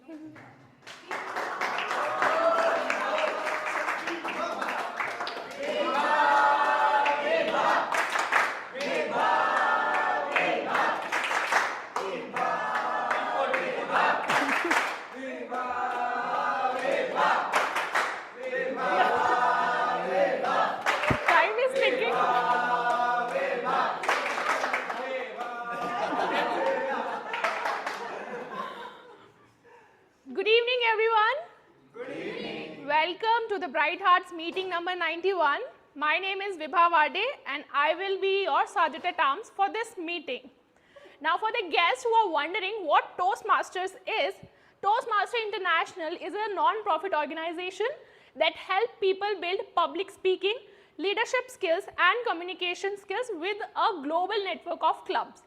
Time is ticking. Good evening, everyone. Good evening. Welcome to the Bright Hearts meeting number 91. My name is Vibha Vade and I will be your sergeant at arms for this meeting. Now, for the guests who are wondering what Toastmasters is, Toastmaster International is a non-profit organization that helps people build public speaking, leadership skills and communication skills with a global network of clubs.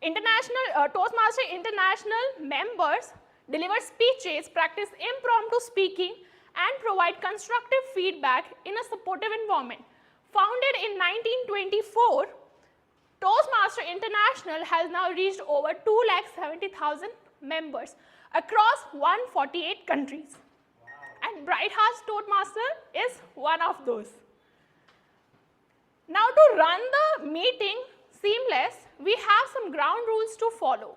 Toastmaster International members deliver speeches, practice impromptu speaking, and provide constructive feedback in a supportive environment. Founded in 1924, Toastmaster International has now reached over 270,000 members across 148 countries. Wow. And Bright Hearts Toastmaster is one of those. Now, to run the meeting seamless, we have some ground rules to follow.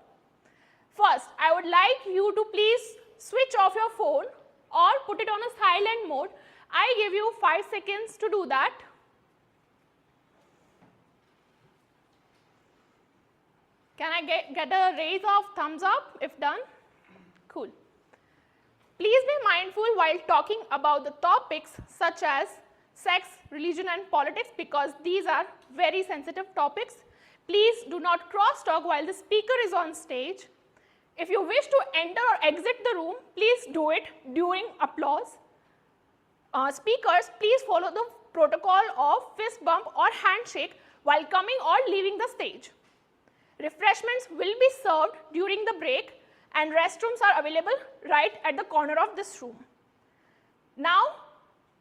First, I would like you to please switch off your phone or put it on a silent mode. I give you 5 seconds to do that. Can I get a raise of thumbs up if done? Cool. Please be mindful while talking about the topics such as sex, religion and politics because these are very sensitive topics. Please do not cross-talk while the speaker is on stage. If you wish to enter or exit the room, please do it during applause. Speakers, please follow the protocol of fist bump or handshake while coming or leaving the stage. Refreshments will be served during the break and restrooms are available right at the corner of this room. Now,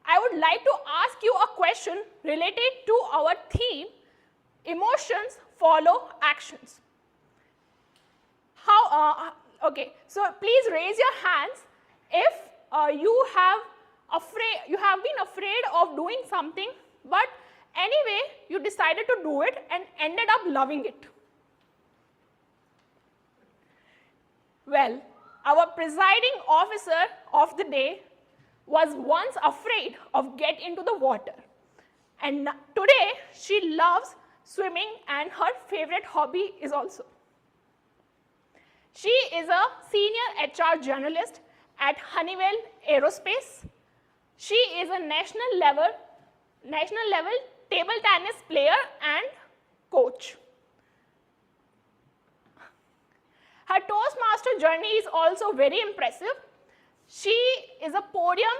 I would like to ask you a question related to our theme, emotions follow actions. Okay, so please raise your hands if you have been afraid of doing something, but anyway, you decided to do it and ended up loving it. Well, our presiding officer of the day was once afraid of getting into the water. And today, she loves swimming and her favorite hobby is also. She is a senior HR journalist at Honeywell Aerospace. She is a national level table tennis player and coach. Her Toastmaster journey is also very impressive. She is a podium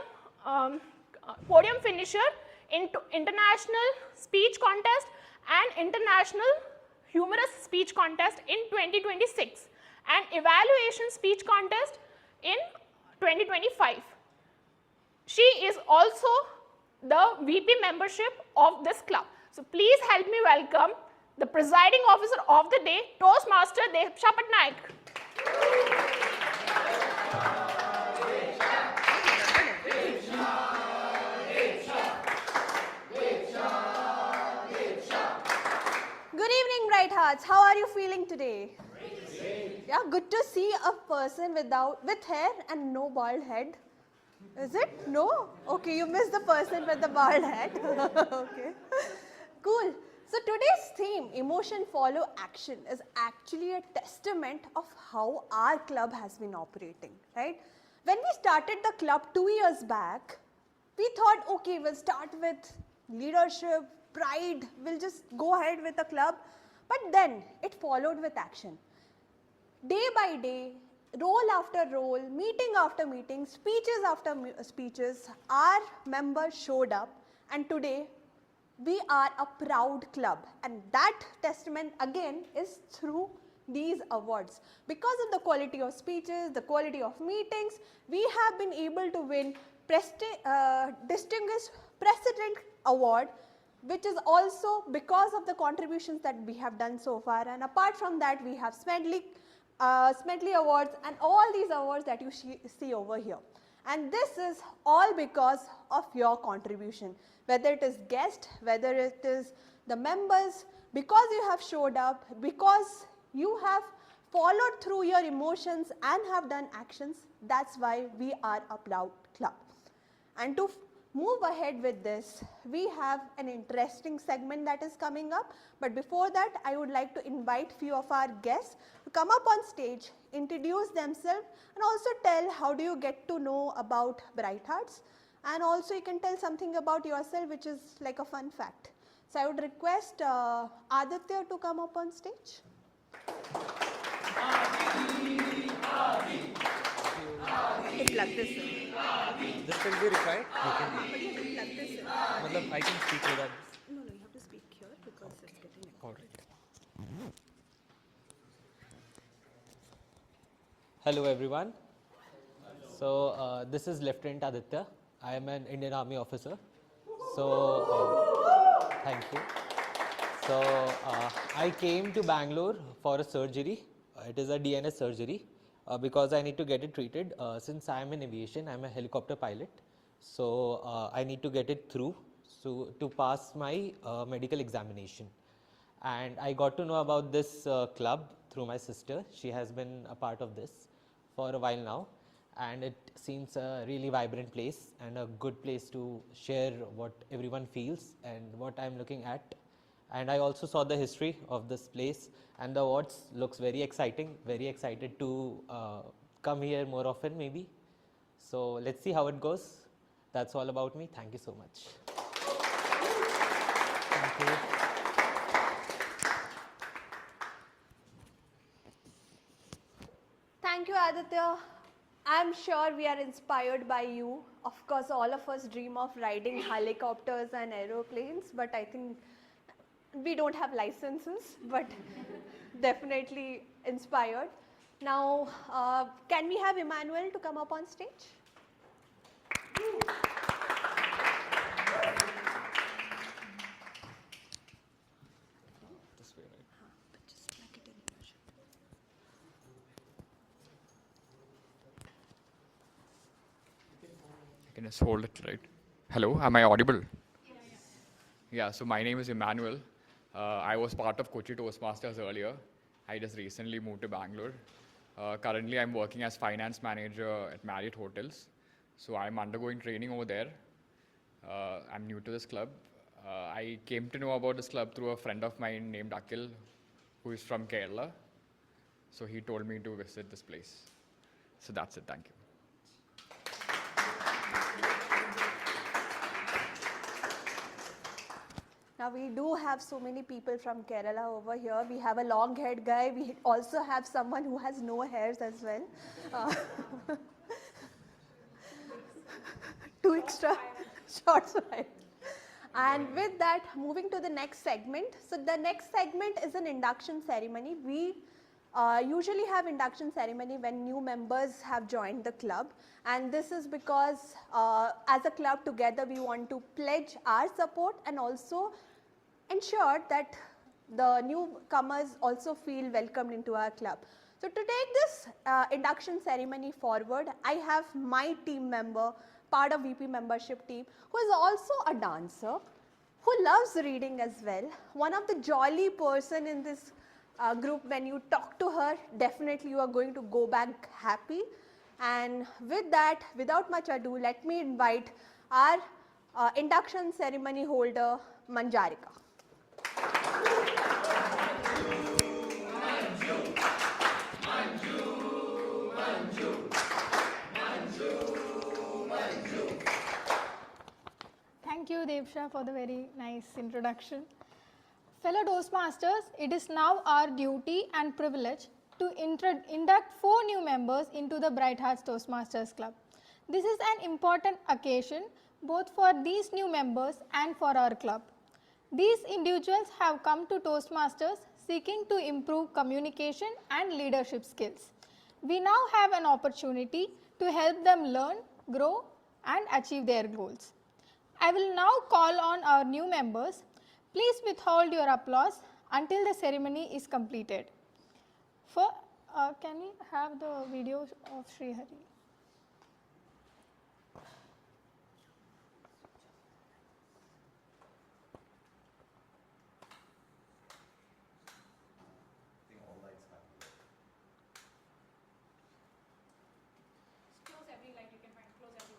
finisher in international speech contest and international humorous speech contest in 2026 and evaluation speech contest in 2025. She is also the VP membership of this club. So please help me welcome the presiding officer of the day, Toastmaster Deepsha Patnaik. Good evening, Bright Hearts. How are you feeling today? Yeah, good to see a person with hair and no bald head. Is it? No? Okay, you missed the person with the bald head. Okay. Cool. So today's theme, emotion follow action, is actually a testament of how our club has been operating, right? When we started the club 2 years back, we thought, okay, we'll start with leadership, pride, we'll just go ahead with the club. But then it followed with action. Day by day, role after role, meeting after meeting, speeches after speeches, our members showed up, and today we are a proud club, and that testament again is through these awards. Because of the quality of speeches, the quality of meetings, we have been able to win Distinguished President Award, which is also because of the contributions that we have done so far. And apart from that, we have Smedley Smetley Awards, and all these awards that you see over here. And this is all because of your contribution, whether it is guest, whether it is the members, because you have showed up, because you have followed through your emotions and have done actions. That's why we are a proud club. And to move ahead with this, we have an interesting segment that is coming up. But before that, I would like to invite few of our guests to come up on stage, introduce themselves, and also tell how do you get to know about Bright Hearts. And also you can tell something about yourself, which is like a fun fact. So I would request Aditya to come up on stage. To plug this in. This will be required. You can. But you have to plug this in. Matlab, I can speak without this. No, you have to speak here because it's getting All right. Hello everyone. So this is Lieutenant Aditya. I am an Indian Army officer. So thank you. So I came to Bangalore for a surgery. It is a DNS surgery because I need to get it treated. Since I am in aviation, I am a helicopter pilot. So I need to get it through to pass my medical examination. And I got to know about this club through my sister. She has been a part of this for a while now, and it seems a really vibrant place and a good place to share what everyone feels and what I'm looking at. And I also saw the history of this place, and the awards looks very exciting. Very excited to come here more often maybe. So let's see how it goes. That's all about me. Thank you so much. Thank you. Thank you, Aditya. I'm sure we are inspired by you. Of course, all of us dream of riding helicopters and aeroplanes, but I think we don't have licenses, but definitely inspired. Now, can we have Emmanuel to come up on stage? This way, right? I can just hold it, right? Hello, am I audible? Yeah, so my name is Emmanuel. I was part of Kochi Toastmasters earlier. I just recently moved to Bangalore. Currently, I'm working as finance manager at Marriott Hotels. So I'm undergoing training over there. I'm new to this club. I came to know about this club through a friend of mine named Akhil, who is from Kerala. So he told me to visit this place. So that's it, thank you. Now we do have so many people from Kerala over here. We have a long haired guy. We also have someone who has no hairs as well. Two extra shots. Right. And with that, moving to the next segment. So the next segment is an induction ceremony. We usually have induction ceremony when new members have joined the club. And this is because as a club together, we want to pledge our support and also ensure that the newcomers also feel welcomed into our club. So to take this induction ceremony forward, I have my team member, part of VP membership team, who is also a dancer, who loves reading as well. One of the jolly person in this group. When you talk to her, definitely you are going to go back happy. And with that, without much ado, let me invite our induction ceremony holder, Manjarika. Thank you, Devsha, for the very nice introduction. Fellow Toastmasters, it is now our duty and privilege to induct 4 new members into the Bright Hearts Toastmasters Club. This is an important occasion both for these new members and for our club. These individuals have come to Toastmasters seeking to improve communication and leadership skills. We now have an opportunity to help them learn, grow, and achieve their goals. I will now call on our new members. Please withhold your applause until the ceremony is completed. Can we have the video of Sri Hari? Close every light you can find. Close every.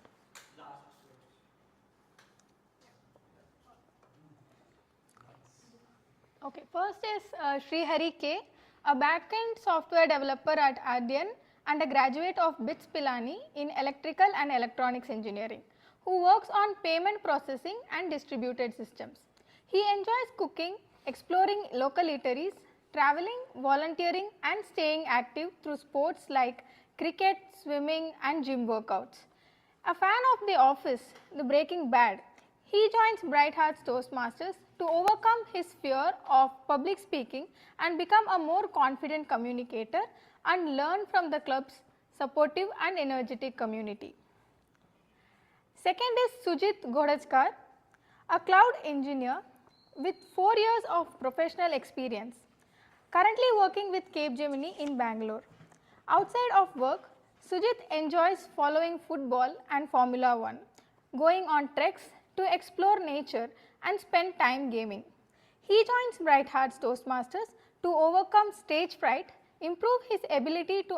Okay, first is Sri Hari K, a backend software developer at Ardian and a graduate of BITS Pilani in electrical and electronics engineering, who works on payment processing and distributed systems. He enjoys cooking, exploring local eateries, traveling, volunteering and staying active through sports like cricket, swimming and gym workouts. A fan of The Office, The Breaking Bad, he joins Bright Hearts Toastmasters to overcome his fear of public speaking and become a more confident communicator and learn from the club's supportive and energetic community. Second is Sujit Godajkar, a cloud engineer with 4 years of professional experience, currently working with Capgemini in Bangalore. Outside of work, Sujit enjoys following football and Formula One, going on treks to explore nature and spend time gaming. He joins Bright Hearts Toastmasters to overcome stage fright, improve his ability to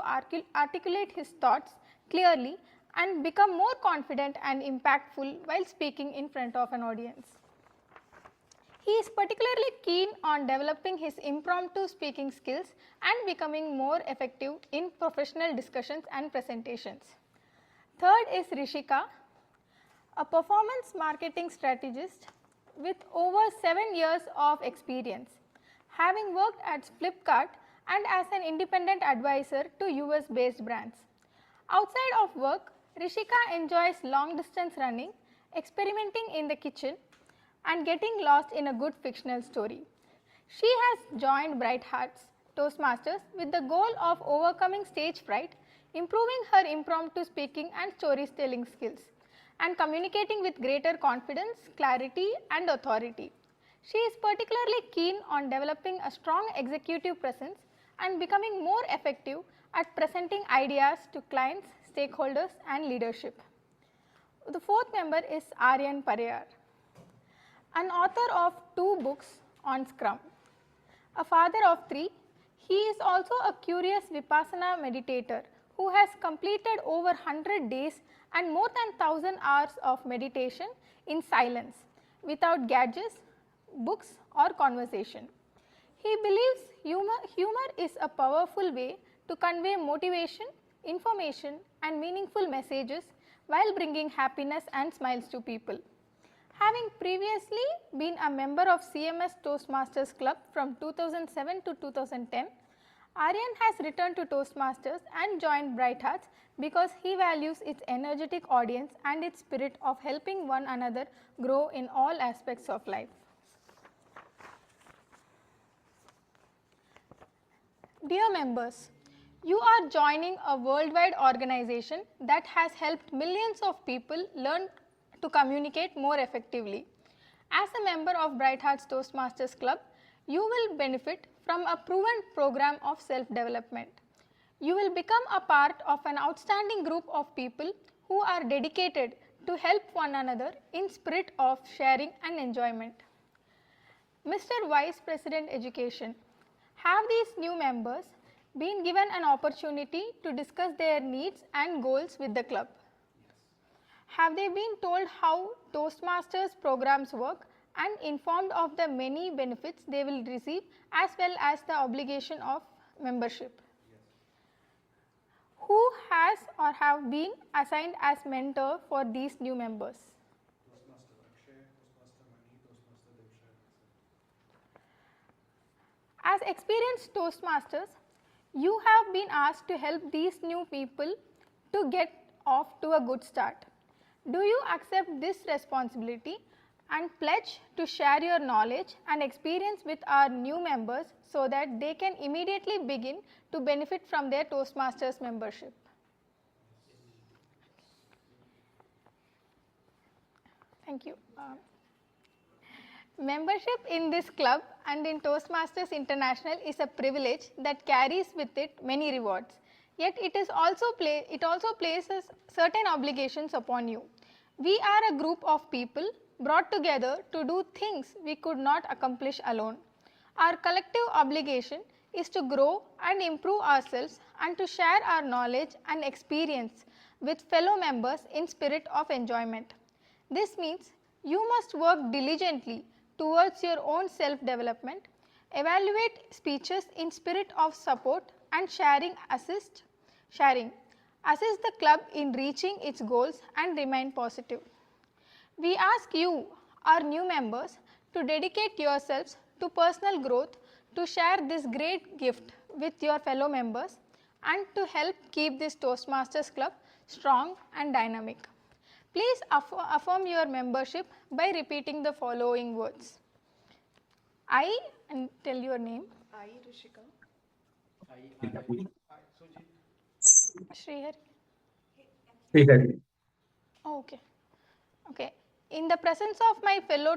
articulate his thoughts clearly, and become more confident and impactful while speaking in front of an audience. He is particularly keen on developing his impromptu speaking skills and becoming more effective in professional discussions and presentations. Third is Rishika, a performance marketing strategist with over 7 years of experience, having worked at Flipkart and as an independent advisor to US-based brands. Outside of work, Rishika enjoys long-distance running, experimenting in the kitchen, and getting lost in a good fictional story. She has joined Bright Hearts Toastmasters with the goal of overcoming stage fright, improving her impromptu speaking and storytelling skills, and communicating with greater confidence, clarity, and authority. She is particularly keen on developing a strong executive presence and becoming more effective at presenting ideas to clients, stakeholders, and leadership. The fourth member is Aryan Pareyar, an author of 2 books on Scrum. A father of 3, he is also a curious Vipassana meditator who has completed over 100 days and more than 1,000 hours of meditation in silence, without gadgets, books, or conversation. He believes humor is a powerful way to convey motivation, information, and meaningful messages while bringing happiness and smiles to people. Having previously been a member of CMS Toastmasters Club from 2007 to 2010, Aryan has returned to Toastmasters and joined Bright Hearts because he values its energetic audience and its spirit of helping one another grow in all aspects of life. Dear members, you are joining a worldwide organization that has helped millions of people learn to communicate more effectively. As a member of Bright Hearts Toastmasters Club, you will benefit from a proven program of self-development. You will become a part of an outstanding group of people who are dedicated to help one another in spirit of sharing and enjoyment. Mr. Vice President Education, have these new members been given an opportunity to discuss their needs and goals with the club? Have they been told how Toastmasters programs work and informed of the many benefits they will receive as well as the obligation of membership? Yes. Who has or have been assigned as mentor for these new members? Toastmaster Akshay, Toastmaster Mani, Toastmaster Devsha. As experienced Toastmasters, you have been asked to help these new people to get off to a good start. Do you accept this responsibility and pledge to share your knowledge and experience with our new members so that they can immediately begin to benefit from their Toastmasters membership? Thank you. Membership in this club and in Toastmasters International is a privilege that carries with it many rewards. Yet it also places certain obligations upon you. We are a group of people brought together to do things we could not accomplish alone. Our collective obligation is to grow and improve ourselves and to share our knowledge and experience with fellow members in spirit of enjoyment. This means you must work diligently towards your own self-development, evaluate speeches in spirit of support and assist the club in reaching its goals and remain positive. We ask you, our new members, to dedicate yourselves to personal growth, to share this great gift with your fellow members, and to help keep this Toastmasters Club strong and dynamic. Please affirm your membership by repeating the following words. I, and tell your name. I, Rishika. Srihari. Srihari. Oh, okay. Okay. In the presence of my fellow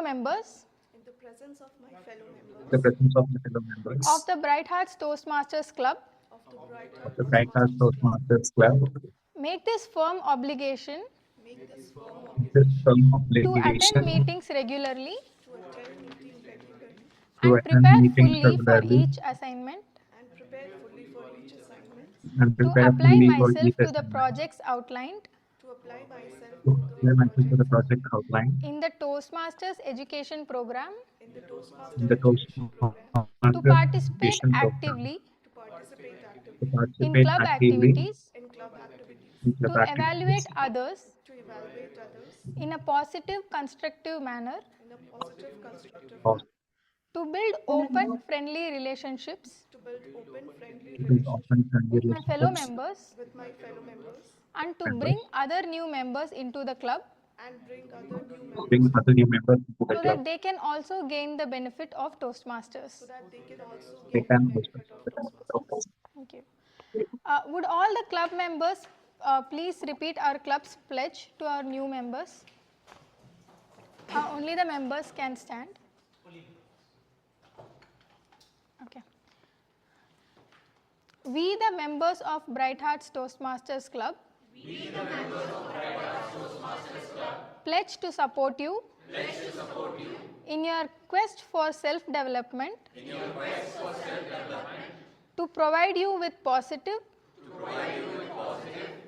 members In the presence of my fellow members The presence of the fellow members of the Bright Hearts Toastmasters Club, of the Bright of the Bright Hearts Toastmasters Club, make this firm obligation make this firm this firm to attend obligation meetings regularly to attend meeting regularly to and attend prepare meetings fully for regularly each assignment, and prepare fully for each assignment, and to prepare apply fully for myself each to the assignment, projects outlined to apply myself to to apply myself to the project outline in the Toastmasters education program, in the Toastmasters in the education program, to Toastmasters participate education program, actively to participate to actively in participate club actively activities, in club activities, in to club evaluate activities, others to evaluate others in a positive, constructive manner, in a positive, constructive of manner, to build open, friendly relationships to build open, friendly build relationships often friendly with my fellow relationships members, with my fellow members and to members, bring other new members into the club and bring other new bring members other new members into the so club. that they can also gain the benefit of Toastmasters. so that they can also They gain the can also benefit of Toastmasters. Thank you. Would all the club members please repeat our club's pledge to our new members? Only the members can stand. Okay. We, the members of Bright Hearts Toastmasters Club, pledge to support you in your quest for self-development, to provide you with positive,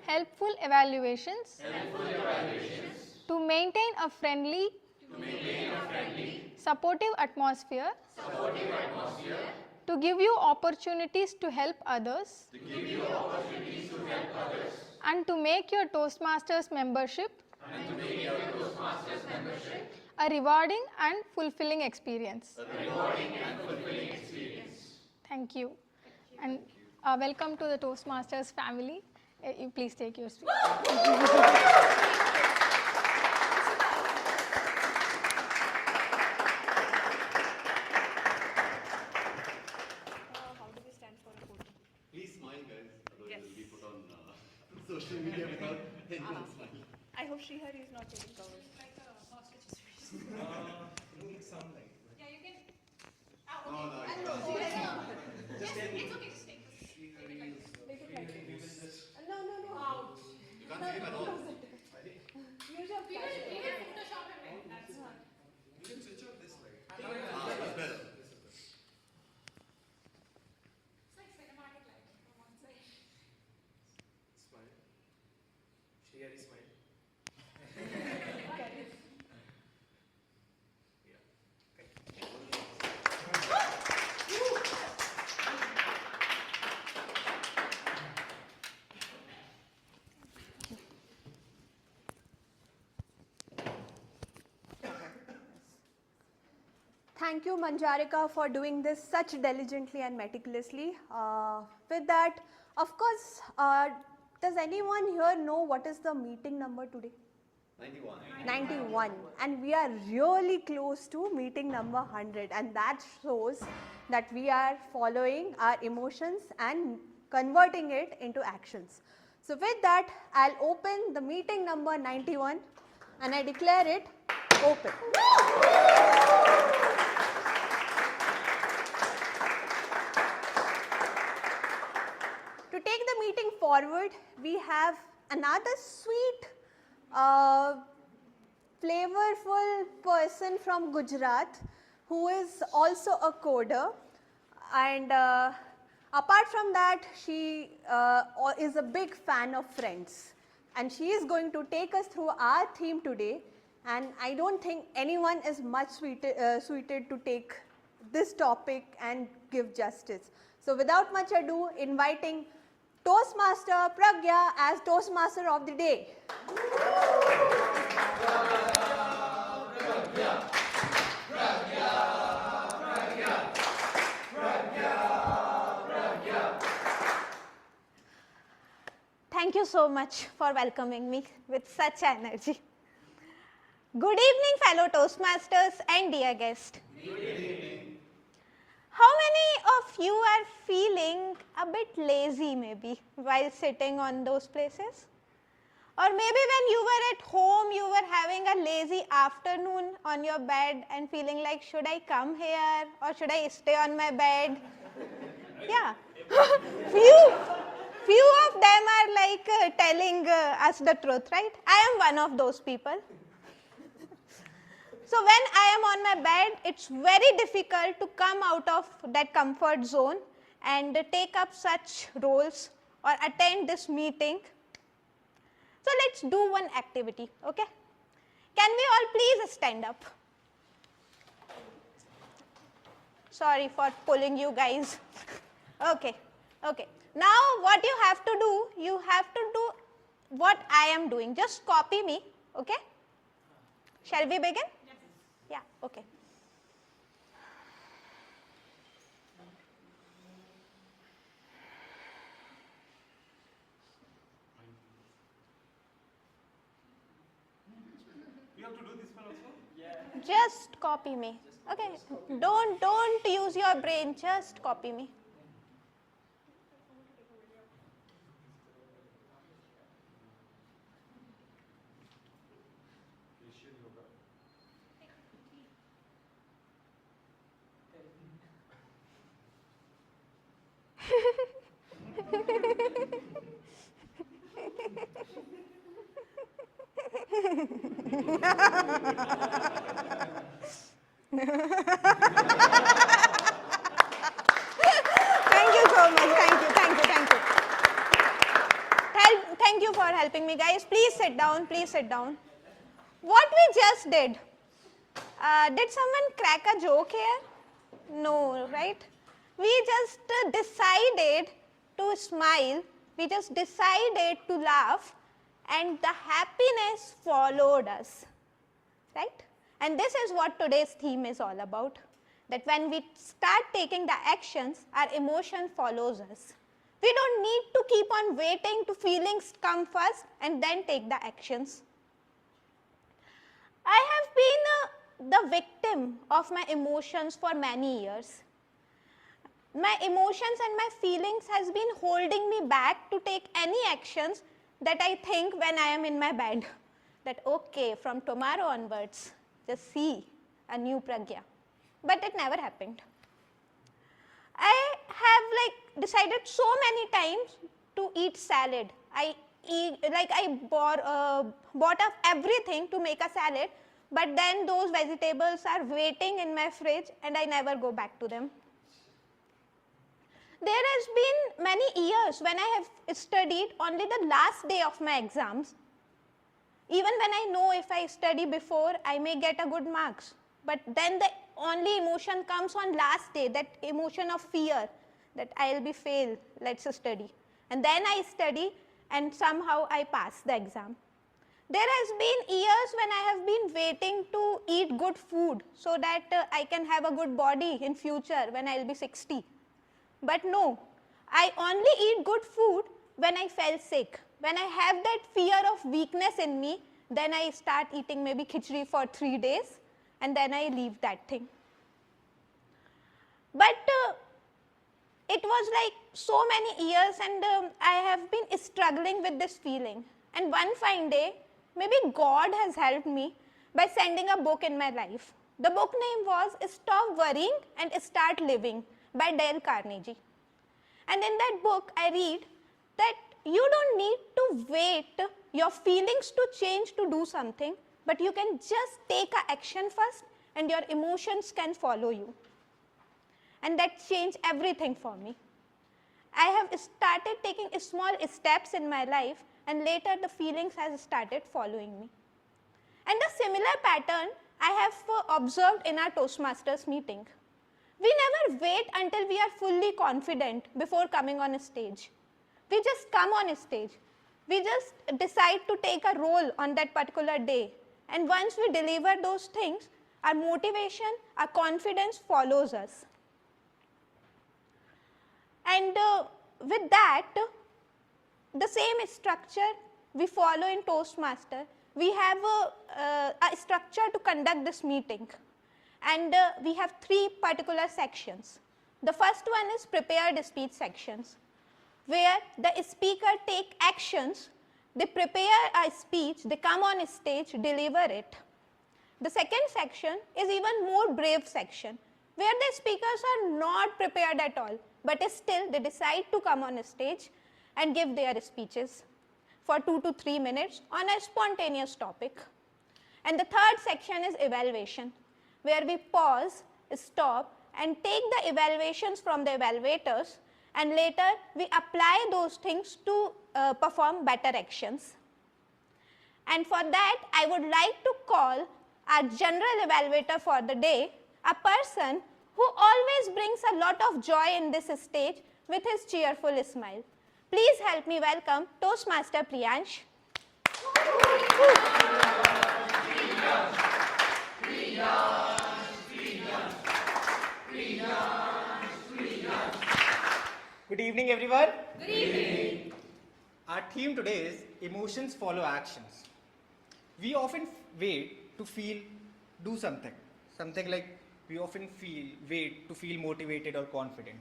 helpful evaluations, to maintain a friendly, supportive atmosphere, to give you opportunities to help others, and to make your Toastmasters membership a rewarding and fulfilling experience. Thank you. And welcome to the Toastmasters family. You please take your seat. How do we stand for a photo? Please smile, guys. Otherwise, it will be put on social media without anyone smiling. I hope Srihari is not getting covered. You need some light. No. You can't see him at all. Use your flash. You can switch off this light. That's better. Smile. Srihari, smile. Thank you, Manjarika, for doing this such diligently and meticulously. With that, of course, does anyone here know what is the meeting number today? 91. 91. And we are really close to meeting number 100. And that shows that we are following our emotions and converting it into actions. So with that, I'll open the meeting number 91 and I declare it open. forward, we have another sweet, flavorful person from Gujarat who is also a coder, and apart from that, she is a big fan of Friends, and she is going to take us through our theme today, and I don't think anyone is much suited to take this topic and give justice. So without much ado, inviting Toastmaster Pragya as Toastmaster of the day. Thank you so much for welcoming me with such energy. Good evening, fellow Toastmasters and dear guest. Good evening. How many of you are feeling a bit lazy maybe while sitting on those places? Or maybe when you were at home, you were having a lazy afternoon on your bed and feeling like, should I come here or should I stay on my bed? Yeah. Few of them are like telling us the truth, right? I am one of those people. So when I am on my bed, it's very difficult to come out of that comfort zone and take up such roles or attend this meeting. So let's do one activity, okay? Can we all please stand up? Sorry for pulling you guys. Okay. Now what you have to do, you have to do what I am doing. Just copy me, okay? Shall we begin? Yes. Yeah, okay. You have to do this one also? Yeah. Just copy me. Okay. Don't use your brain, just copy me. Thank you so much. Thank you. Thank you for helping me, guys. Please sit down. What we just did someone crack a joke here? No, right? We just decided to smile. We just decided to laugh, and the happiness followed us, right? And this is what today's theme is all about, that when we start taking the actions, our emotion follows us. We don't need to keep on waiting to feelings come first and then take the actions. I have been the victim of my emotions for many years. My emotions and my feelings has been holding me back to take any actions that I think when I am in my bed. That okay, from tomorrow onwards, just see a new Pragya. But it never happened. I have decided so many times to eat salad. I bought up everything to make a salad, but then those vegetables are waiting in my fridge and I never go back to them. There has been many years when I have studied only the last day of my exams. Even when I know if I study before, I may get a good marks. But then the only emotion comes on last day, that emotion of fear, that I'll be fail, let's study. And then I study and somehow I pass the exam. There has been years when I have been waiting to eat good food so that I can have a good body in future when I'll be 60. But no, I only eat good food when I fell sick. When I have that fear of weakness in me, then I start eating maybe khichdi for 3 days and then I leave that thing. But it was like so many years and I have been struggling with this feeling. And one fine day, maybe God has helped me by sending a book in my life. The book name was Stop Worrying and Start Living by Dale Carnegie. And in that book, I read that you don't need to wait your feelings to change to do something, but you can just take a action first and your emotions can follow you. And that changed everything for me. I have started taking small steps in my life, and later the feelings has started following me. And a similar pattern I have observed in our Toastmasters meeting. We never wait until we are fully confident before coming on a stage. We just come on a stage. We just decide to take a role on that particular day. And once we deliver those things, our motivation, our confidence follows us. And with that, the same structure we follow in Toastmaster. We have a structure to conduct this meeting. And we have 3 particular sections. The first one is prepared speech sections, where the speaker take actions, they prepare a speech, they come on stage, deliver it. The second section is even more brave section, where the speakers are not prepared at all, but still they decide to come on stage and give their speeches for 2 to 3 minutes on a spontaneous topic. And the third section is evaluation, where we pause, stop, and take the evaluations from the evaluators, and later we apply those things to perform better actions. And for that, I would like to call our general evaluator for the day, a person who always brings a lot of joy in this stage with his cheerful smile. Please help me welcome Toastmaster Priyansh. Good evening, everyone. Good evening. Our theme today is emotions follow actions. We often wait to do something. Something like we often wait to feel motivated or confident.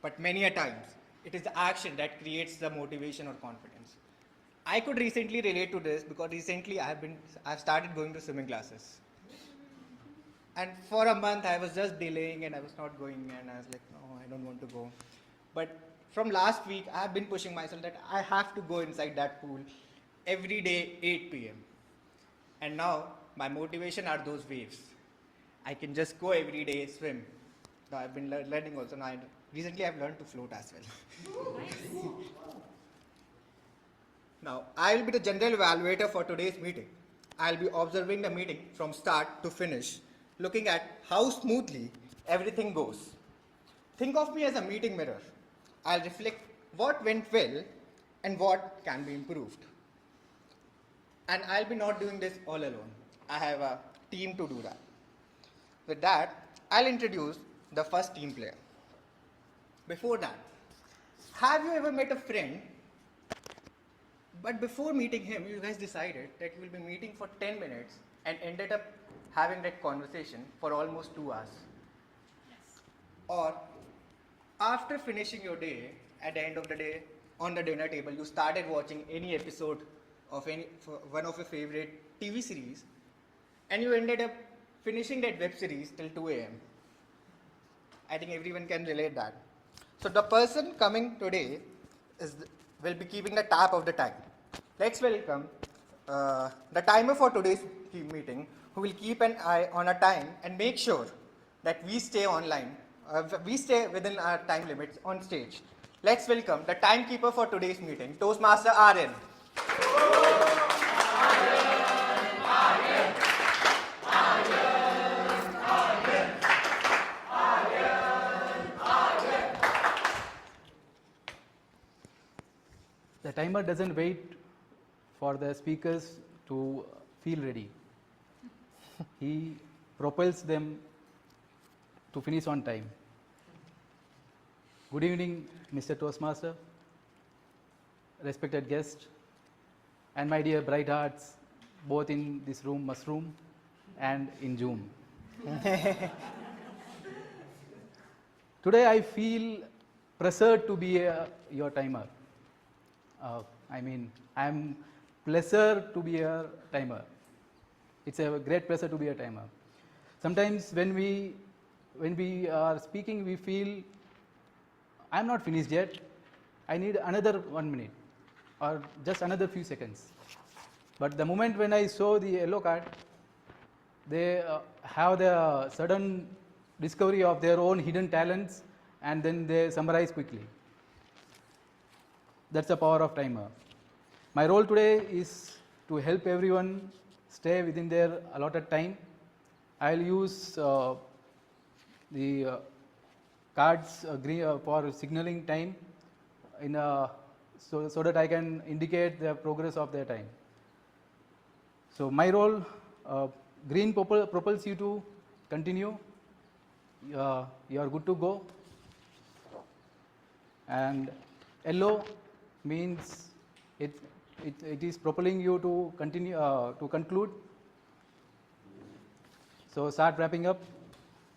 But many a times, it is the action that creates the motivation or confidence. I could recently relate to this because recently I've started going to swimming classes. And for a month I was just delaying and I was not going, and I was like, no, I don't want to go. But from last week, I have been pushing myself that I have to go inside that pool every day 8 p.m. And now my motivation are those waves. I can just go every day, swim. Now I've been learning also. Now recently I've learned to float as well. Now I will be the general evaluator for today's meeting. I'll be observing the meeting from start to finish, looking at how smoothly everything goes. Think of me as a meeting mirror. I'll reflect what went well and what can be improved. And I'll be not doing this all alone. I have a team to do that. With that, I'll introduce the first team player. Before that, have you ever met a friend, but before meeting him, you guys decided that you will be meeting for 10 minutes and ended up having that conversation for almost 2 hours? Yes. Or after finishing your day, at the end of the day, on the dinner table, you started watching any episode of one of your favorite TV series, and you ended up finishing that web series till 2 a.m. I think everyone can relate that. So the person coming today will be keeping the tab of the time. Let's welcome the timer for today's team meeting, who will keep an eye on our time and make sure that we stay online. We stay within our time limits on stage. Let's welcome the timekeeper for today's meeting, Toastmaster Aryan. The timer doesn't wait for the speakers to feel ready. He propels them to finish on time. Good evening, Mr. Toastmaster, respected guests, and my dear bright hearts, both in this room, mushroom, and in Zoom. Today I feel pressured to be your timer. I'm pleasure to be a timer. It's a great pleasure to be a timer. Sometimes when we are speaking, we feel I'm not finished yet. I need another 1 minute. or just another few seconds. But the moment when I show the yellow card, they have the sudden discovery of their own hidden talents, and then they summarize quickly. That's the power of timer. My role today is to help everyone stay within their allotted time. I'll use the cards for signaling time so that I can indicate the progress of their time. So my role, green propels you to continue. You are good to go. And yellow means it is propelling you to continue to conclude. So start wrapping up.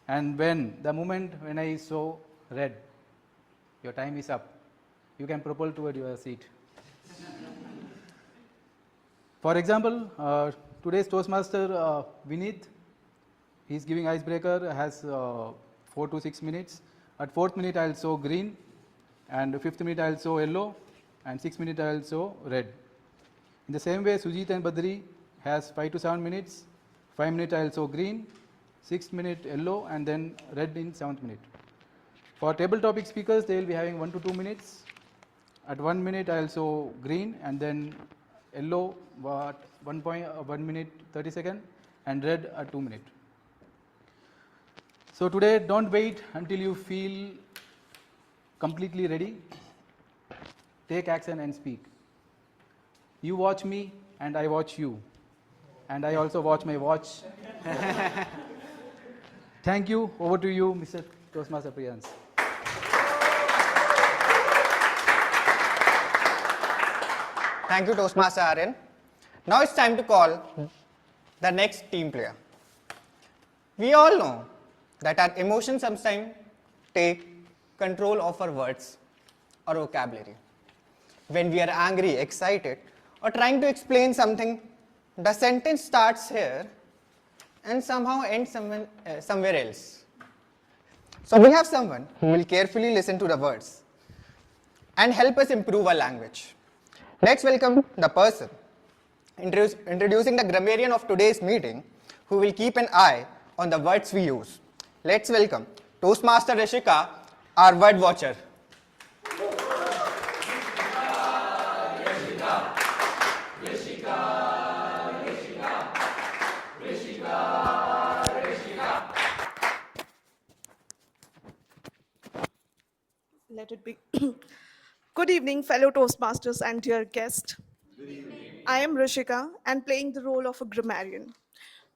And the moment when I show red, your time is up, you can propel toward your seat. For example, today's Toastmaster Vineet, he is giving icebreaker, has 4 to 6 minutes. At 4th minute I will show green, and 5th minute I will show yellow, and 6th minute I will show red. In the same way, Sujit and Badri has 5 to 7 minutes. 5 minutes I will show green, 6th minute yellow, and then red in 7th minute. For table topic speakers, they will be having 1 to 2 minutes. At 1 minute I will show green, and then yellow at 1 minute 30 seconds, and red at 2 minutes. So today, don't wait until you feel completely ready. Take action and speak. You watch me and I watch you. And I also watch my watch. Thank you. Over to you, Mr. Toastmaster Priyans. Thank you, Toastmaster Aryan. Now it's time to call the next team player. We all know that our emotions sometimes take control of our words or vocabulary. When we are angry, excited, or trying to explain something, the sentence starts here and somehow ends somewhere else. So we have someone who will carefully listen to the words and help us improve our language. Let's welcome the person introducing the grammarian of today's meeting, who will keep an eye on the words we use. Let's welcome Toastmaster Rishika, our word watcher. Let it be. Good evening, fellow Toastmasters and dear guest. Good evening. I am Rishika and playing the role of a grammarian.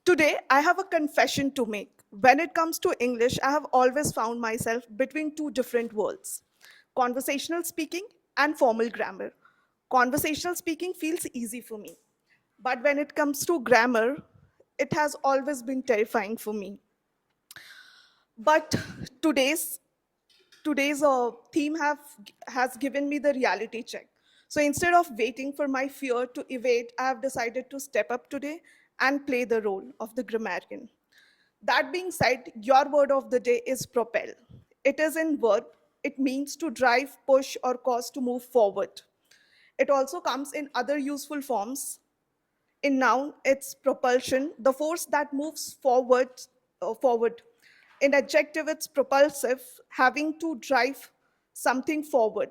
Today, I have a confession to make. When it comes to English, I have always found myself between two different worlds: conversational speaking and formal grammar. Conversational speaking feels easy for me. But when it comes to grammar, it has always been terrifying for me. But today's theme has given me the reality check. So instead of waiting for my fear to evade, I have decided to step up today and play the role of the grammarian. That being said, your word of the day is propel. It is in verb. It means to drive, push, or cause to move forward. It also comes in other useful forms. In noun, it's propulsion, the force that moves forward. In adjective, it's propulsive, having to drive something forward.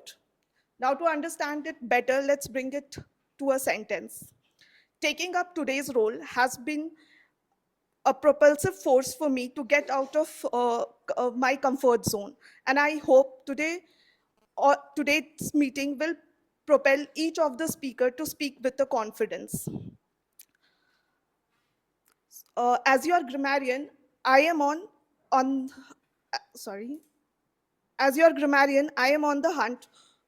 Now, to understand it better, let's bring it to a sentence. Taking up today's role has been a propulsive force for me to get out of my comfort zone. And I hope today's meeting will propel each of the speakers to speak with the confidence. As your grammarian, I am on the hunt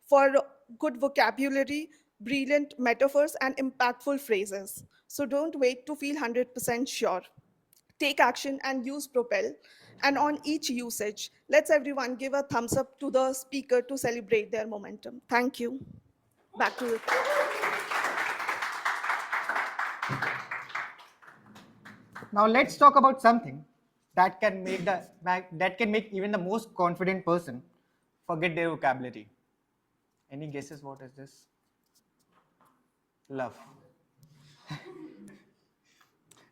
for good vocabulary, brilliant metaphors, and impactful phrases. So don't wait to feel 100% sure. Take action and use propel. And on each usage, let's everyone give a thumbs up to the speaker to celebrate their momentum. Thank you. Back to you. Now let's talk about something that can make even the most confident person forget their vocabulary. Any guesses what is this? Love.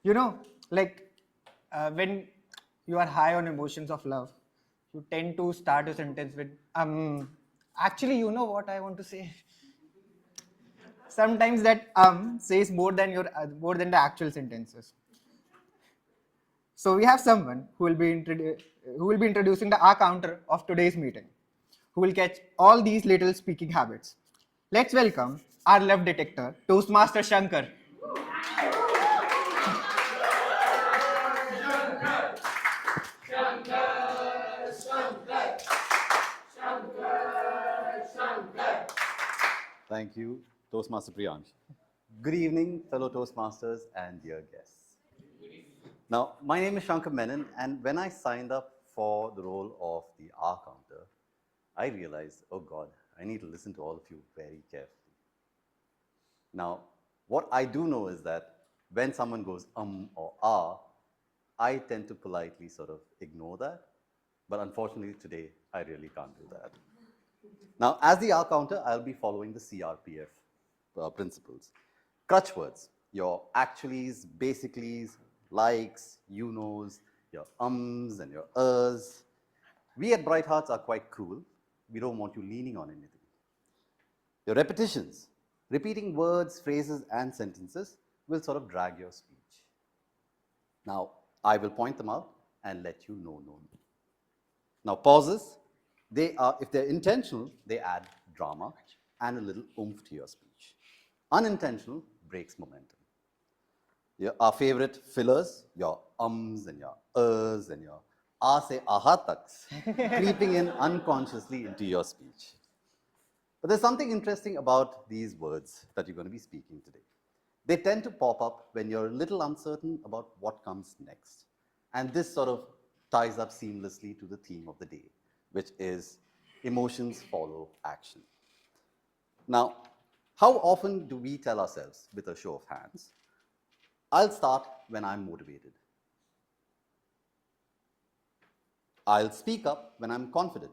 You know, like when you are high on emotions of love, you tend to start a sentence with, actually, you know what I want to say. Sometimes that says more than the actual sentences. So we have someone who will be introducing the R counter of today's meeting, who will catch all these little speaking habits. Let's welcome our love detector, Toastmaster Shankar. Thank you, Toastmaster Priyansh. Good evening, fellow Toastmasters and dear guests. Now, my name is Shankar Menon, and when I signed up for the role of the R counter, I realized, oh God, I need to listen to all of you very carefully. Now, what I do know is that when someone goes or ah, I tend to politely sort of ignore that. But unfortunately, today, I really can't do that. Now, as the R counter, I'll be following the CRPF principles. Crutch words, your actuallys, basicallys, likes, you knows, your and your We at Bright Hearts are quite cruel. We don't want you leaning on anything. Your repetitions, repeating words, phrases, and sentences will sort of drag your speech. Now, I will point them out and let you know. Now, pauses, if they're intentional, they add drama and a little oomph to your speech. Unintentional breaks momentum. Our favorite fillers, your and your and your se aha taks, creeping in unconsciously into your speech. But there's something interesting about these words that you're going to be speaking today. They tend to pop up when you're a little uncertain about what comes next. And this sort of ties up seamlessly to the theme of the day, which is emotions follow action. Now, how often do we tell ourselves with a show of hands, I'll start when I'm motivated. I'll speak up when I'm confident.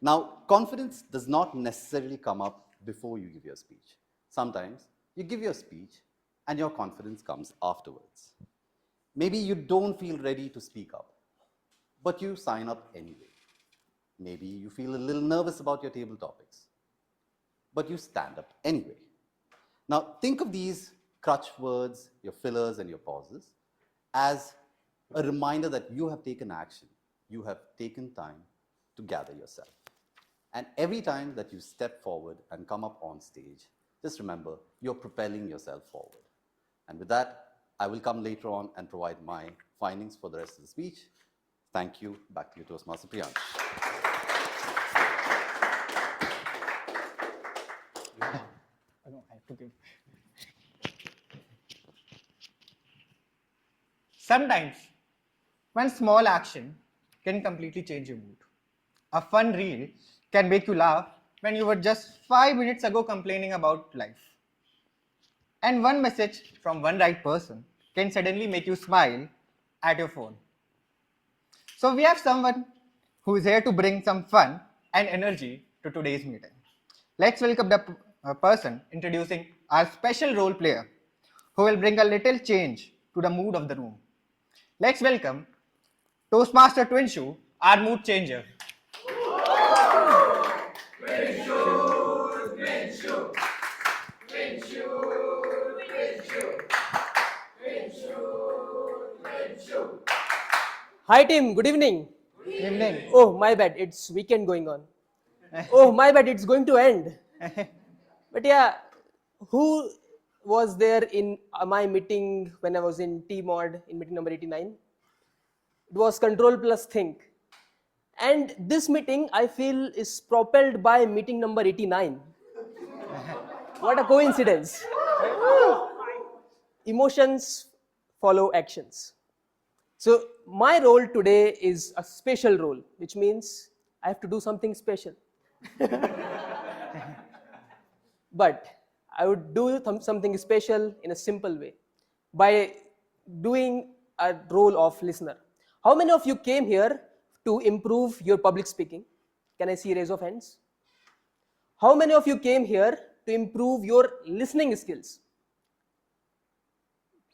Now, confidence does not necessarily come up before you give your speech. Sometimes you give your speech and your confidence comes afterwards. Maybe you don't feel ready to speak up, but you sign up anyway. Maybe you feel a little nervous about your table topics, but you stand up anyway. Now, think of these crutch words, your fillers and your pauses, as a reminder that you have taken action. You have taken time to gather yourself. And every time that you step forward and come up on stage, just remember, you're propelling yourself forward. And with that, I will come later on and provide my findings for the rest of the speech. Thank you. Back to you, Toastmaster Priyansh. Sometimes, one small action can completely change your mood. A fun reel can make you laugh when you were just 5 minutes ago complaining about life. And one message from one right person can suddenly make you smile at your phone. So we have someone who is here to bring some fun and energy to today's meeting. Let's welcome the person introducing our special role player who will bring a little change to the mood of the room. Let's welcome Toastmaster Twinshu, our mood changer. Hi team, good evening. Good evening. Oh, my bad, it's weekend going on. Oh, my bad, it's going to end. But yeah, who was there in my meeting when I was in T-Mod in meeting number 89? It was Control plus Think. And this meeting, I feel, is propelled by meeting number 89. What a coincidence. Emotions follow actions. So my role today is a special role, which means I have to do something special. But I would do something special in a simple way by doing a role of listener. How many of you came here to improve your public speaking? Can I see raise of hands? How many of you came here to improve your listening skills.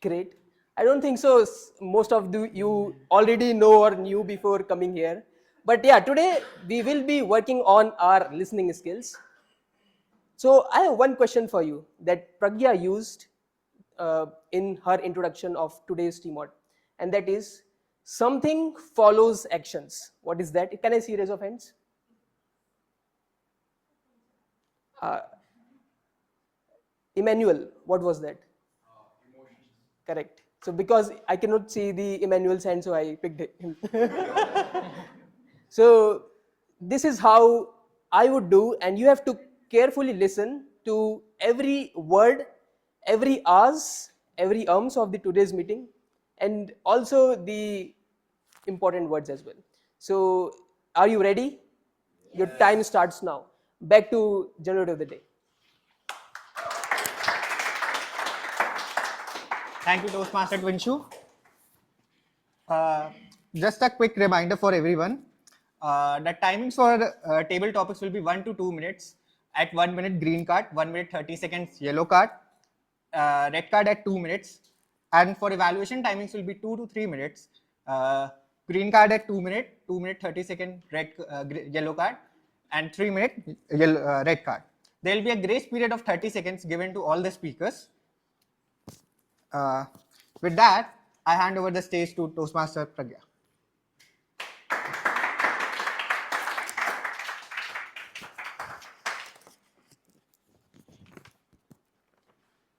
Great. I don't think so. Most of you already know or knew before coming here. But yeah, today we will be working on our listening skills. So I have one question for you that Pragya used in her introduction of today's TMOD, and that is something follows actions. What is that? Can I see raise of hands? Emmanuel, what was that? Emotions. Correct. So because I cannot see the Emmanuel's hand, so I picked him. So this is how I would do, and you have to carefully listen to every word, every ahs, every ums of the today's meeting, and also the important words as well. So are you ready? Yes. Your time starts now. Back to generator of the day. Thank you, Toastmaster Twinshu. Just a quick reminder for everyone. The timings for table topics will be 1 to 2 minutes. At 1 minute, green card, 1 minute 30 seconds, yellow card, red card at 2 minutes. And for evaluation timings will be 2 to 3 minutes. Green card at 2 minutes, 2 minute 30 second yellow card, and 3 minute red card. There will be a grace period of 30 seconds given to all the speakers. With that, I hand over the stage to Toastmaster Pragya.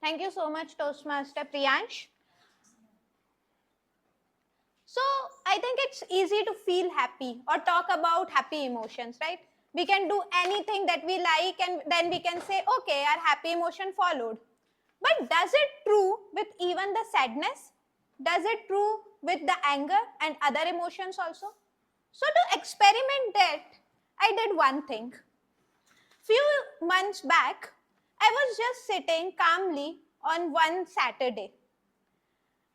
Thank you so much, Toastmaster Priyansh. So I think it's easy to feel happy or talk about happy emotions, right? We can do anything that we like and then we can say, okay, our happy emotion followed. But does it true with even the sadness? Does it true with the anger and other emotions also? So to experiment that, I did one thing. Few months back, I was just sitting calmly on one Saturday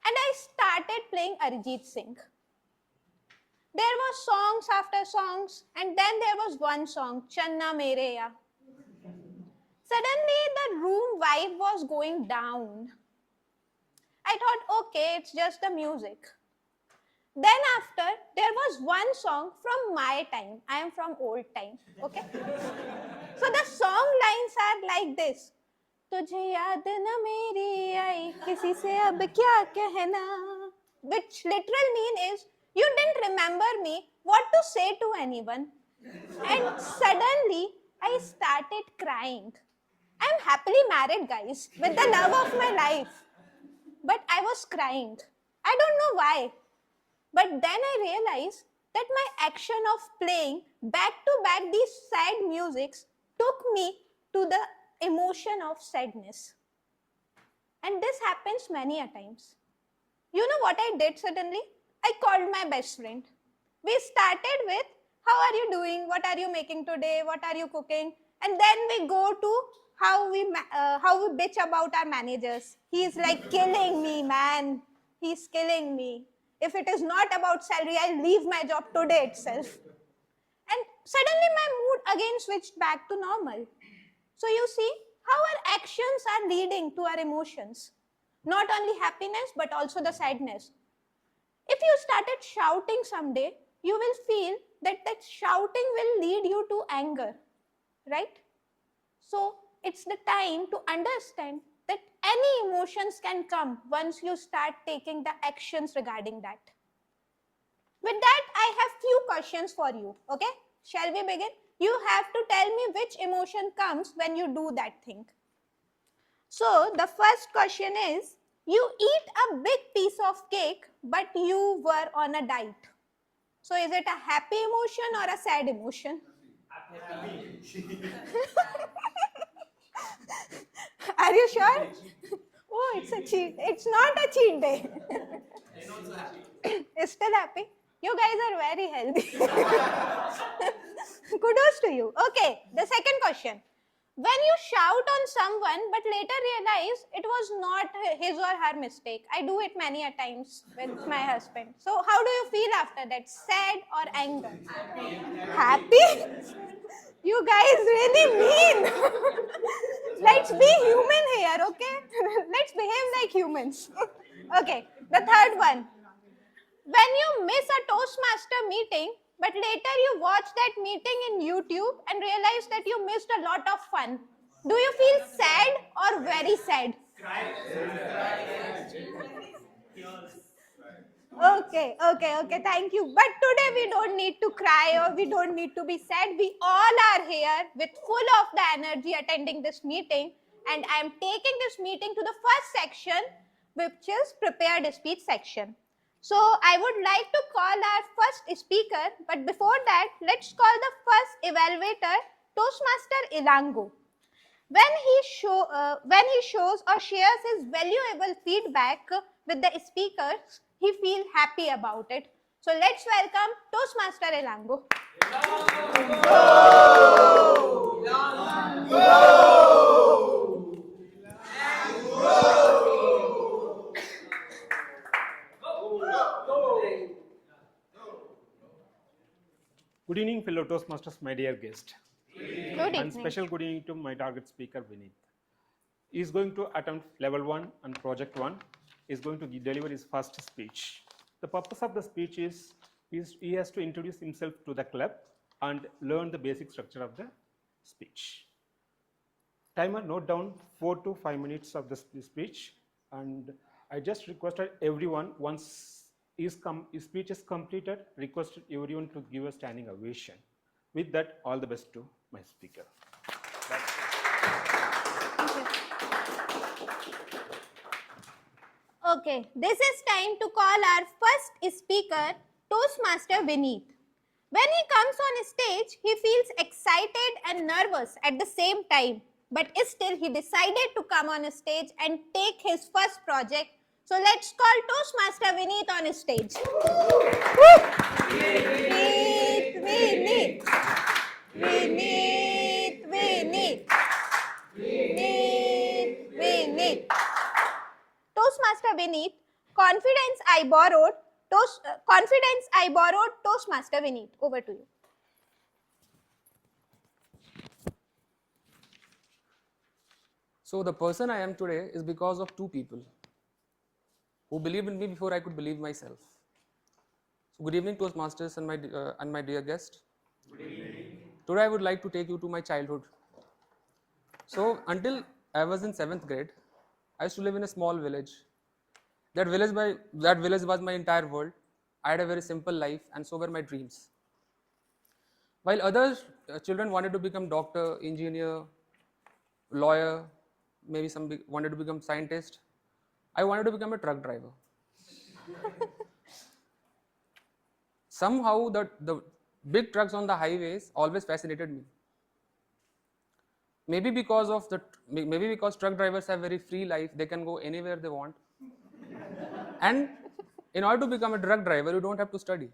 and I started playing Arijit Singh. There were songs after songs and then there was one song, Channa Mere Ya. Suddenly the room vibe was going down. I thought, okay, it's just the music. Then after, there was one song from my time. I am from old time, okay? So the song lines are like this. Tujhe yaad na meri aayi, kisi se ab kya kehna. Which literal mean is, you didn't remember me, what to say to anyone. And suddenly, I started crying. I'm happily married, guys, with the love of my life. But I was crying. I don't know why. But then I realized that my action of playing back to back these sad musics took me to the emotion of sadness. And this happens many a times. You know what I did suddenly? I called my best friend. We started with, how are you doing? What are you making today? What are you cooking? And then we go to how we bitch about our managers. He's like killing me, man. He's killing me. If it is not about salary, I'll leave my job today itself. And suddenly my mood again switched back to normal. So you see how our actions are leading to our emotions. Not only happiness, but also the sadness. If you started shouting someday, you will feel that that shouting will lead you to anger, right? So it's the time to understand that any emotions can come once you start taking the actions regarding that. With that, I have few questions for you, okay? Shall we begin? You have to tell me which emotion comes when you do that thing. So the first question is, you eat a big piece of cake, but you were on a diet. So is it a happy emotion or a sad emotion? Happy. Are you sure? Oh, it's not a cheat day. It's still happy. You guys are very healthy. Kudos to you. Okay, the second question. When you shout on someone but later realize it was not his or her mistake. I do it many a times with my husband. So how do you feel after that? Sad or anger? Happy? You guys really mean. Let's be human here, okay? Let's behave like humans. Okay, the third one. When you miss a Toastmaster meeting, but later you watch that meeting in YouTube and realize that you missed a lot of fun, do you feel sad or very sad? Okay, thank you. But today we don't need to cry or we don't need to be sad. We all are here with full of the energy attending this meeting, and I am taking this meeting to the first section, which is prepared speech section. So I would like to call our first speaker, but before that, let's call the first evaluator, Toastmaster Ilango. When he shows or shares his valuable feedback with the speakers, he feels happy about it. So let's welcome Toastmaster Ilango. Good evening, fellow Toastmasters, my dear guest. Good And evening. special good evening to my target speaker, Vineet. He is going to attempt level 1 and project 1. He is going to deliver his first speech. The purpose of the speech is he has to introduce himself to the club and learn the basic structure of the speech. Timer, note down 4 to 5 minutes of the speech, and I just requested everyone, once his speech is completed, requested everyone to give a standing ovation. With that, all the best to my speaker. Okay, this is time to call our first speaker, Toastmaster Vineet. When he comes on stage, he feels excited and nervous at the same time. But still, he decided to come on stage and take his first project. So let's call Toastmaster Vineet on stage. Vineet, Vineet. Vineet, Vineet. Vineet, Vineet. Toastmaster Vineet, confidence I borrowed, Toastmaster Vineet. Over to you. So the person I am today is because of two people who believed in me before I could believe myself. So good evening, Toastmasters and my dear guest. Good evening. Today I would like to take you to my childhood. So until I was in 7th grade, I used to live in a small village. That village was my entire world. I had a very simple life, and so were my dreams. While other children wanted to become doctor, engineer, lawyer, maybe some wanted to become scientist, I wanted to become a truck driver. Somehow the big trucks on the highways always fascinated me. Maybe because truck drivers have very free life, they can go anywhere they want. And in order to become a truck driver, you don't have to study.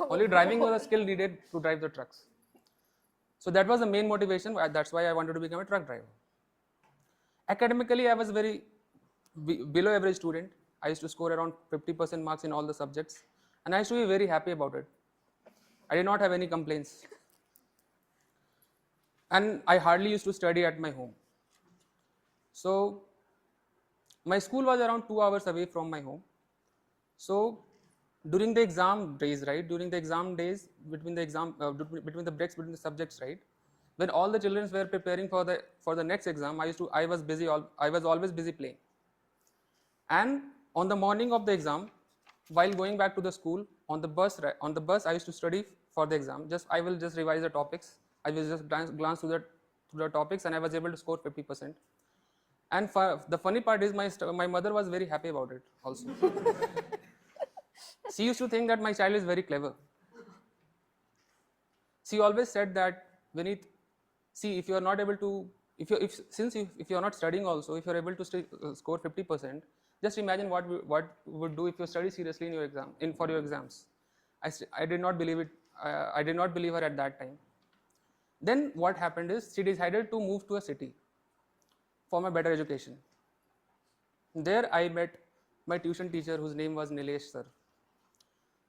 Only driving was a skill needed to drive the trucks. So that was the main motivation. That's why I wanted to become a truck driver. Academically, I was very below average student. I used to score around 50% marks in all the subjects, and I used to be very happy about it. I did not have any complaints. And I hardly used to study at my home. So my school was around 2 hours away from my home. So during the exam days, between the breaks between the subjects, when all the children were preparing for the next exam, I was always busy playing. And on the morning of the exam, while going back to the school, on the bus I used to study for the exam. I will just revise the topics. I will just glance through the topics, and I was able to score 50%. And the funny part is my mother was very happy about it also. She used to think that my child is very clever. She always said that, Vineet, see, if you are not able to, if you are not studying also, if you are able to score 50%, just imagine what you would do if you study seriously for your exams. I did not believe it. I did not believe her at that time. Then what happened is she decided to move to a city for my better education. There I met my tuition teacher, whose name was Nilesh sir.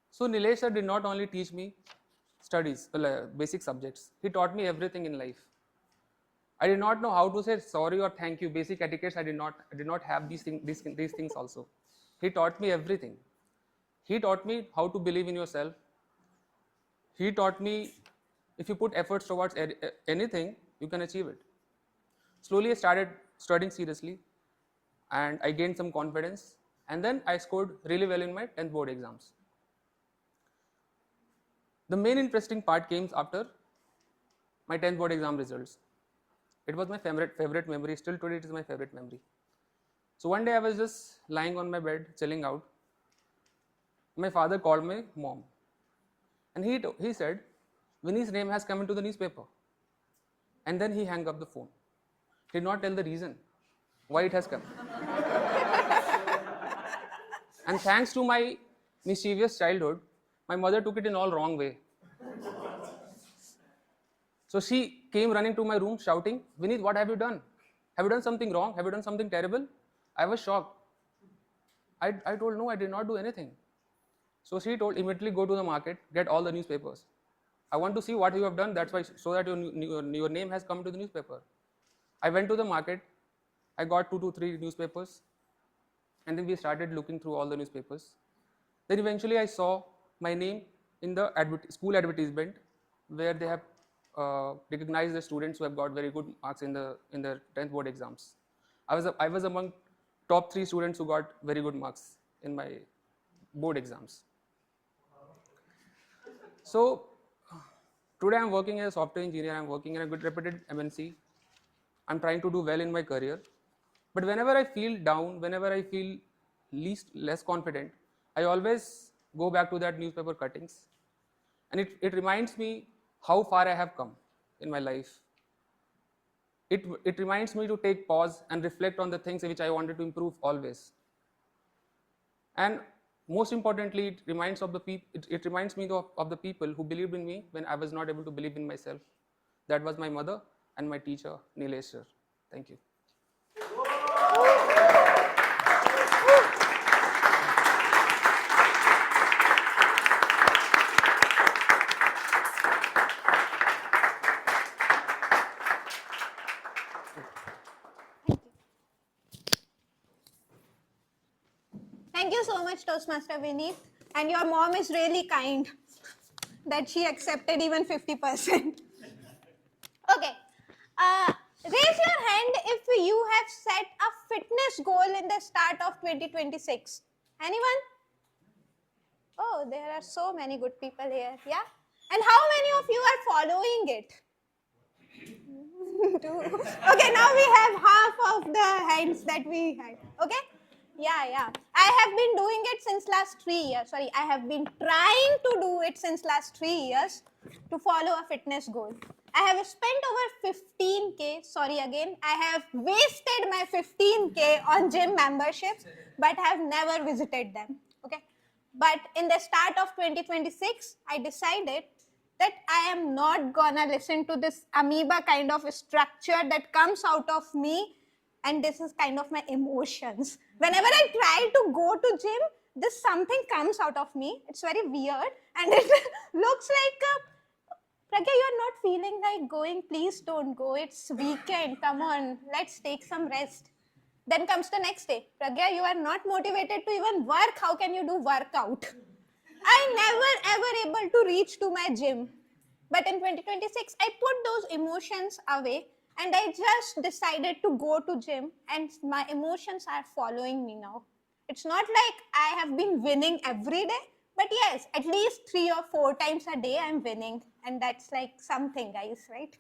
So Nilesh sir did not only teach me studies, basic subjects. He taught me everything in life. I did not know how to say sorry or thank you. Basic etiquettes, I did not have these things also. He taught me everything. He taught me how to believe in yourself. He taught me if you put efforts towards anything, you can achieve it. Slowly I started studying seriously and I gained some confidence, and then I scored really well in my 10th board exams. The main interesting part came after my 10th board exam results. It was my favorite memory. Still today it is my favorite memory. So one day I was just lying on my bed, chilling out. My father called my mom and he said, Vinny's name has come into the newspaper. And then he hung up the phone. He did not tell the reason why it has come. And thanks to my mischievous childhood, my mother took it in all wrong way. So she came running to my room shouting, Vineet, what have you done? Have you done something wrong? Have you done something terrible? I was shocked. I told, no, I did not do anything. So she told, immediately go to the market, get all the newspapers. I want to see what you have done, that's why, so that your name has come to the newspaper. I went to the market, I got 2 to 3 newspapers, and then we started looking through all the newspapers. Then eventually I saw my name in the school advertisement where they have recognized the students who have got very good marks in their 10th board exams. I was among top 3 students who got very good marks in my board exams. So today I'm working as a software engineer, I'm working in a good reputed MNC. I'm trying to do well in my career. But whenever I feel down, whenever I feel less confident, I always go back to that newspaper cuttings. And it reminds me how far I have come in my life. It reminds me to take pause and reflect on the things which I wanted to improve always. And most importantly, it reminds me of the people who believed in me when I was not able to believe in myself. That was my mother and my teacher, Nilesh sir. Thank you. Thank you so much, Toastmaster Vineet. And your mom is really kind that she accepted even 50%. Okay. Raise your hand if you have set a fitness goal in the start of 2026. Anyone? Oh, there are so many good people here. Yeah? And how many of you are following it? Okay, now we have half of the hands that we had. Okay? Yeah. I have been doing it since last 3 years. Sorry, I have been trying to do it since last 3 years to follow a fitness goal. I have spent over 15K. Sorry again. I have wasted my 15K on gym memberships, but have never visited them. Okay? But in the start of 2026, I decided that I am not gonna listen to this amoeba kind of structure that comes out of me, and this is kind of my emotions. Whenever I try to go to gym, this something comes out of me. It's very weird, and it looks like, Pragya, you are not feeling like going, please don't go. It's weekend, come on, let's take some rest. Then comes the next day. Pragya, you are not motivated to even work. How can you do workout? I never ever able to reach to my gym. But in 2026, I put those emotions away and I just decided to go to gym, and my emotions are following me now. It's not like I have been winning every day, but yes, at least 3 or 4 times a day I'm winning, and that's like something, guys, right?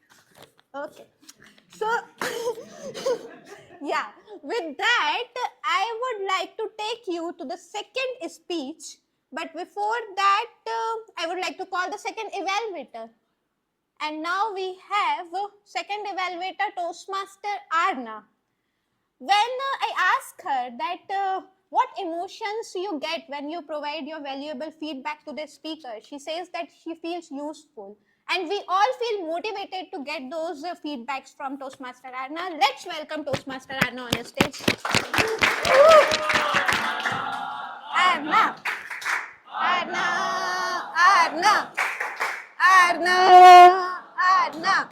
Okay. So, yeah, with that, I would like to take you to the second speech, but before that, I would like to call the second evaluator. And now we have second evaluator, Toastmaster Arna. When I ask her that what emotions you get when you provide your valuable feedback to the speaker, she says that she feels useful. And we all feel motivated to get those feedbacks from Toastmaster Arna. Let's welcome Toastmaster Arna on the stage. Arna. Arna. Arna. Arna. Arna.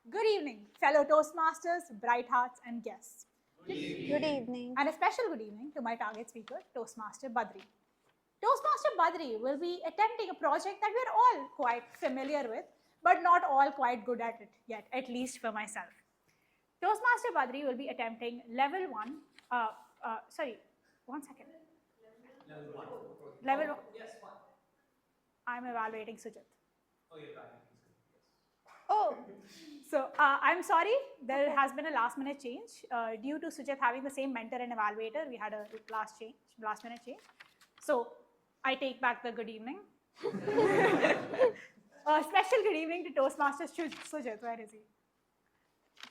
Good evening, fellow Toastmasters, bright hearts, and guests. Good evening. And a special good evening to my target speaker, Toastmaster Badri. Toastmaster Badri will be attempting a project that we're all quite familiar with, but not all quite good at it yet, at least for myself. Toastmaster Badri will be attempting level 1, sorry, 1 second. Level 1. Yes, 1. I'm evaluating Sujit. Oh, you're evaluating. Oh, so I'm sorry, there has been a last minute change. Due to Sujit having the same mentor and evaluator, we had a last minute change. So I take back the good evening. A special good evening to Toastmaster Sujit. Where is he?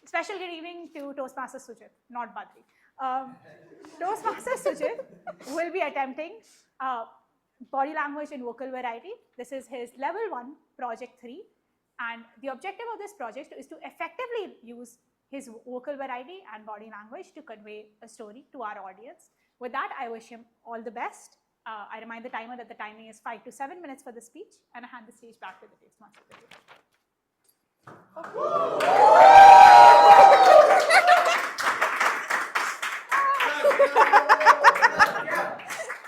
Special good evening to Toastmaster Sujit, not Badri. Toastmaster Sujit will be attempting body language and vocal variety. This is his level 1, project 3. And the objective of this project is to effectively use his vocal variety and body language to convey a story to our audience. With that, I wish him all the best. I remind the timer that the timing is 5 to 7 minutes for the speech, and I hand the stage back to the Toastmaster.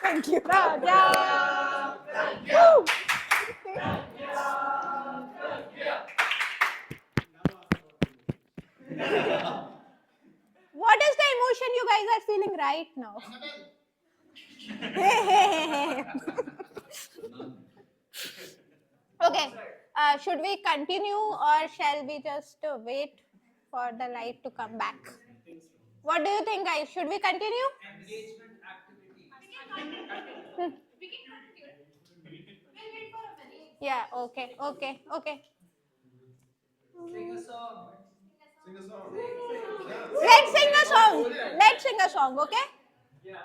Thank you. What is the emotion you guys are feeling right now? Okay, should we continue or shall we just wait for the light to come back? What do you think, guys? Should we continue? Engagement activity. Yeah, okay. Sing a song. Let's sing a song, okay? Yeah.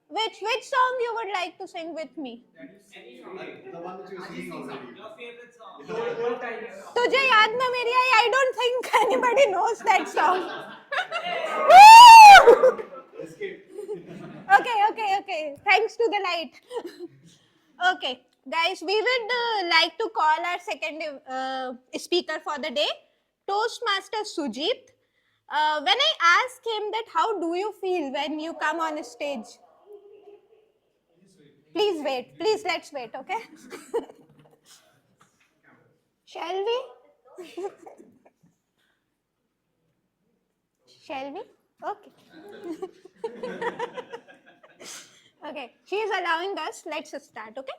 Which song you would like to sing with me? The one that you're singing already. Your favorite song. Tujhe yaad na meri aayi. I don't think anybody knows that song. Okay. Thanks to the light. Okay, guys, we would like to call our second speaker for the day, Toastmaster Sujit. When I asked him that how do you feel when you come on a stage? Please wait. Please, let's wait, okay? Shall we? Shall we? Okay. Okay, she is allowing us. Let's start, okay?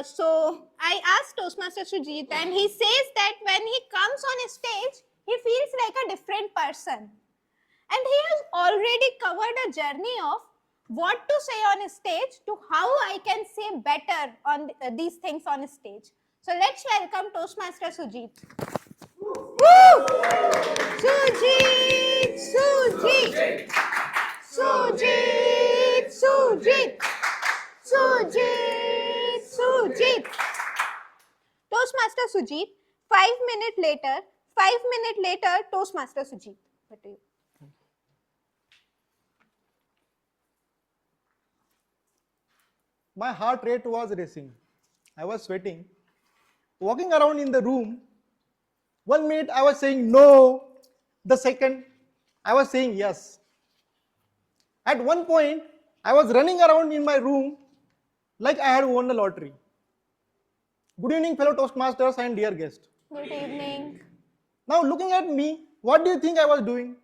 So I asked Toastmaster Sujit, and he says that when he comes on a stage, he feels like a different person. And he has already covered a journey of what to say on a stage to how I can say better on these things on a stage. So let's welcome Toastmaster Sujit. Woo! Sujit! Toastmaster Sujit, 5 minutes later, Toastmaster Sujit. What do you? My heart rate was racing. I was sweating. Walking around in the room, 1 minute I was saying no, the second I was saying yes. At one point, I was running around in my room like I had won the lottery. Good evening, fellow Toastmasters and dear guest. Good evening. Now looking at me, what do you think I was doing?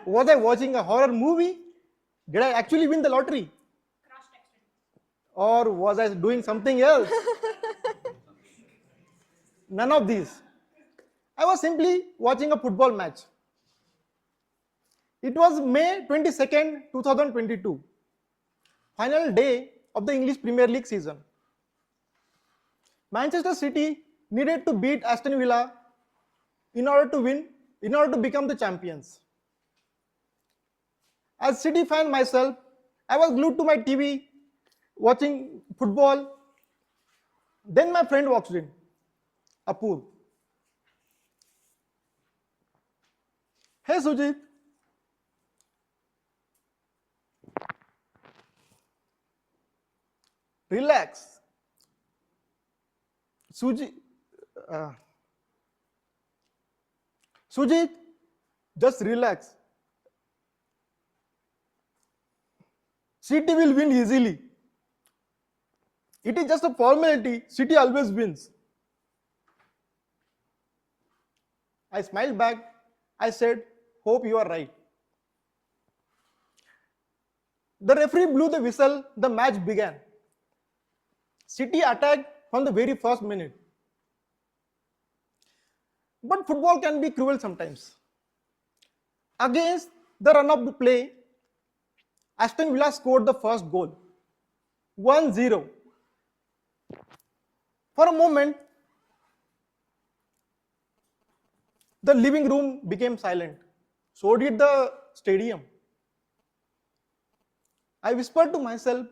Was I watching a horror movie? Did I actually win the lottery? Or was I doing something else? None of these. I was simply watching a football match. It was May 22nd, 2022, final day of the English Premier League season. Manchester City needed to beat Aston Villa in order to become the champions. As City fan myself, I was glued to my TV watching football. Then my friend walks in, Apur. Hey Sujit. Relax. Sujit. Sujit, just relax. City will win easily. It is just a formality. City always wins. I smiled back. I said, hope you are right. The referee blew the whistle. The match began. City attacked from the very first minute. But football can be cruel sometimes. Against the run of the play, Aston Villa scored the first goal. 1-0. For a moment, the living room became silent. So did the stadium. I whispered to myself,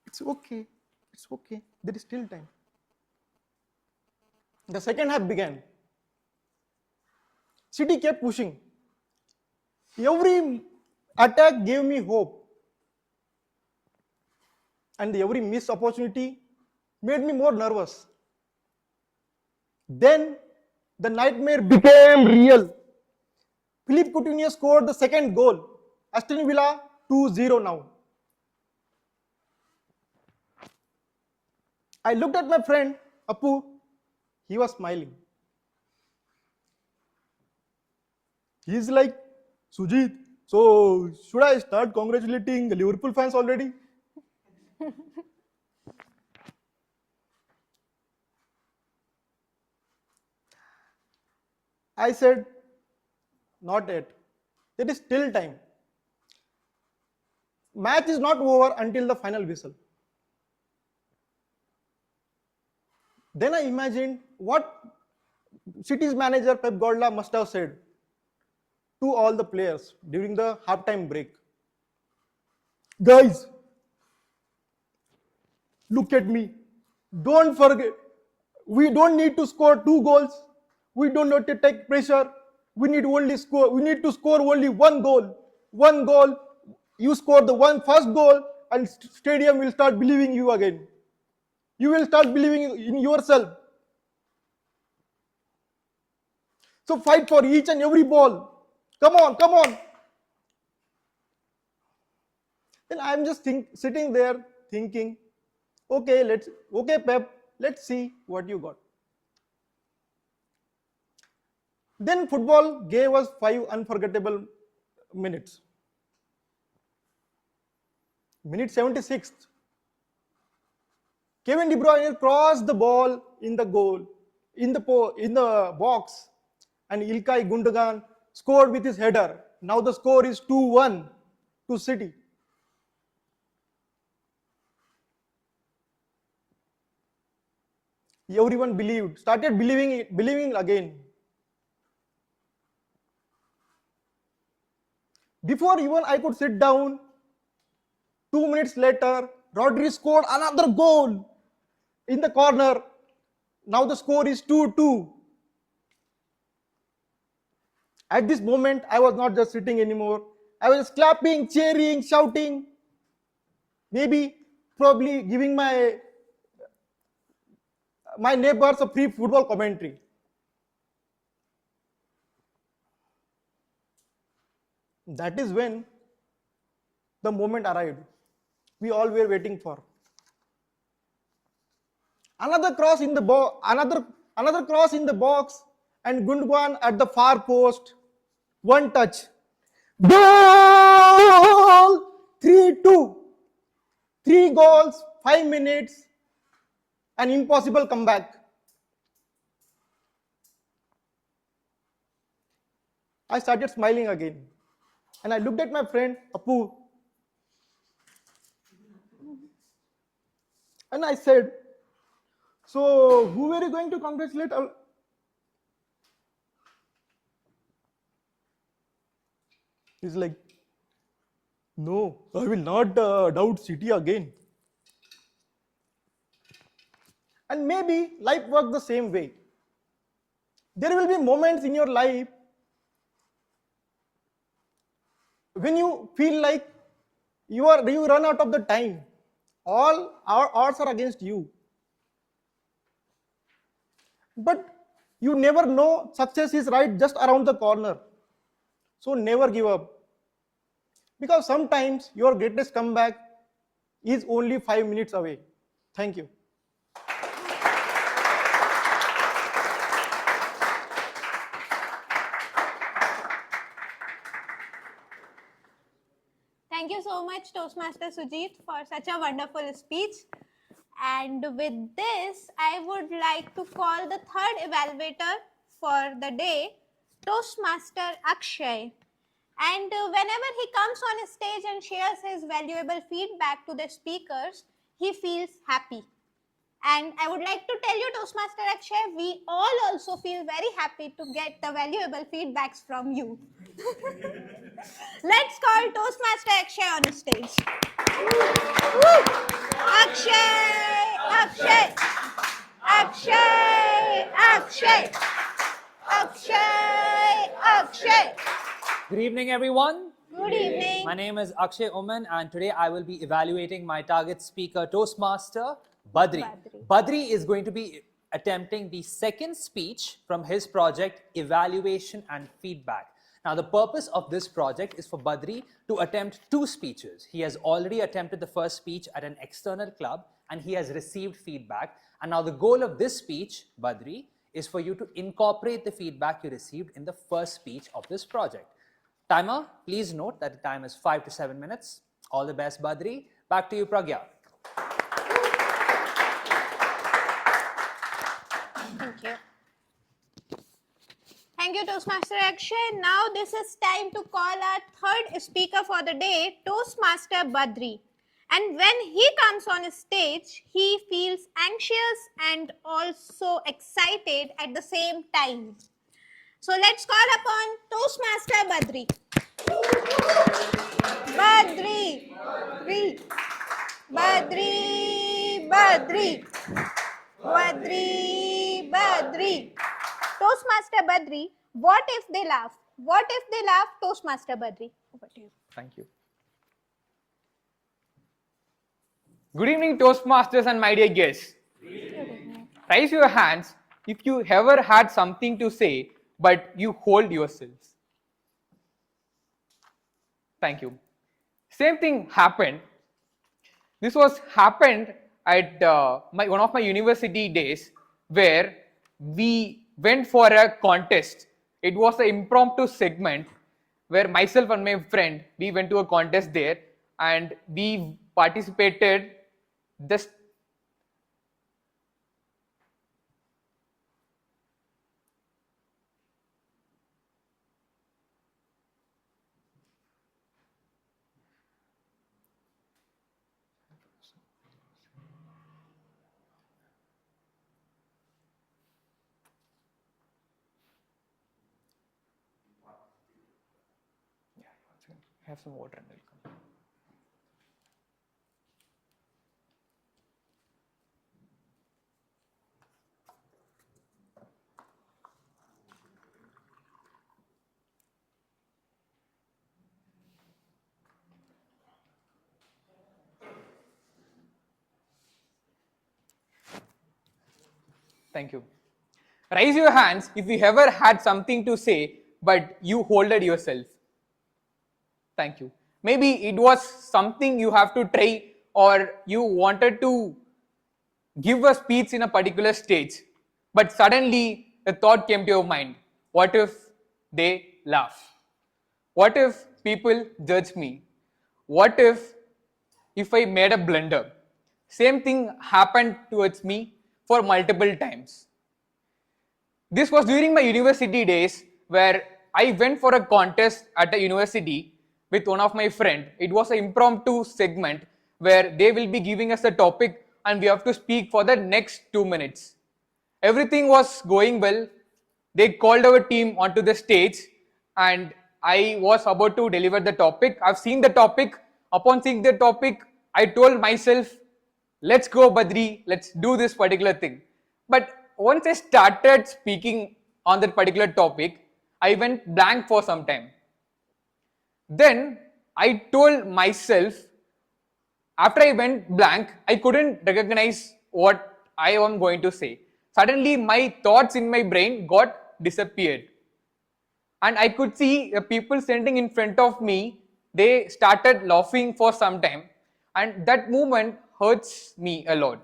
it's okay, there is still time. The second half began. City kept pushing. Every attack gave me hope. And every missed opportunity made me more nervous. Then the nightmare became real. Philippe Coutinho scored the second goal. Aston Villa 2-0 now. I looked at my friend Apu. He was smiling. He's like, Sujit, so should I start congratulating Liverpool fans already? I said, not yet. There is still time. Match is not over until the final whistle. Then I imagined what City's manager Pep Guardiola must have said to all the players during the halftime break. Guys, look at me. Don't forget, we don't need to score 2 goals. We don't need to take pressure. We need to score only 1 goal. 1 goal. You score the first goal, and stadium will start believing you again. You will start believing in yourself. So fight for each and every ball. Come on, come on. Then I'm just sitting there thinking, okay, Pep, let's see what you got. Then football gave us 5 unforgettable minutes. Minute 76. Kevin De Bruyne crossed the ball in the goal, in the box, and Ilkay Gundogan scored with his header. Now the score is 2-1 to City. Everyone started believing again. Before even I could sit down, 2 minutes later, Rodri scored another goal in the corner. Now the score is 2-2. At this moment, I was not just sitting anymore. I was clapping, cheering, shouting, probably giving my neighbors a free football commentary. That is when the moment arrived we all were waiting for. Another cross in the another cross in the box, and Gundogan at the far post. One touch. Goal! 3-2. 3 goals, 5 minutes, an impossible comeback. I started smiling again. And I looked at my friend Apu. And I said, so who were you going to congratulate? He's like, no, I will not doubt City again. And maybe life works the same way. There will be moments in your life when you feel like you run out of the time. All our odds are against you. But You never know success is right just around the corner. So never give up. Because sometimes your greatest comeback is only 5 minutes away. Thank you. Thank you so much, Toastmaster Sujit, for such a wonderful speech. And with this, I would like to call the third evaluator for the day, Toastmaster Akshay. And whenever he comes on a stage and shares his valuable feedback to the speakers, he feels happy. And I would like to tell you, Toastmaster Akshay, we all also feel very happy to get the valuable feedbacks from you. Let's call Toastmaster Akshay on the stage. Akshay! Akshay! Akshay! Akshay! Akshay! Akshay! Good evening, everyone. Good evening. My name is Akshay Oman, and today I will be evaluating my target speaker, Toastmaster Badri. Badri is going to be attempting the second speech from his project, Evaluation and Feedback. Now, the purpose of this project is for Badri to attempt 2 speeches. He has already attempted the first speech at an external club, and he has received feedback. And now the goal of this speech, Badri, is for you to incorporate the feedback you received in the first speech of this project. Timer, please note that the time is 5 to 7 minutes. All the best, Badri. Back to you, Pragya. Thank you. Thank you, Toastmaster Akshay. Now this is time to call our third speaker for the day, Toastmaster Badri. And when he comes on stage, he feels anxious and also excited at the same time. So let's call upon Toastmaster Badri. Badri, Badri, Badri, Badri, Badri, Badri. Toastmaster Badri, what if they laugh? What if they laugh, Toastmaster Badri? Over to you. Thank you. Good evening, Toastmasters and my dear guests. Raise your hands if you ever had something to say, but you hold yourselves. Thank you. Same thing happened. This was happened at one of my university days, where we went for a contest. It was an impromptu segment where myself and my friend, we went to a contest there, and we participated just have some water and I'll come. Thank you. Raise your hands if you ever had something to say, but you holded yourself. Thank you. Maybe it was something you have to try, or you wanted to give a speech in a particular stage, but suddenly a thought came to your mind. What if they laugh? What if people judge me? What if I made a blunder? Same thing happened towards me for multiple times. This was during my university days, where I went for a contest at a university with one of my friend. It was an impromptu segment where they will be giving us a topic and we have to speak for the next 2 minutes. Everything was going well. They called our team onto the stage and I was about to deliver the topic. I've seen the topic. Upon seeing the topic, I told myself, let's go, Badri, let's do this particular thing. But once I started speaking on that particular topic, I went blank for some time. Then I told myself, after I went blank, I couldn't recognize what I am going to say. suddenly my thoughts in my brain got disappeared. And I could see people standing in front of me, they started laughing for some time, and that moment hurts me a lot.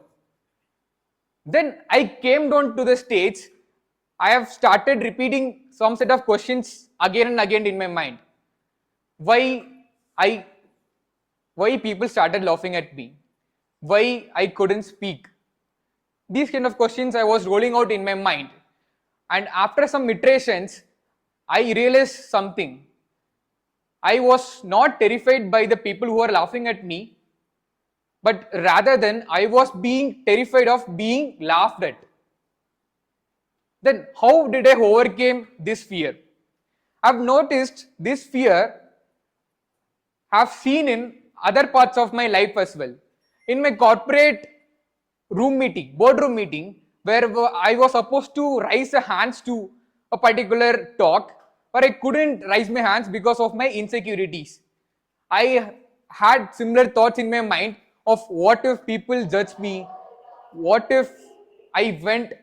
Then I came down to the stage. I have started repeating some set of questions again and again in my mind. Why people started laughing at me? Why I couldn't speak? These kind of questions I was rolling out in my mind. And after some iterations, I realized something. I was not terrified by the people who are laughing at me, but rather than I was being terrified of being laughed at. Then how did I overcome this fear? I've noticed this fear have seen in other parts of my life as well. In my corporate boardroom meeting, where I was supposed to raise a hands to a particular talk, but I couldn't raise my hands because of my insecurities. I had similar thoughts in my mind of what if people judge me? What if I went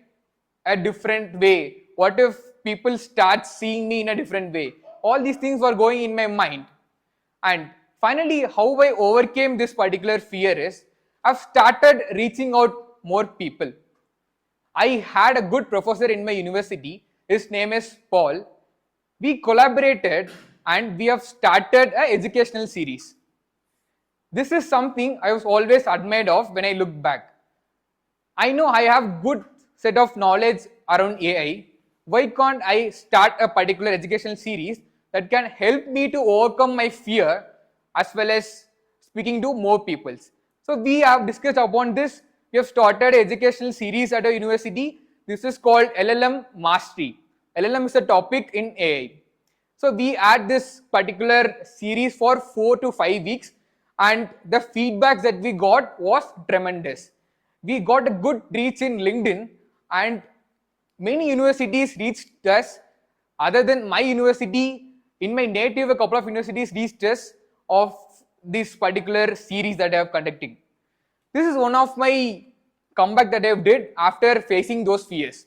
a different way? What if people start seeing me in a different way? All these things were going in my mind. And finally, how I overcame this particular fear is, I've started reaching out more people. I had a good professor in my university. His name is Paul. We collaborated and we have started an educational series. This is something I was always admired of when I look back. I know I have good set of knowledge around AI. Why can't I start a particular educational series that can help me to overcome my fear as well as speaking to more people? So we have discussed upon this. We have started an educational series at a university. This is called LLM Mastery. LLM is a topic in AI. So we had this particular series for 4 to 5 weeks, and the feedback that we got was tremendous. We got a good reach in LinkedIn, and many universities reached us. Other than my university, in my native, a couple of universities reached us of this particular series that I have conducting. This is one of my comeback that I have did after facing those fears.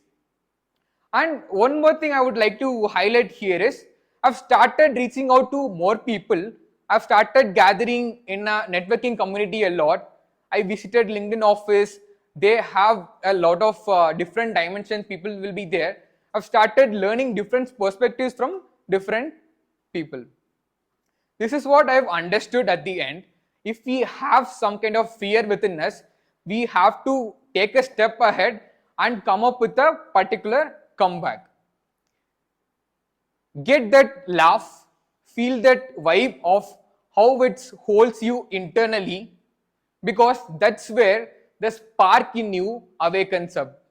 And one more thing I would like to highlight here is, I've started reaching out to more people. I've started gathering in a networking community a lot. I visited LinkedIn office. They have a lot of different dimensions. People will be there. I've started learning different perspectives from different people. This is what I've understood at the end. If we have some kind of fear within us, we have to take a step ahead and come up with a particular comeback. Get that laugh, feel that vibe of how it holds you internally, because that's where the spark in you awakens up.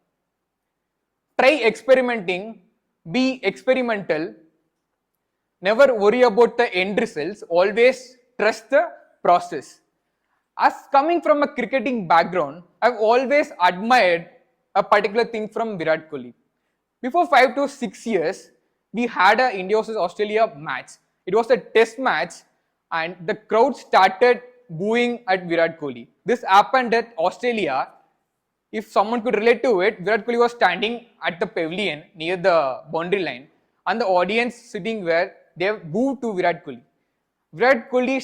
Try experimenting, be experimental, never worry about the end results, always trust the process. As coming from a cricketing background, I've always admired a particular thing from Virat Kohli. Before 5 to 6 years, we had a India versus Australia match. It was a test match, and the crowd started booing at Virat Kohli. This happened at Australia. If someone could relate to it, Virat Kohli was standing at the pavilion near the boundary line, and the audience sitting where they booed to Virat Kohli. Virat Kohli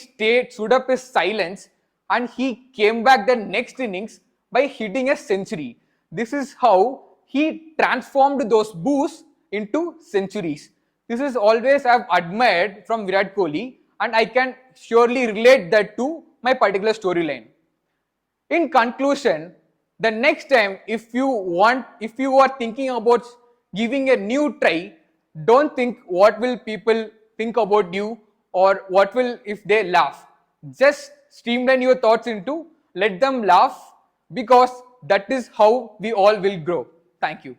stood up his silence, and he came back the next innings by hitting a century. This is how he transformed those boos into centuries. This is always I've admired from Virat Kohli, and I can surely relate that to my particular storyline. In conclusion, the next time if you are thinking about giving a new try, don't think what will people think about you or what will if they laugh. Just streamline your thoughts into let them laugh, because that is how we all will grow. Thank you.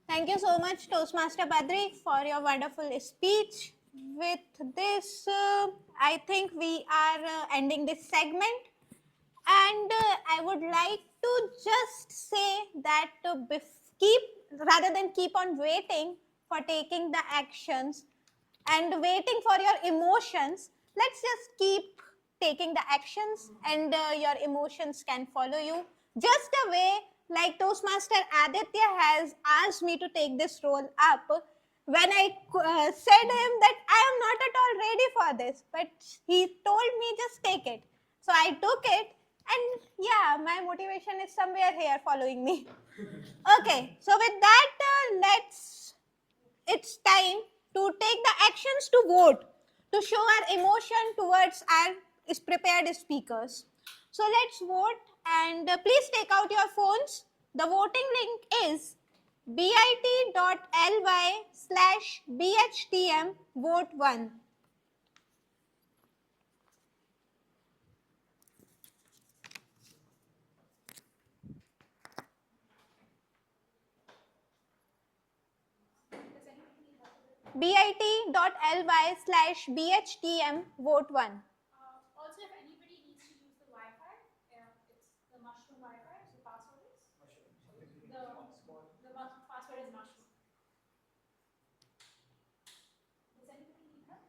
Thank you so much, Toastmaster Badri, for your wonderful speech. With this, I think we are ending this segment. And I would like to just say that rather than keep on waiting for taking the actions, and waiting for your emotions, let's just keep taking the actions and your emotions can follow you. Just the way like Toastmaster Aditya has asked me to take this role up when I said him that I am not at all ready for this, but he told me just take it. So I took it and yeah, my motivation is somewhere here following me. Okay, so with that, it's time to take the actions to vote, to show our emotion towards our prepared speakers. So let's vote and please take out your phones. The voting link is bit.ly/bhtm vote 1. bit.ly/bhtm vote 1. Also, if anybody needs to use the Wi-Fi, it's the mushroom Wi-Fi. So password is mushroom. The password is mushroom. Does anybody need that?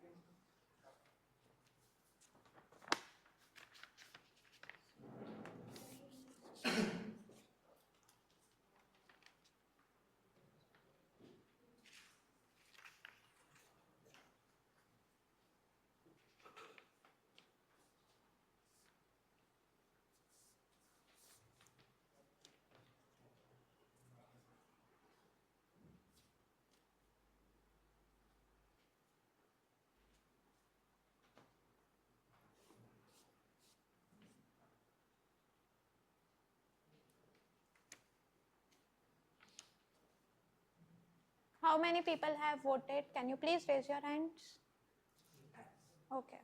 How many people have voted? Can you please raise your hands? Okay.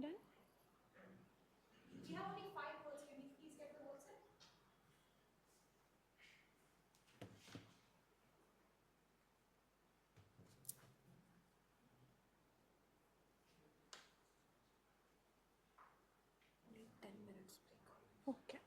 Done? We have only 5 votes. Can we please get the votes in? Okay.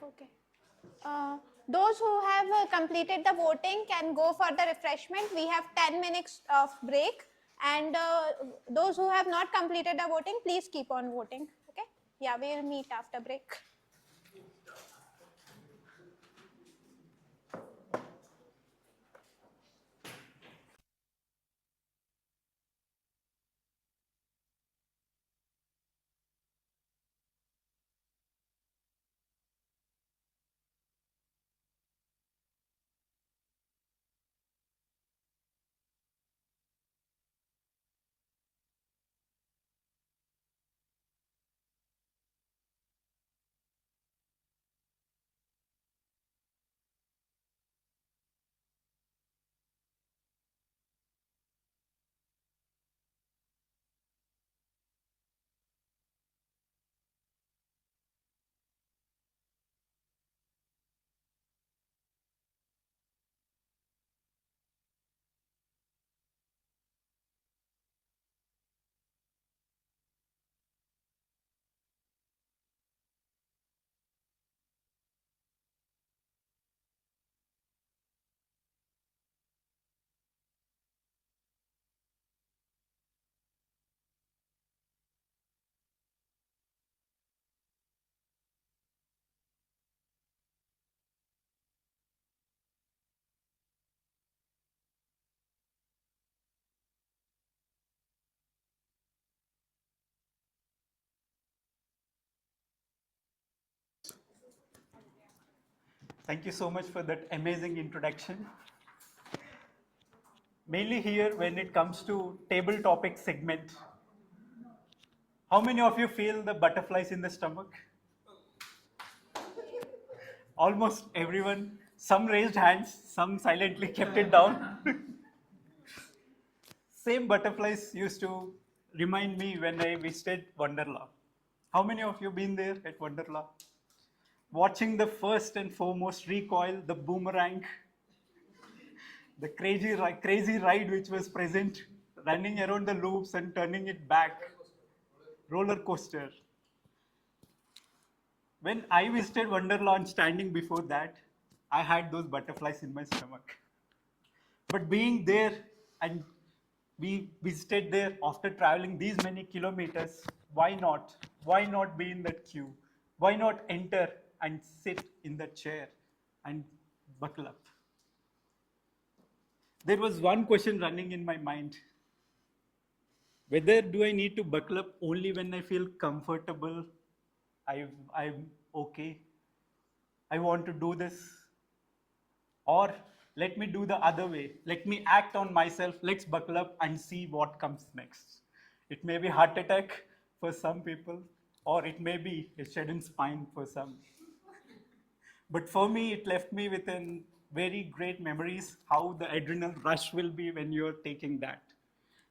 Okay. Those who have completed the voting can go for the refreshment. We have 10 minutes of break. And those who have not completed the voting, please keep on voting. Okay? Yeah, we will meet after break. Thank you so much for that amazing introduction. Mainly here when it comes to table topic segment, how many of you feel the butterflies in the stomach? Almost everyone. Some raised hands, some silently kept it down. Same butterflies used to remind me when I visited Wonderla. How many of you been there at Wonderla? Watching the first and foremost recoil, the boomerang, the crazy ride which was present, running around the loops and turning it back, roller coaster. When I visited Wonderland standing before that, I had those butterflies in my stomach. But being there and we visited there after traveling these many kilometers, why not? Why not be in that queue? Why not enter and sit in the chair and buckle up? There was one question running in my mind. Whether do I need to buckle up only when I feel comfortable, I'm okay, I want to do this, or let me do the other way. Let me act on myself. Let's buckle up and see what comes next. It may be heart attack for some people, or it may be a sudden spine for some. But for me, it left me with very great memories how the adrenal rush will be when you're taking that.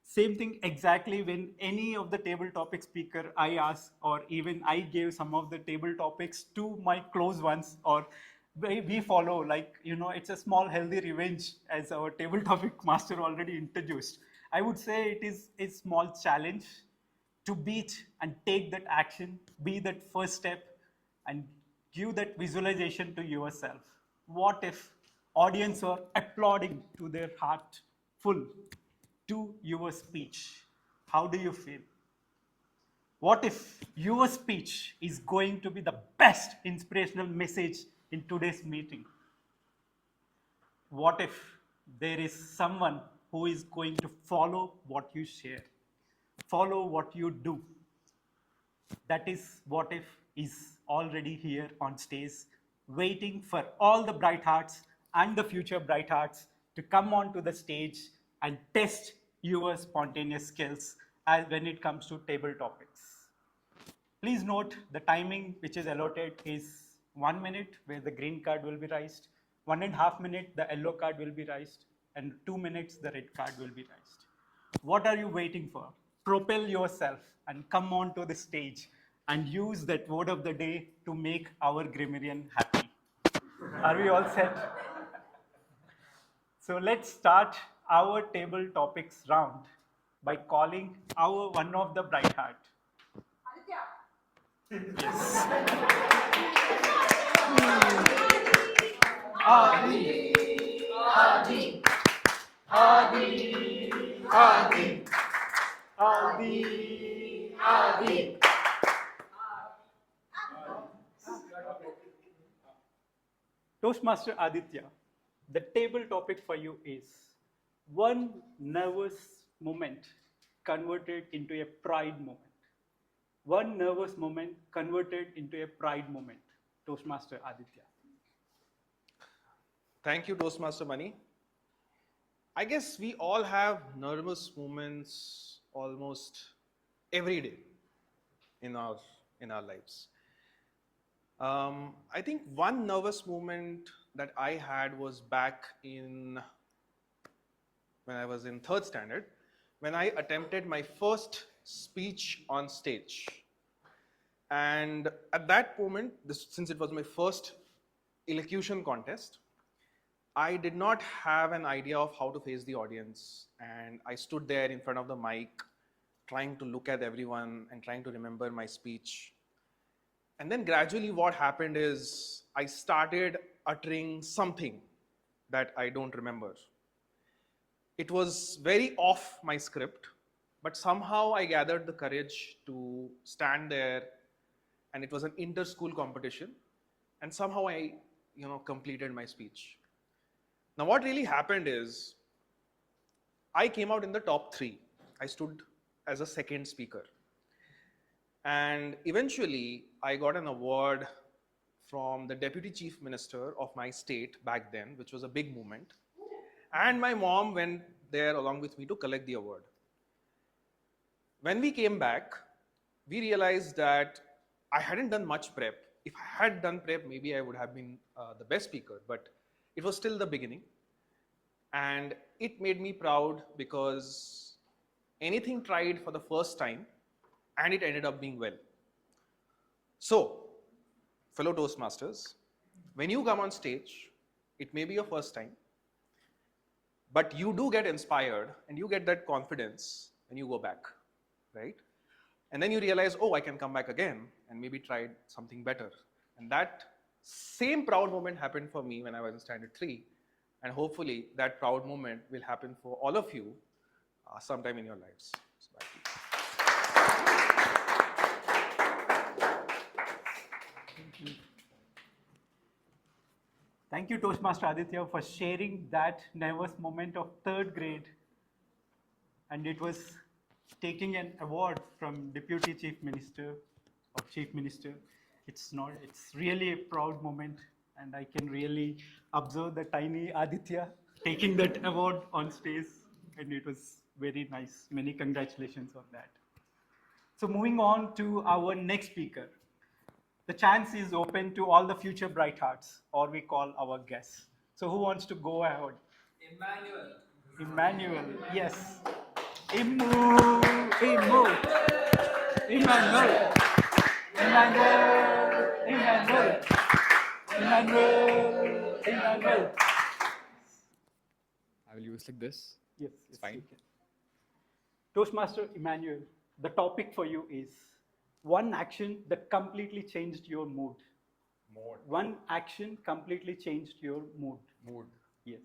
Same thing exactly when any of the table topic speaker I ask, or even I gave some of the table topics to my close ones, or we follow, like, it's a small healthy revenge as our table topic master already introduced. I would say it is a small challenge to beat and take that action, be that first step, and give that visualization to yourself. What if audience are applauding to their heart full to your speech? How do you feel? What if your speech is going to be the best inspirational message in today's meeting? What if there is someone who is going to follow what you share, follow what you do? That is what if is already here on stage, waiting for all the bright hearts and the future bright hearts to come onto the stage and test your spontaneous skills when it comes to table topics. Please note the timing which is allotted is 1 minute where the green card will be raised, 1.5 minutes the yellow card will be raised, and 2 minutes the red card will be raised. What are you waiting for? Propel yourself and come onto the stage and use that word of the day to make our grammarian happy. Are we all set? So let's start our table topics round by calling our one of the bright heart. Toastmaster Aditya, the table topic for you is one nervous moment converted into a pride moment. One nervous moment converted into a pride moment. Toastmaster Aditya. Thank you, Toastmaster Mani. I guess we all have nervous moments almost every day in our lives. I think one nervous moment that I had was back when I was in 3rd standard, when I attempted my first speech on stage. And at that moment, since it was my first elocution contest, I did not have an idea of how to face the audience. And I stood there in front of the mic, trying to look at everyone and trying to remember my speech. And then gradually what happened is I started uttering something that I don't remember. It was very off my script, but somehow I gathered the courage to stand there, and it was an inter-school competition, and somehow I completed my speech. Now what really happened is I came out in the top 3. I stood as a 2nd speaker. And eventually, I got an award from the Deputy Chief Minister of my state back then, which was a big moment. And my mom went there along with me to collect the award. When we came back, we realized that I hadn't done much prep. If I had done prep, maybe I would have been the best speaker, but it was still the beginning. And it made me proud because anything tried for the first time, and it ended up being well. So, fellow Toastmasters, when you come on stage, it may be your first time, but you do get inspired and you get that confidence when you go back, right? And then you realize, oh, I can come back again and maybe try something better. And that same proud moment happened for me when I was in Standard 3. And hopefully that proud moment will happen for all of you sometime in your lives. So back to you. Thank you, Toastmaster Aditya, for sharing that nervous moment of 3rd grade. And it was taking an award from Deputy Chief Minister or Chief Minister. It's really a proud moment, and I can really observe the tiny Aditya taking that award on stage, and it was very nice. Many congratulations on that. So moving on to our next speaker. The chance is open to all the future bright hearts, or we call our guests. So who wants to go ahead? Emmanuel, yes. Emmanuel. I will use like this. Yes, it's fine. Toastmaster Emmanuel, the topic for you is one action that completely changed your mood. One action completely changed your mood. Yes.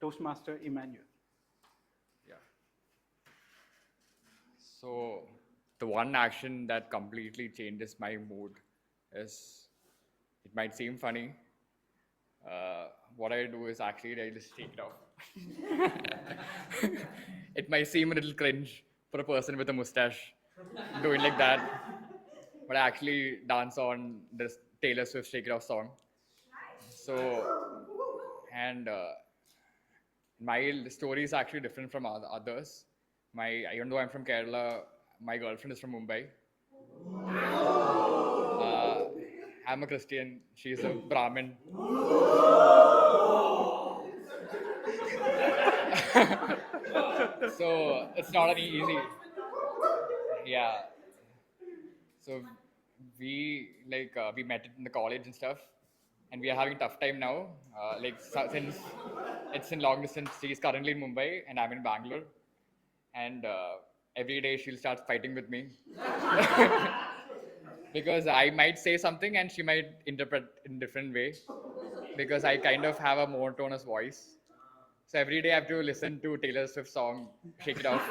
Toastmaster Emmanuel. Yeah. So the one action that completely changes my mood is, it might seem funny. What I do is actually I just take it off. It might seem a little cringe for a person with a mustache doing like that. But I actually dance on this Taylor Swift Shake It Off song. So, and my story is actually different from others. Even though I'm from Kerala, my girlfriend is from Mumbai. I'm a Christian, she's a Brahmin. So, it's not any easy. Yeah. So we met in the college and stuff, and we are having a tough time now. Since it's in long distance, she's currently in Mumbai and I'm in Bangalore, and every day she'll start fighting with me because I might say something and she might interpret in different way because I kind of have a monotonous voice. So every day I have to listen to Taylor Swift song, Shake It Off.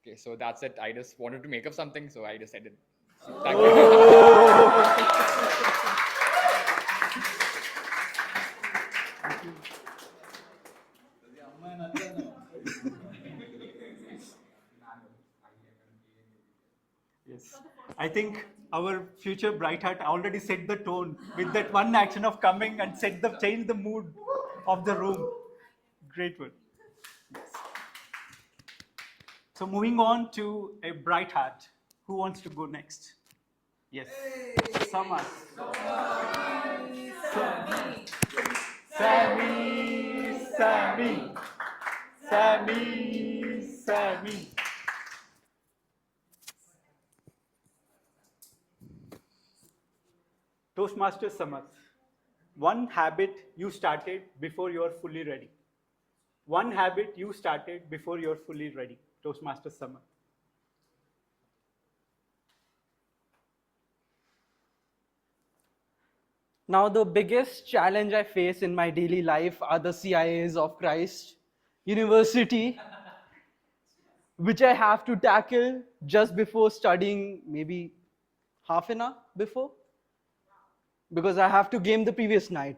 Okay, so that's it. I just wanted to make up something, so I decided. Thank Yes, I think our future Bright Heart already set the tone with that one action of coming and change the mood of the room. Great one. Yes. So moving on to a Bright Heart. Who wants to go next? Yes, Samas. Sammy. Toastmasters Samas. One habit you started before you are fully ready. One habit you started before you are fully ready. Toastmasters Samas. Now, the biggest challenge I face in my daily life are the CIAs of Christ University, which I have to tackle just before studying, maybe half an hour before, because I have to game the previous night.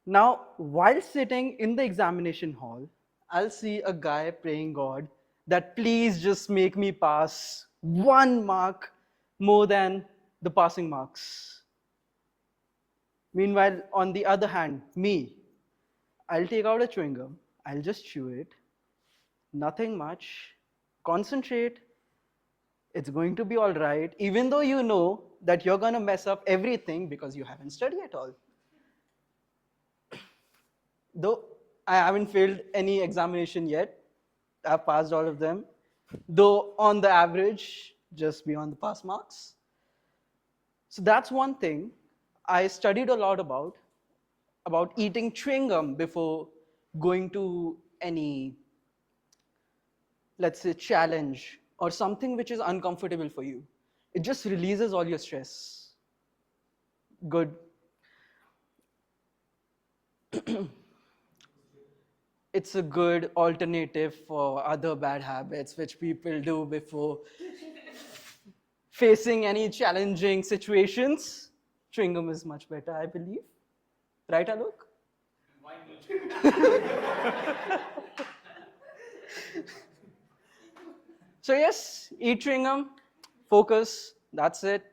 Now, while sitting in the examination hall, I'll see a guy praying God that please just make me pass 1 mark more than the passing marks. Meanwhile, on the other hand, me, I'll take out a chewing gum, I'll just chew it, nothing much, concentrate, it's going to be all right, even though you know that you're going to mess up everything because you haven't studied at all. Though I haven't failed any examination yet, I've passed all of them, though on the average, just beyond the pass marks. So that's one thing I studied a lot about eating chewing gum before going to any, let's say, challenge or something which is uncomfortable for you. It just releases all your stress. Good. It's a good alternative for other bad habits which people do before facing any challenging situations. Chewing gum is much better, I believe. Right, Alok? So yes, eat chewing gum, focus, that's it,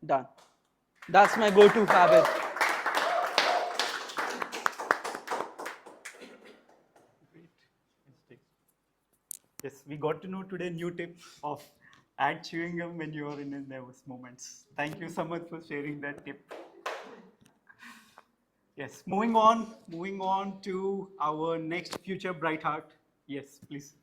done. That's my go-to habit. Yes, we got to know today new tip of add chewing gum when you are in nervous moments. Thank you so much for sharing that tip. Yes, moving on to our next future Bright Heart. Yes, please.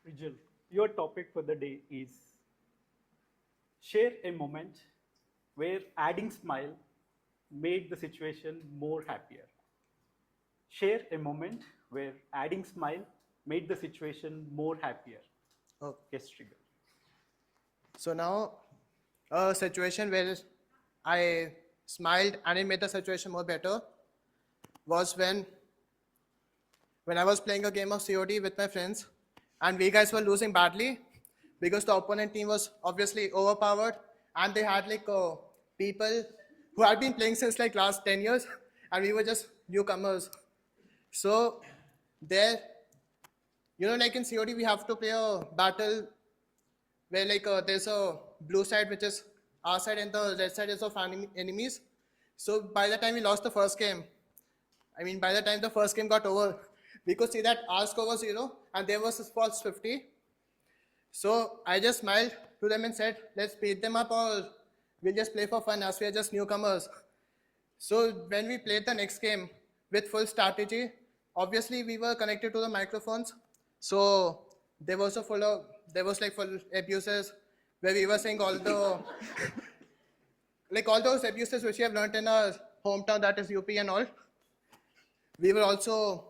Rachel, your topic for the day is share a moment where adding smile made the situation more happier. Share a moment where adding smile made the situation more happier. Oh. Yes, Trigger. So now, a situation where I smiled and it made the situation more better was when I was playing a game of COD with my friends and we guys were losing badly because the opponent team was obviously overpowered and they had like people who had been playing since like last 10 years and we were just newcomers. So there, you know, like in COD we have to play a battle where like there's a blue side which is our side and the red side is of enemies. So by the time we lost the first game, by the time the first game got over, we could see that our score was 0 and there was false 50. So I just smiled to them and said, let's beat them up or we'll just play for fun as we are just newcomers. So when we played the next game with full strategy, obviously we were connected to the microphones. So there was there was like full abuses where we were saying all the like all those abuses which we have learned in our hometown, that is UP and all. We were also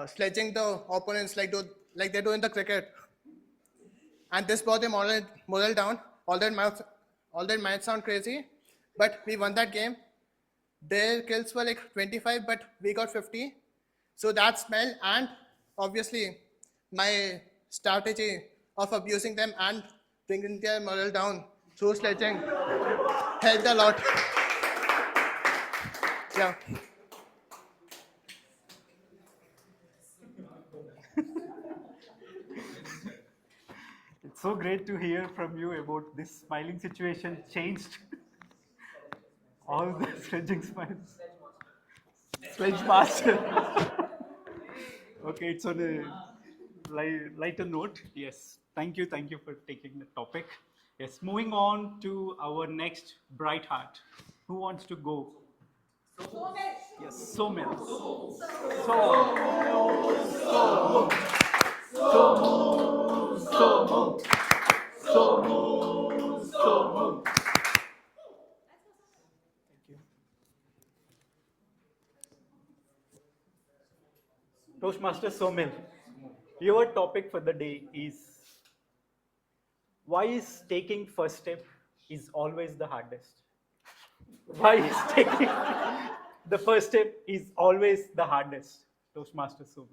sledging the opponents like they do in the cricket, and this brought the moral down. All that might sound crazy, but we won that game. Their kills were like 25, but we got 50. So that smell and obviously my strategy of abusing them and bringing their morale down through sledging helped a lot. Yeah. It's so great to hear from you about this smiling situation changed all the sledging smiles. Sledge master. Okay, it's on a lighter note. Yes, thank you for taking the topic. Yes, moving on to our next bright heart. Who wants to go? Yes, Somil. Toastmaster Somil, your topic for the day is why is taking first step is always the hardest? Why is taking the first step is always the hardest? Toastmaster Somil.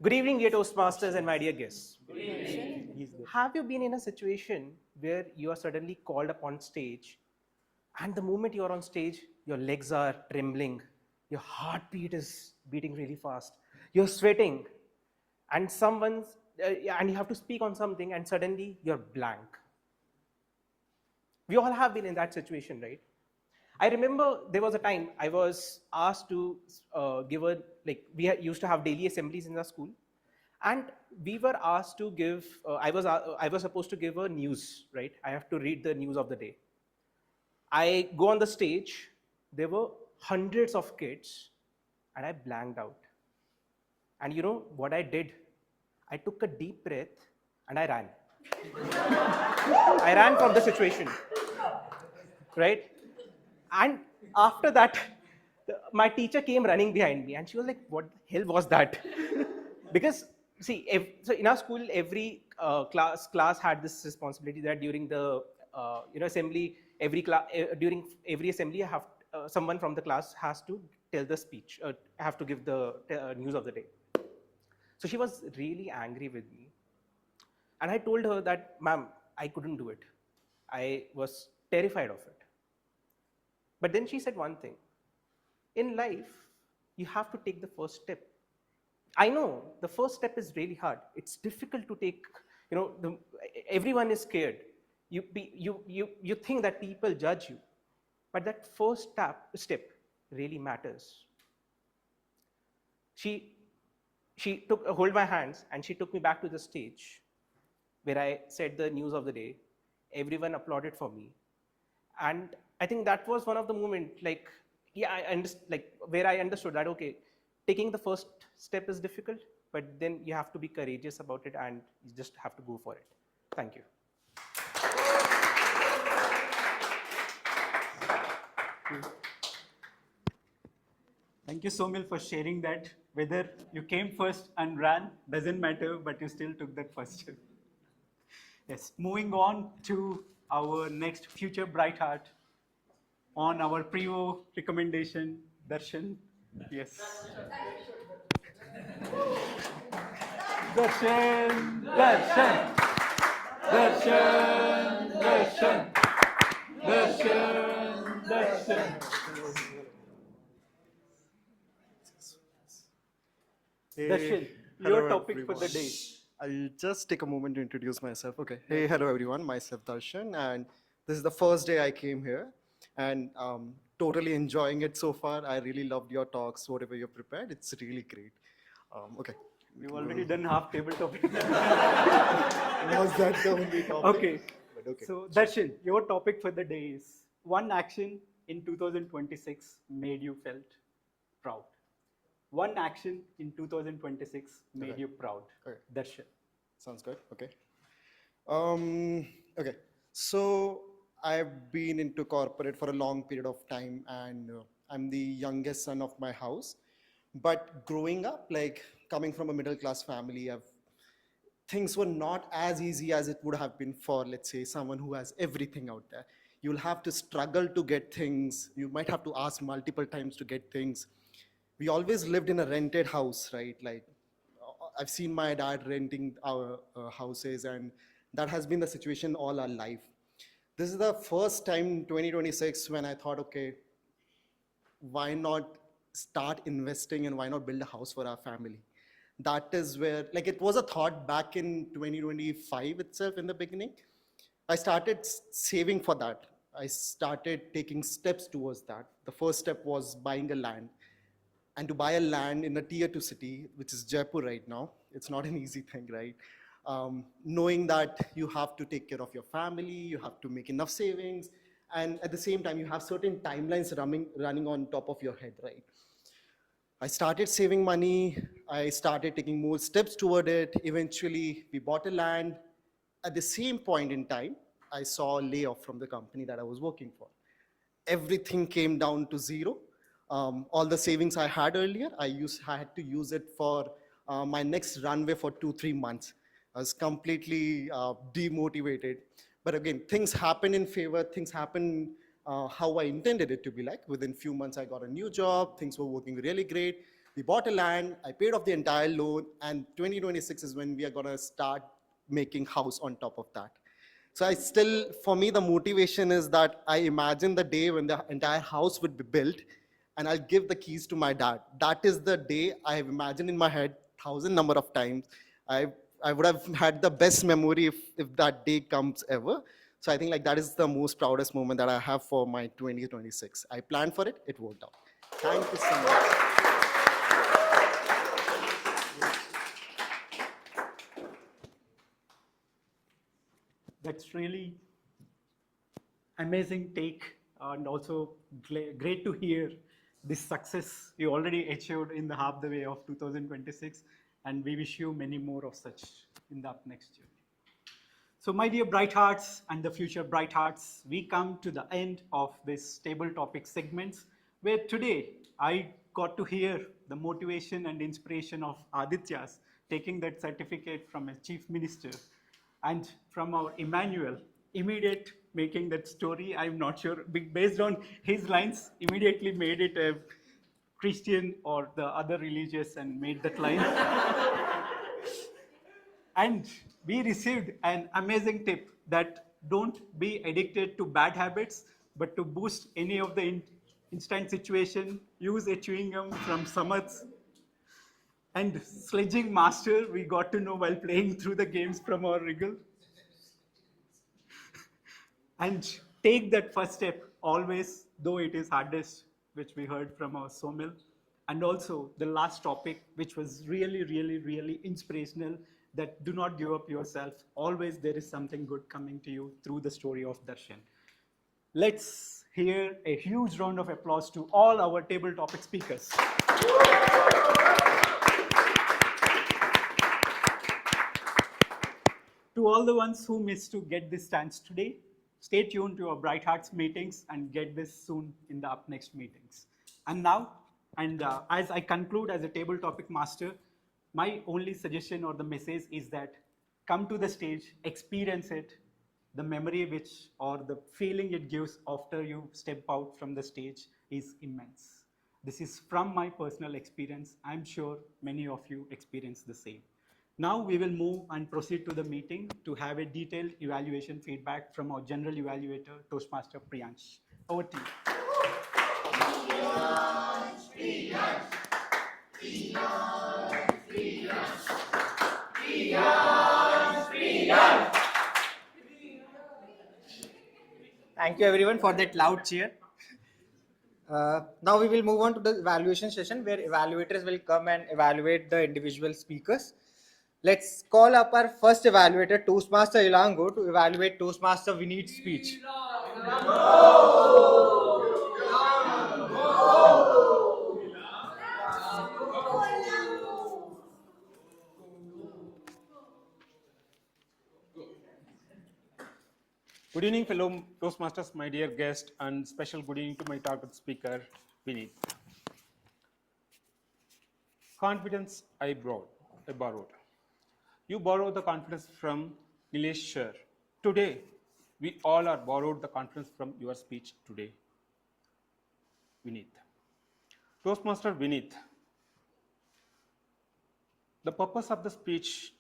Good evening, dear Toastmasters and my dear guests. Have you been in a situation where you are suddenly called up on stage, and the moment you are on stage, your legs are trembling, your heartbeat is beating really fast, you're sweating, and and you have to speak on something, and suddenly you're blank? We all have been in that situation, right? I remember there was a time I was asked to we used to have daily assemblies in the school, and we were asked to give, I was supposed to give a news, right? I have to read the news of the day. I go on the stage, there were hundreds of kids, and I blanked out. And you know what I did? I took a deep breath and I ran. I ran from the situation, right? And after that, my teacher came running behind me and she was like, what the hell was that? Because, see, so in our school, every class had this responsibility that during the assembly, during every assembly, someone from the class has to tell the speech, have to give the news of the day. So she was really angry with me. And I told her that, ma'am, I couldn't do it. I was terrified of it. But then she said one thing. In life, you have to take the first step. I know the first step is really hard. It's difficult to take, everyone is scared. You think that people judge you. But that first step really matters. She hold my hands and she took me back to the stage where I said the news of the day. Everyone applauded for me. And I think that was one of the moments, where I understood that, okay, taking the first step is difficult, but then you have to be courageous about it and you just have to go for it. Thank you. Thank you, Somil, for sharing that. Whether you came first and ran doesn't matter, but you still took that first step. Yes, moving on to our next future bright heart on our Primo recommendation, Darshan. Yes. Darshan, Darshan, Darshan, Darshan, Darshan, Darshan. Darshan, your topic for the day. I'll just take a moment to introduce myself. Okay. Hey, hello everyone. Myself Darshan, and this is the first day I came here, and totally enjoying it so far. I really loved your talks, whatever you prepared. It's really great. Okay. We've already done half table topic. Was that the only topic? Okay. good. Okay. So, Darshan, your topic for the day is one action in 2026 made you felt proud. One action in 2026 made Okay. you proud. Okay. Darshan. Sounds good. Okay. Okay. So I've been into corporate for a long period of time, and I'm the youngest son of my house. But growing up, like coming from a middle class family, things were not as easy as it would have been for, let's say, someone who has everything out there. You'll have to struggle to get things. You might have to ask multiple times to get things. We always lived in a rented house, right? Like I've seen my dad renting our houses, and that has been the situation all our life. This is the first time in 2026 when I thought, okay, why not start investing and why not build a house for our family? That is where, like, it was a thought back in 2025 itself in the beginning. I started saving for that. I started taking steps towards that. The first step was buying a land. And to buy a land in a tier 2 city, which is Jaipur right now, it's not an easy thing, right? Knowing that you have to take care of your family, you have to make enough savings, and at the same time, you have certain timelines running on top of your head, right? I started saving money. I started taking more steps toward it. Eventually, we bought a land. At the same point in time, I saw a layoff from the company that I was working for. Everything came down to zero. All the savings I had earlier, I had to use it for my next runway for 2-3 months. I was completely demotivated. But again, things happened in favor. Things happened how I intended it to be like. Within a few months, I got a new job. Things were working really great. We bought a land. I paid off the entire loan. And 2026 is when we are going to start making house on top of that. So for me, the motivation is that I imagine the day when the entire house would be built and I'll give the keys to my dad. That is the day I have imagined in my head 1,000 number of times. I would have had the best memory if that day comes ever. So I think like that is the most proudest moment that I have for my 2026. I planned for it, it worked out. Thank you so much. That's really amazing take, and also great to hear this success you already achieved in the half the way of 2026, and we wish you many more of such in the next year. So my dear bright hearts and the future bright hearts, we come to the end of this table topic segments, where today I got to hear the motivation and inspiration of Aditya's taking that certificate from a chief minister, and from our Emmanuel, immediate making that story. I'm not sure, based on his lines, immediately made it a Christian or the other religious and made that line. And we received an amazing tip that don't be addicted to bad habits, but to boost any of the instant situation, use a chewing gum from Samarth's. And sledging master, we got to know while playing through the games from our Wriggle. And take that first step always, though it is hardest, which we heard from our Somil. And also the last topic, which was really, really, really inspirational, that do not give up yourself. Always there is something good coming to you through the story of Darshan. Let's hear a huge round of applause to all our table topic speakers. To all the ones who missed to get this chance today, stay tuned to our Bright Hearts meetings and get this soon in the up next meetings. And now, as I conclude as a table topic master, my only suggestion or the message is that come to the stage, experience it, the memory which or the feeling it gives after you step out from the stage is immense. This is from my personal experience. I'm sure many of you experience the same. Now we will move and proceed to the meeting to have a detailed evaluation feedback from our general evaluator, Toastmaster Priyansh. Over to you. Thank you everyone for that loud cheer. Now we will move on to the evaluation session where evaluators will come and evaluate the individual speakers. Let's call up our first evaluator, Toastmaster Ilango, to evaluate Toastmaster Vineet's speech. Good evening, fellow Toastmasters, my dear guest, and special good evening to my target speaker, Vineet. Confidence I borrowed. You borrowed the confidence from Nilesh Sher. Today, we all are borrowed the confidence from your speech today, Vineet. Toastmaster Vineet, the purpose of the speech,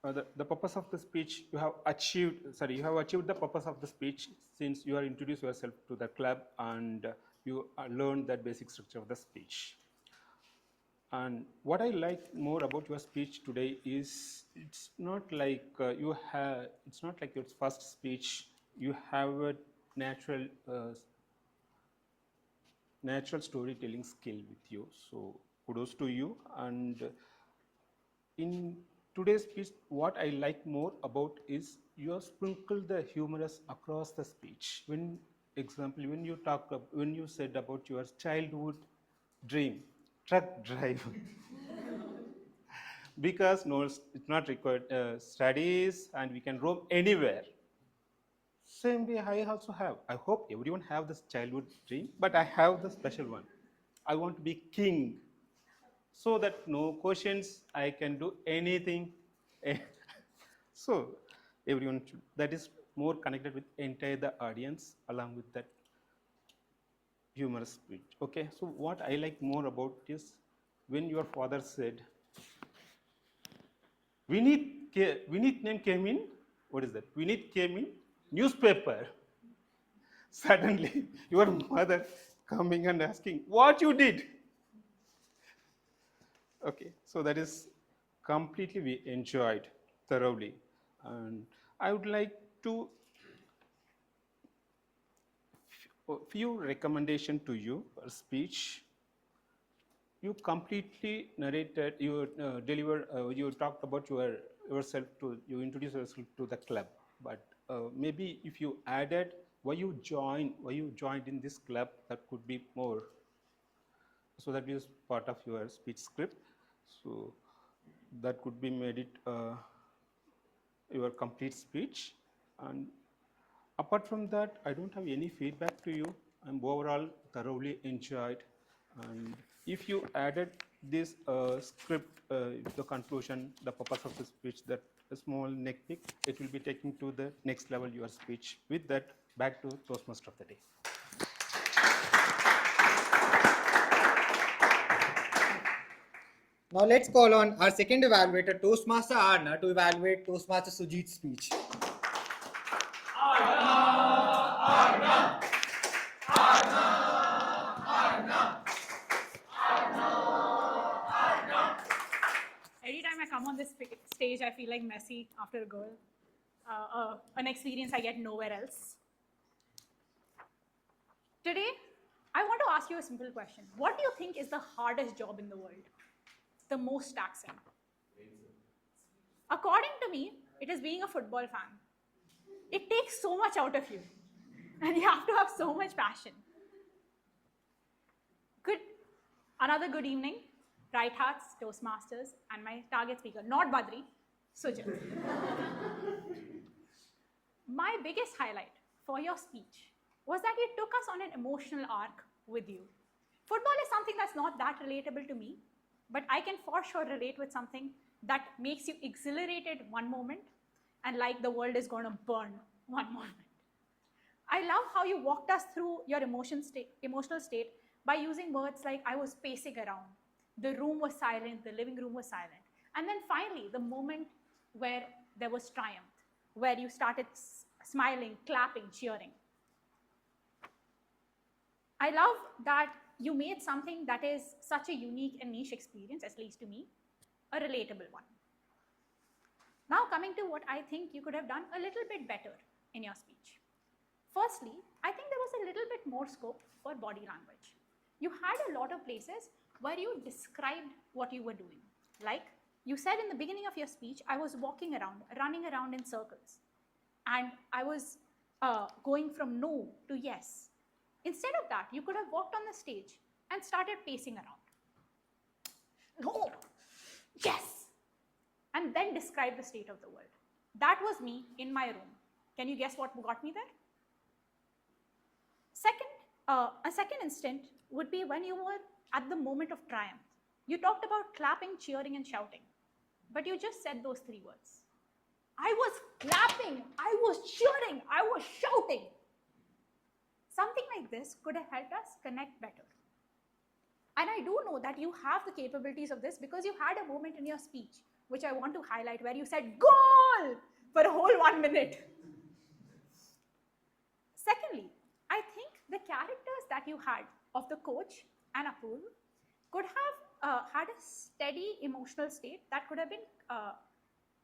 the purpose of the speech you have achieved, you have achieved the purpose of the speech since you have introduced yourself to the club and you learned that basic structure of the speech. And what I like more about your speech today is it's not like it's not like your first speech. You have a natural storytelling skill with you. So kudos to you. And in today's speech, what I like more about is you have sprinkled the humorous across the speech. When you said about your childhood dream, truck driver, because no, it's not required studies and we can roam anywhere. Same way I also have. I hope everyone have this childhood dream, but I have the special one. I want to be king, so that no questions, I can do anything. So everyone should, that is more connected with entire the audience along with that humorous speech. Okay, so what I like more about is when your father said, Vineet name came in, what is that? Vineet came in newspaper. Suddenly, your mother coming and asking, what you did? Okay, so that is completely we enjoyed thoroughly. And I would like to few recommendation to you for speech. You completely narrated, you you talked about yourself you introduced yourself to the club. But maybe if you added why you joined in this club, that could be more. So that is part of your speech script. So that could be made it your complete speech. And apart from that, I don't have any feedback to you. I'm overall thoroughly enjoyed. And if you added this script, the conclusion, the purpose of the speech, that a small neck pick, it will be taken to the next level your speech. With that, back to Toastmaster of the day. Now let's call on our second evaluator, Toastmaster Arna, to evaluate Toastmaster Sujit's speech. Every time I come on this stage, I feel like Messi after a goal. An experience I get nowhere else. Today, I want to ask you a simple question. What do you think is the hardest job in the world? The most taxing? According to me, it is being a football fan. It takes so much out of you, and you have to have so much passion. Another good evening, Right Hearts, Toastmasters, and my target speaker, not Badri, Sujit. My biggest highlight for your speech was that you took us on an emotional arc with you. Football is something that's not that relatable to me, but I can for sure relate with something that makes you exhilarated one moment and like the world is going to burn one moment. I love how you walked us through your emotional state by using words like, I was pacing around, the room was silent, the living room was silent. And then finally, the moment where there was triumph, where you started smiling, clapping, cheering. I love that you made something that is such a unique and niche experience, at least to me, a relatable one. Now coming to what I think you could have done a little bit better in your speech. Firstly, I think there was a little bit more scope for body language. You had a lot of places where you described what you were doing. Like, You said in the beginning of your speech, I was walking around, running around in circles. And I was going from no to yes. Instead of that, you could have walked on the stage and started pacing around. No, yes, and then describe the state of the world. That was me in my room. Can you guess what got me there? A second instant would be when you were at the moment of triumph. You talked about clapping, cheering, and shouting, but you just said those 3 words. I was clapping, I was cheering, I was shouting. Something like this could have helped us connect better. And I do know that you have the capabilities of this because you had a moment in your speech, which I want to highlight, where you said goal for a whole 1 minute. Secondly, I think the characters that you had of the coach and Apurv could have had a steady emotional state that could have been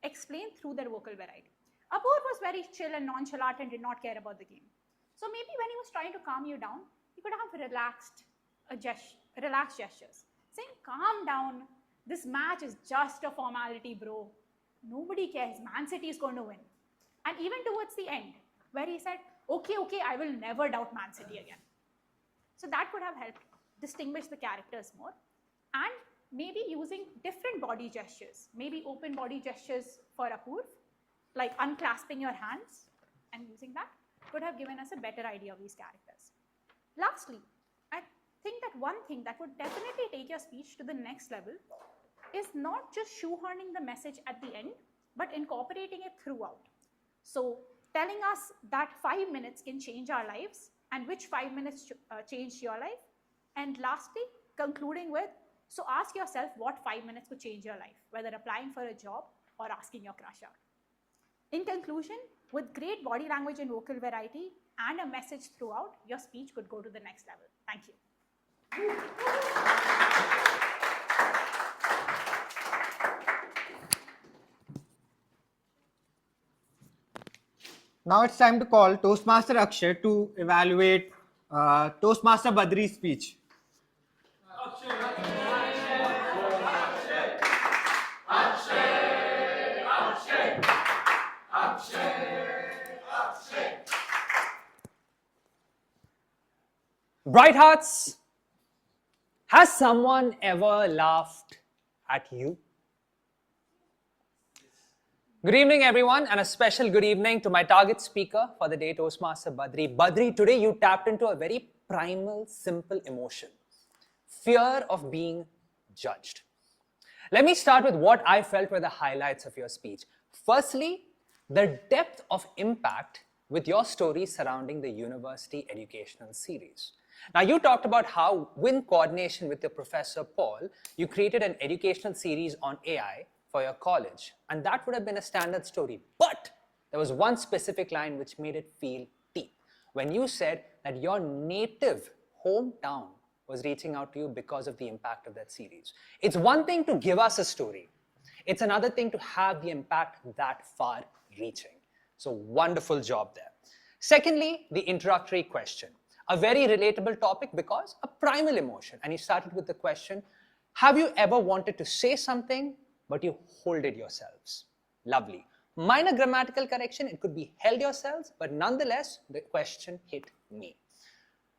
explained through their vocal variety. Apurv was very chill and nonchalant and did not care about the game. So maybe when he was trying to calm you down, he could have relaxed gestures, saying, calm down, this match is just a formality, bro. Nobody cares, Man City is going to win. And even towards the end, where he said, okay, I will never doubt Man City again. So that could have helped distinguish the characters more. And maybe using different body gestures, maybe open body gestures for Apurv, like unclasping your hands and using that, could have given us a better idea of these characters. Lastly, I think that one thing that would definitely take your speech to the next level is not just shoehorning the message at the end, but incorporating it throughout. So telling us that 5 minutes can change our lives and which 5 minutes changed your life. And lastly, concluding with, so ask yourself what 5 minutes could change your life, whether applying for a job or asking your crush out. In conclusion, with great body language and vocal variety and a message throughout, your speech could go to the next level. Thank you. Now it's time to call Toastmaster Akshay to evaluate Toastmaster Badri's speech. Bright hearts, has someone ever laughed at you? Good evening, everyone, and a special good evening to my target speaker for the day, Toastmaster Badri. Badri, today you tapped into a very primal, simple emotion, fear of being judged. Let me start with what I felt were the highlights of your speech. Firstly, the depth of impact with your story surrounding the university educational series. Now, you talked about how, in coordination with your professor Paul, you created an educational series on AI for your college, and that would have been a standard story. But there was one specific line which made it feel deep, when you said that your native hometown was reaching out to you because of the impact of that series. It's one thing to give us a story. It's another thing to have the impact that far reaching. So wonderful job there. Secondly, the introductory question. A very relatable topic because a primal emotion. And you started with the question, have you ever wanted to say something, but you hold it yourselves? Lovely. Minor grammatical correction, it could be held yourselves, but nonetheless, the question hit me.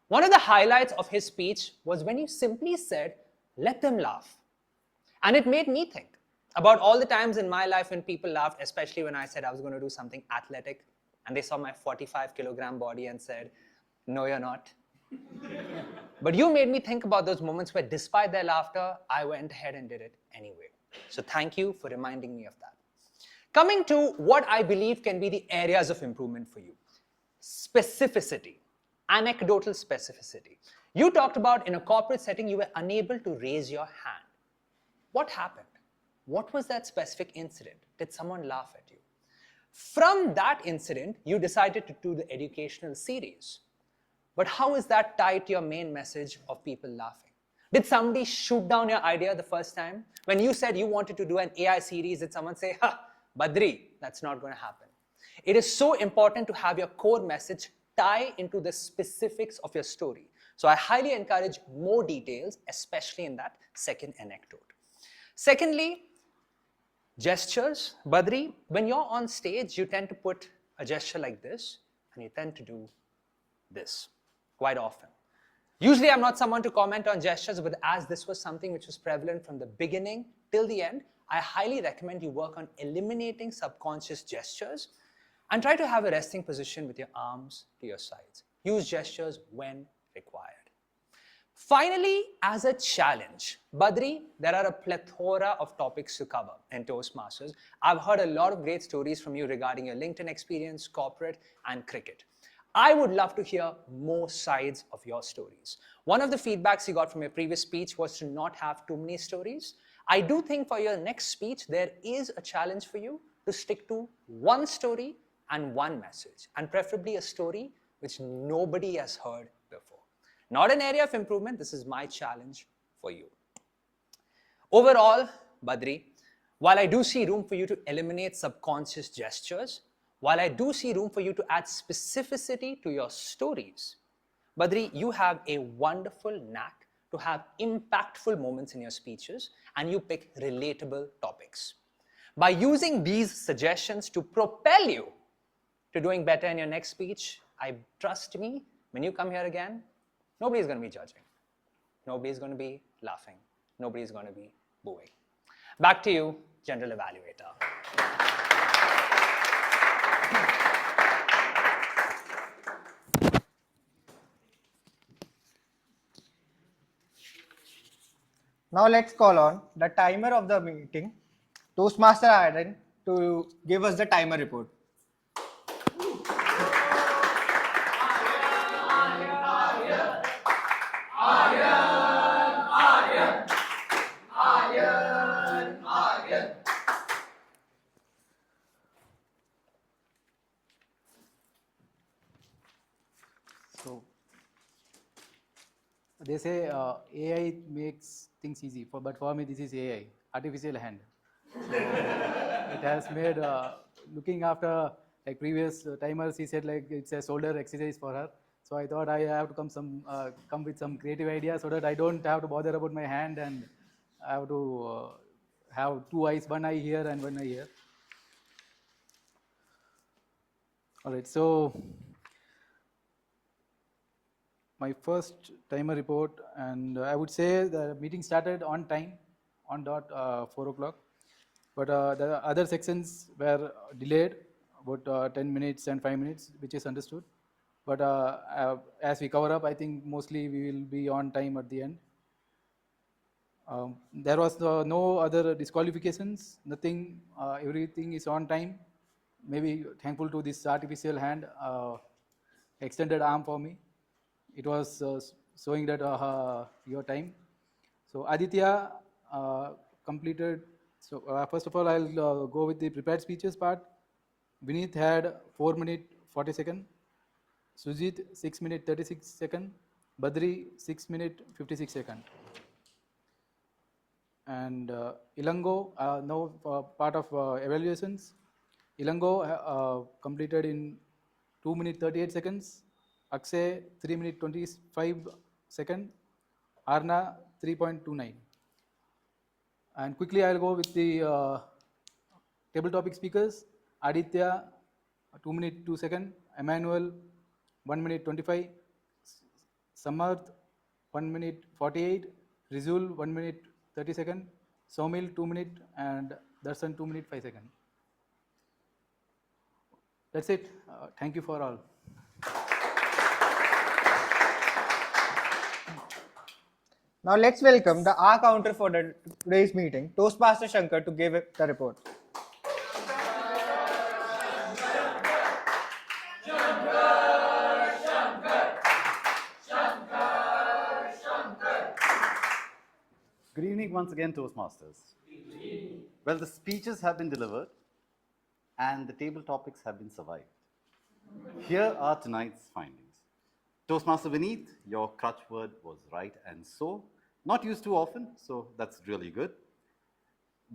One of the highlights of his speech was when you simply said, let them laugh. And it made me think about all the times in my life when people laughed, especially when I said I was going to do something athletic, and they saw my 45-kilogram body and said, no, you're not. But you made me think about those moments where, despite their laughter, I went ahead and did it anyway. So thank you for reminding me of that. Coming to what I believe can be the areas of improvement for you. Specificity, anecdotal specificity. You talked about in a corporate setting, you were unable to raise your hand. What happened? What was that specific incident? Did someone laugh at you? From that incident, you decided to do the educational series. But how is that tied to your main message of people laughing? Did somebody shoot down your idea the first time? When you said you wanted to do an AI series, did someone say, ha, Badri, that's not going to happen? It is so important to have your core message tie into the specifics of your story. So I highly encourage more details, especially in that second anecdote. Secondly, Gestures. Badri, when you're on stage, you tend to put a gesture like this, and you tend to do this quite often. Usually, I'm not someone to comment on gestures, but as this was something which was prevalent from the beginning till the end, I highly recommend you work on eliminating subconscious gestures and try to have a resting position with your arms to your sides. Use gestures when required. Finally, as a challenge, Badri, there are a plethora of topics to cover in Toastmasters. I've heard a lot of great stories from you regarding your LinkedIn experience, corporate, and cricket. I would love to hear more sides of your stories. One of the feedbacks you got from your previous speech was to not have too many stories. I do think for your next speech, there is a challenge for you to stick to one story and one message, and preferably a story which nobody has heard before. Not an area of improvement, this is my challenge for you. Overall, Badri, while I do see room for you to eliminate subconscious gestures, while I do see room for you to add specificity to your stories, Badri, you have a wonderful knack to have impactful moments in your speeches, and you pick relatable topics. By using these suggestions to propel you to doing better in your next speech, trust me, when you come here again, nobody's going to be judging. Nobody's going to be laughing. Nobody's going to be booing. Back to you, General Evaluator. Now let's call on the timer of the meeting, Toastmaster Aaron, to give us the timer report. So they say AI makes things easy, but for me this is AI, artificial hand. So it has made looking after like previous timers. He said like it's a shoulder exercise for her. So I thought I have to come with some creative ideas so that I don't have to bother about my hand and I have to have two eyes, one eye here and one eye here. All right, so my first timer report, and I would say the meeting started on time, on dot 4 o'clock, but the other sections were delayed about 10 minutes and 5 minutes, which is understood. But as we cover up, I think mostly we will be on time at the end. There was no other disqualifications, nothing, everything is on time. Maybe thankful to this artificial hand, extended arm for me. It was showing that your time. So Aditya completed, so first of all I'll go with the prepared speeches part. Vineet had 4 minutes 40 seconds. Sujit 6 minutes 36 seconds. Badri 6 minutes 56 seconds. And Ilango, now part of evaluations. Ilango completed in 2 minutes 38 seconds. Akshay 3 minutes 25 seconds. Arna 3.29. And quickly I'll go with the table topic speakers. Aditya 2 minutes 2 seconds. Emmanuel 1 minute 25. Samarth 1 minute 48. Rizul 1 minute 30 seconds. Somil 2 minutes and Darshan 2 minutes 5 seconds. That's it. Thank you for all. Now let's welcome the R counter for today's meeting, Toastmaster Shankar, to give the report. Good evening once again, Toastmasters. Well, the speeches have been delivered and the table topics have been survived. Here are tonight's findings. Toastmaster Vineet, your crutch word was right and so. Not used too often, so that's really good.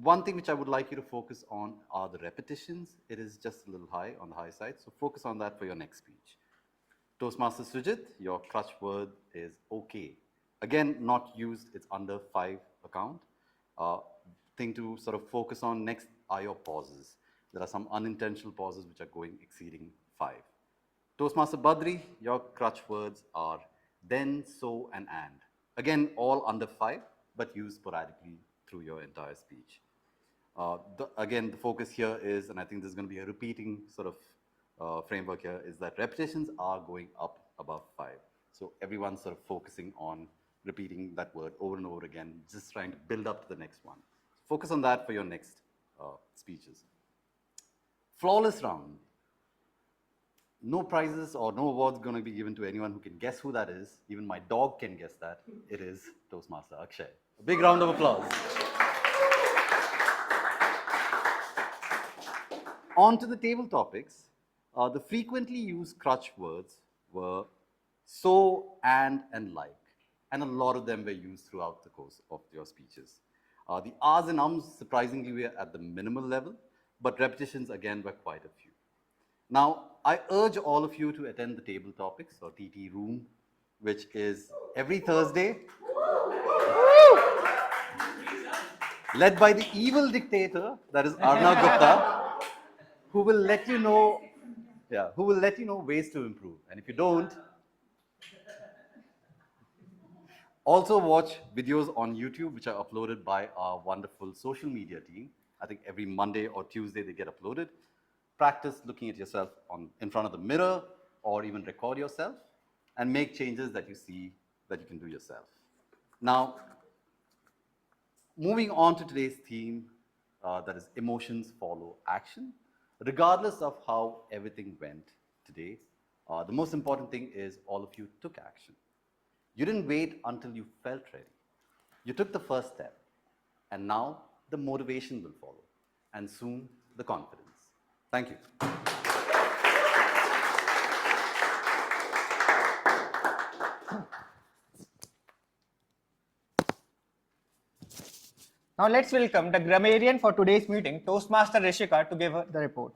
One thing which I would like you to focus on are the repetitions. It is just a little high, on the high side, so focus on that for your next speech. Toastmaster Sujit, your crutch word is okay. Again, not used, it's under 5 account. Thing to sort of focus on next are your pauses. There are some unintentional pauses which are exceeding 5. Toastmaster Badri, your crutch words are then, so, and. Again, all under 5, but used sporadically through your entire speech. Again, the focus here is, and I think this is going to be a repeating sort of framework here, is that repetitions are going up above 5. So everyone's sort of focusing on repeating that word over and over again, just trying to build up to the next one. Focus on that for your next speeches. Flawless round. No prizes or no awards going to be given to anyone who can guess who that is. Even my dog can guess that. It is Toastmaster Akshay. A big round of applause. On to the table topics. The frequently used crutch words were so, and like. And a lot of them were used throughout the course of your speeches. The R's and ums, surprisingly, were at the minimal level, but repetitions, again, were quite a few. Now, I urge all of you to attend the table topics, or TT room, which is every Thursday, led by the evil dictator, that is Arnav Gupta, who will let you know, ways to improve. And if you don't, also watch videos on YouTube, which are uploaded by our wonderful social media team. I think every Monday or Tuesday they get uploaded. Practice looking at yourself in front of the mirror, or even record yourself, and make changes that you see that you can do yourself. Now, moving on to today's theme, that is emotions follow action. Regardless of how everything went today, the most important thing is all of you took action. You didn't wait until you felt ready. You took the first step, and now the motivation will follow, and soon the confidence. Thank you. Now let's welcome the grammarian for today's meeting, Toastmaster Rishika, to give the report.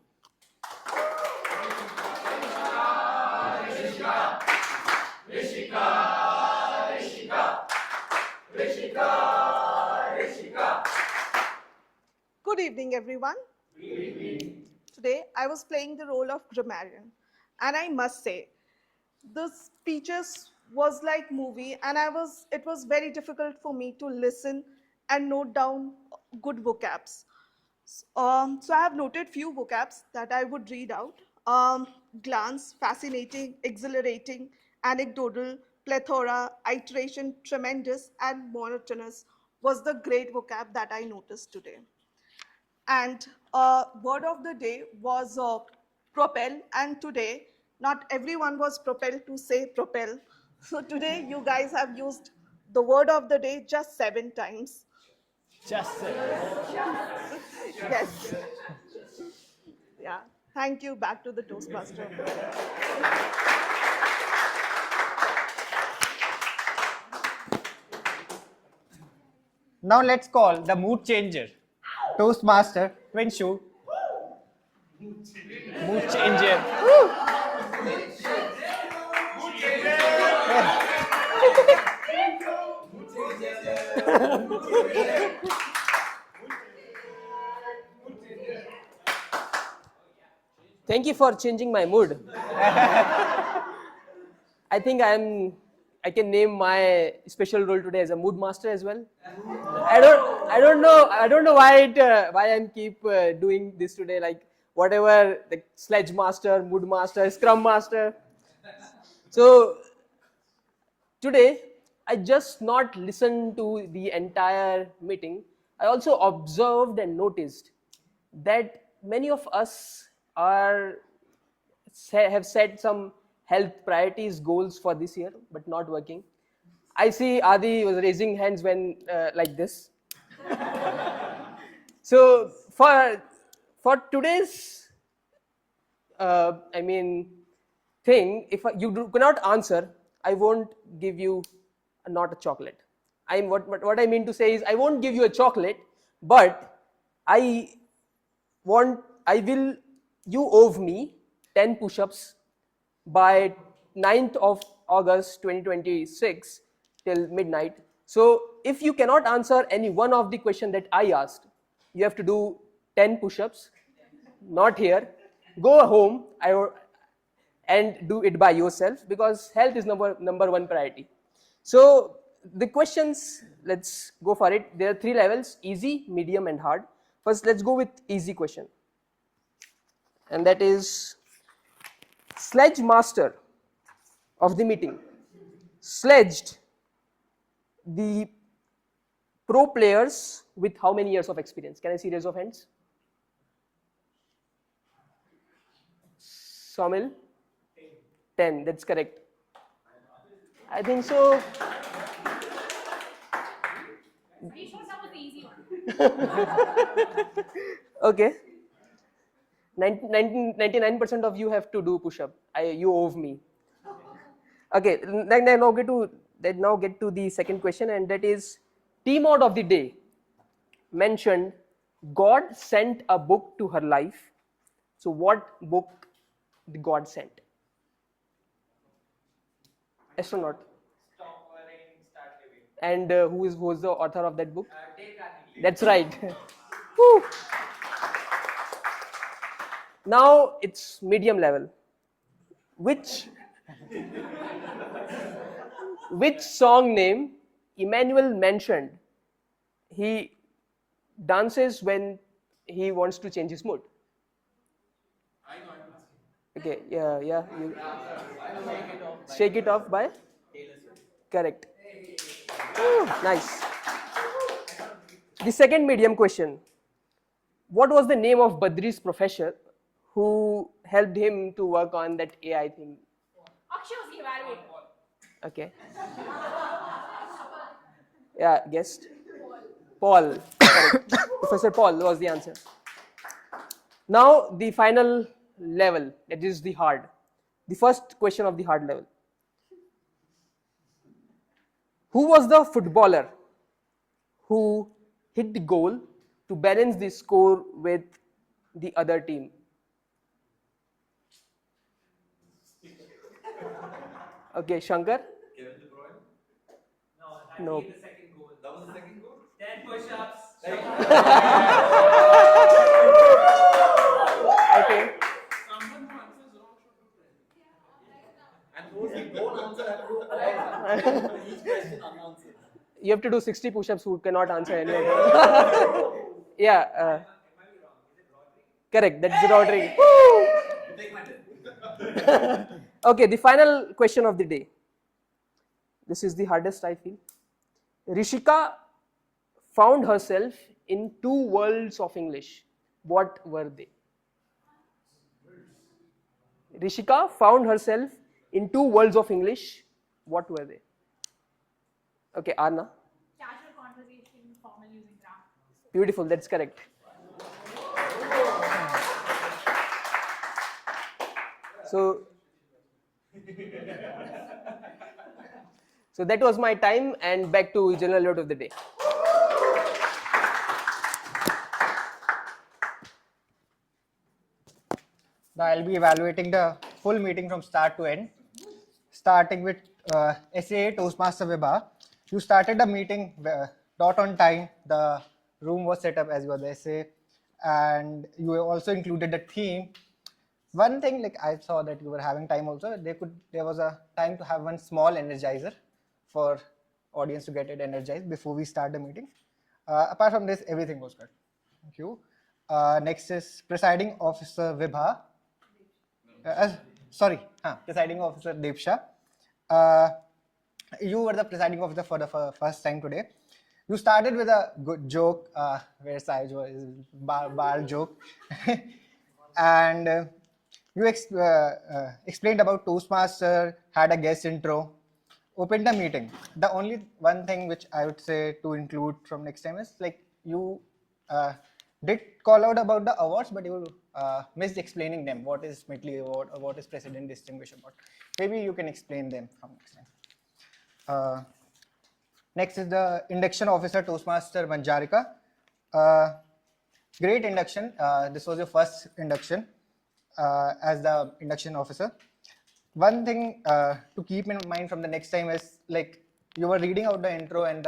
Good evening, everyone. Good evening. Today, I was playing the role of grammarian, and I must say, the speeches was like movie, and it was very difficult for me to listen and note down good vocabs. So I have noted few vocabs that I would read out. Glance, fascinating, exhilarating, anecdotal, plethora, iteration, tremendous, and monotonous was the great vocab that I noticed today. And word of the day was propel, and today not everyone was propelled to say propel. So today you guys have used the word of the day just 7 times. Just 7. Yes. Yeah. Thank you. Back to the Toastmaster. Now let's call the mood changer, Toastmaster Twenshu. Mood changer. Thank you for changing my mood. I think I can name my special role today as a mood master as well. I don't know why I'm keep doing this today, like whatever, the sledge master, mood master, scrum master. So today I just not listened to the entire meeting. I also observed and noticed that many of us have set some health priorities goals for this year, but not working. I see Adi was raising hands when like this. So for today's thing, if you cannot answer, I won't give you not a chocolate. What I mean to say is I won't give you a chocolate, but you owe me 10 push-ups by 9th of August 2026 till midnight. So if you cannot answer any one of the question that I asked, you have to do 10 push-ups, not here. Go home and do it by yourself, because health is number one priority. So the questions, let's go for it. There are 3 levels: easy, medium, and hard. First, let's go with easy question, and that is sledge master of the meeting sledged the pro players with how many years of experience? Can I see raise of hands? Somil? 10, that's correct. I think so. Are you sure that was the easy one? Okay. 99% of you have to do push-up. You owe me. Okay, now get to the second question, and that is T-Mod of the day mentioned God sent a book to her life. So what book did God sent? Astronaut. And who was the author of that book? That's right. Woo. Now it's medium level. Which song name Emmanuel mentioned he dances when he wants to change his mood? Okay, yeah. Shake It Off by? Correct. Ooh, nice. The second medium question. What was the name of Badri's professor who helped him to work on that AI thing? Akshay was the evaluator. Okay. Yeah, guessed. Paul. Correct. Professor Paul was the answer. Now the final level, that is the hard. The first question of the hard level. Who was the footballer who hit the goal to balance the score with the other team? Okay, Shankar? Kevin De Bruyne? No. The second goal. That was the second goal? 10 push-ups. Okay. Someone who answers wrong should do that. And those who don't answer have to do correct. Each question unanswered. You have to do 60 push-ups who cannot answer any of them. Yeah. Correct, that's Rodri. Okay, the final question of the day. This is the hardest, I feel. Rishika found herself in 2 worlds of English. What were they? Rishika found herself in 2 worlds of English. What were they? Okay, Arna. Casual conversation, formal using grammar. Beautiful, that's correct. So that was my time, and back to general note of the day. Now I'll be evaluating the full meeting from start to end, starting with SAA Toastmaster Vibha. You started the meeting dot on time. The room was set up as you were the SA, and you also included the theme. One thing, like I saw that you were having time also. There was a time to have one small energizer for audience to get it energized before we start the meeting. Apart from this, everything was good. Thank you. Next is Presiding Officer Vibha. Presiding Officer Deepsha. You were the presiding officer for the first time today. You started with a good joke, where Sai was bar joke, and you explained about Toastmaster, had a guest intro, opened the meeting. The only one thing which I would say to include from next time is like you did call out about the awards, but you missed explaining them. What is Smithley Award or what is President Distinguished Award? Maybe you can explain them from next time. Next is the induction officer, Toastmaster Manjarika. Great induction. This was your first induction as the induction officer. One thing to keep in mind from the next time is like you were reading out the intro and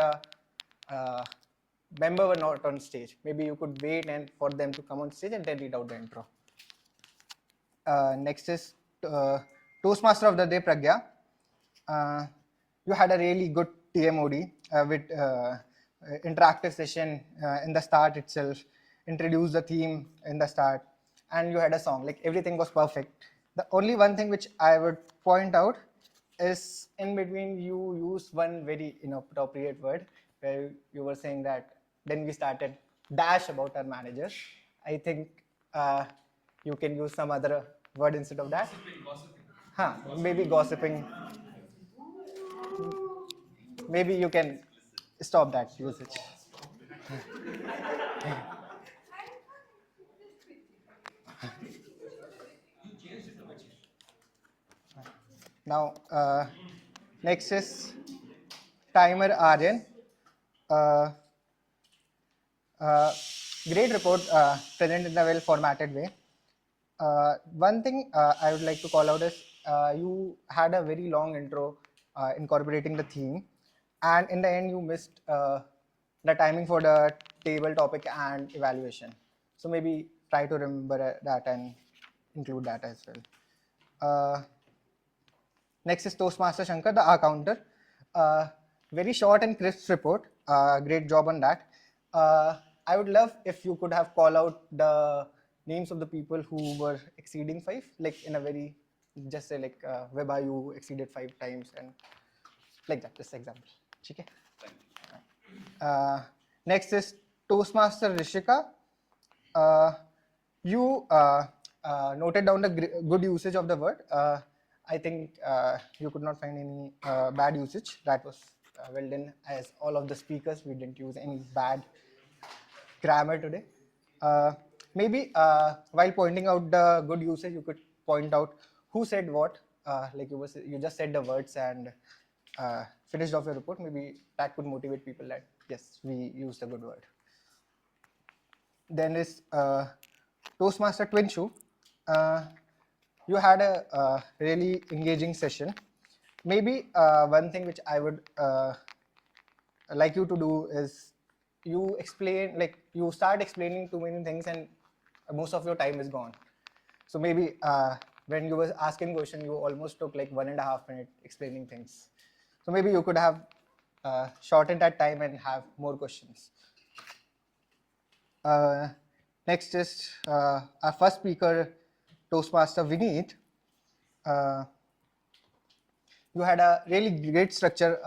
member were not on stage. Maybe you could wait and for them to come on stage and then read out the intro. Next is Toastmaster of the Day, Pragya. You had a really good TMOD with interactive session in the start itself, introduced the theme in the start, and you had a song. Like everything was perfect. The only one thing which I would point out is in between you used one very inappropriate word where you were saying that then we started dash about our manager. I think you can use some other word instead of that. Maybe gossiping. Maybe you can stop that usage. Now, next is Timer Aryan. Great report, present in a well formatted way. One thing I would like to call out is you had a very long intro incorporating the theme, and in the end you missed the timing for the table, topic, and evaluation. So maybe try to remember that and include that as well. Next is Toastmaster Shankar, the R counter. Very short and crisp report. Great job on that. I would love if you could have called out the names of the people who were exceeding 5, like in a very, just say like Weba, you exceeded 5 times and like that, this example. Okay? Next is Toastmaster Rishika. You noted down the good usage of the word. I think you could not find any bad usage. That was well done. As all of the speakers, we didn't use any bad grammar today. Maybe while pointing out the good usage, you could point out who said what. Like you just said the words and finished off your report. Maybe that could motivate people that yes, we used a good word. Then is Toastmaster Twin Shoe. You had a really engaging session. Maybe one thing which I would like you to do is you explain, like you start explaining too many things and most of your time is gone. So maybe when you were asking question, you almost took like 1.5 minutes explaining things. So maybe you could have shortened that time and have more questions. Next is our first speaker, Toastmaster Vineet. You had a really great structure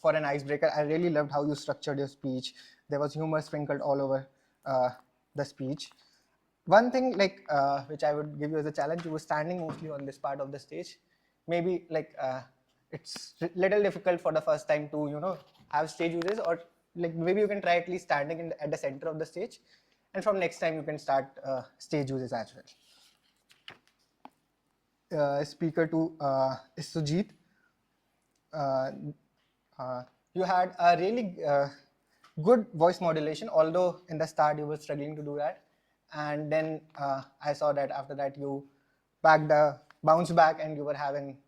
for an icebreaker. I really loved how you structured your speech. There was humor sprinkled all over the speech. One thing like which I would give you as a challenge, you were standing mostly on this part of the stage. Maybe like it's little difficult for the first time to have stage uses, or like maybe you can try at least standing at the center of the stage, and from next time you can start stage uses as well. Speaker 2 is Sujit. You had a really good voice modulation, although in the start you were struggling to do that. And then I saw that after that you bounced back and you were having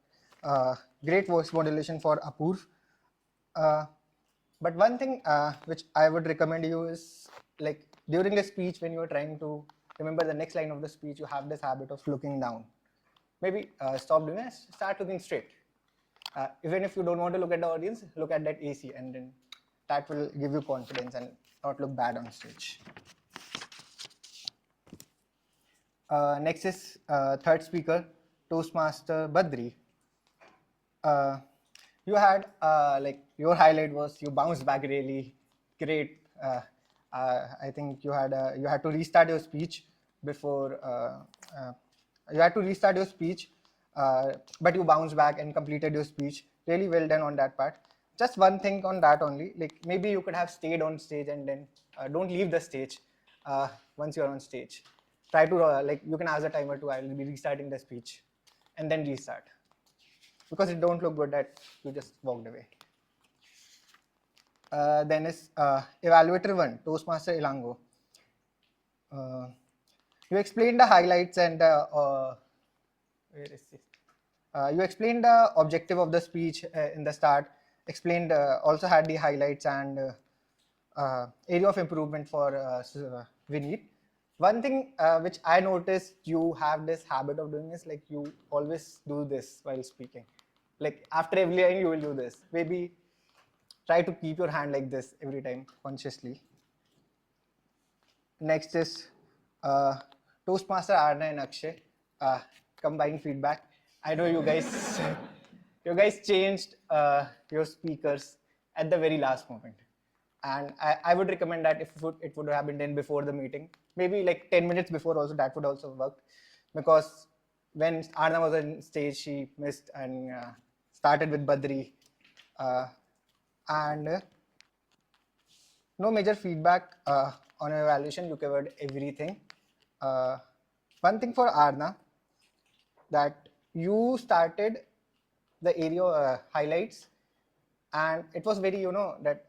great voice modulation for Apurv. But one thing which I would recommend you is like during the speech when you are trying to remember the next line of the speech, you have this habit of looking down. Maybe stop doing it, start looking straight. Even if you don't want to look at the audience, look at that AC, and then that will give you confidence and not look bad on stage. Next is third speaker, Toastmaster Badri. You had like your highlight was you bounced back really great. I think you had to restart your speech before but you bounced back and completed your speech. Really well done on that part. Just one thing on that only, like maybe you could have stayed on stage and then don't leave the stage once you're on stage. Try to like you can ask the timer to I will be restarting the speech and then restart, because it don't look good that you just walked away. Then is Evaluator 1, Toastmaster Ilango. You explained the highlights and where is this? You explained the objective of the speech in the start, explained also had the highlights and area of improvement for Vineet. One thing which I noticed you have this habit of doing is like you always do this while speaking. Like after every line you will do this. Maybe try to keep your hand like this every time consciously. Next is Toastmaster Arna and Akshay. Combined feedback. I know you guys you guys changed your speakers at the very last moment. And I would recommend that if it would have been done before the meeting, maybe like 10 minutes before also, that would also work. Because when Arna was on stage, she missed and started with Badri. No major feedback on evaluation, you covered everything. One thing for Arna, that you started the area highlights, and it was very, that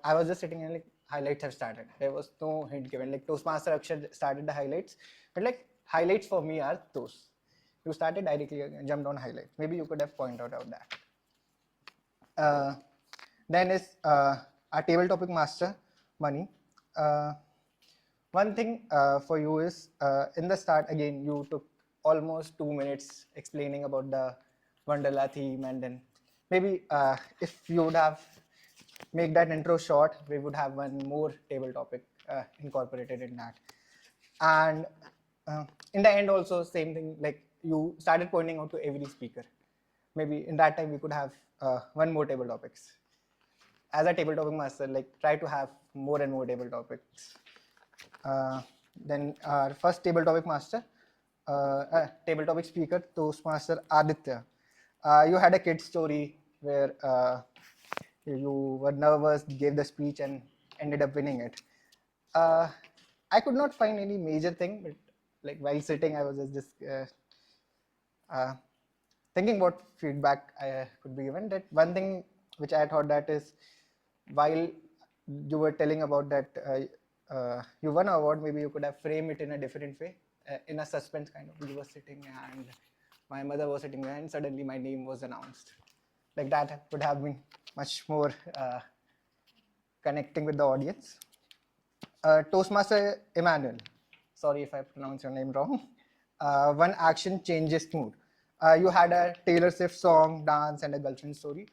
I was just sitting and like highlights have started. There was no hint given. Like Toastmaster Akshay started the highlights, but like highlights for me are those. You started directly and jumped on highlights. Maybe you could have pointed out that. Then is our table topic master, Mani. One thing for you is in the start, again, you took almost 2 minutes explaining about the Wonderla theme, and then maybe if you would have make that intro short, we would have one more table topic incorporated in that. And in the end also same thing, like you started pointing out to every speaker. Maybe in that time we could have one more table topics. As a table topic master, like try to have more and more table topics. Then our first table topic master, table topic speaker, Toastmaster Aditya. You had a kid story where you were nervous, gave the speech and ended up winning it. I could not find any major thing, but like while sitting, I was just thinking what feedback I could be given. That one thing which I thought that is, while you were telling about that you won an award, maybe you could have framed it in a different way, in a suspense kind of. You were sitting and my mother was sitting there and suddenly my name was announced. Like that would have been much more connecting with the audience. Toastmaster Emmanuel, sorry if I pronounce your name wrong. One action changes mood. You had a Taylor Swift song, dance, and a girlfriend story.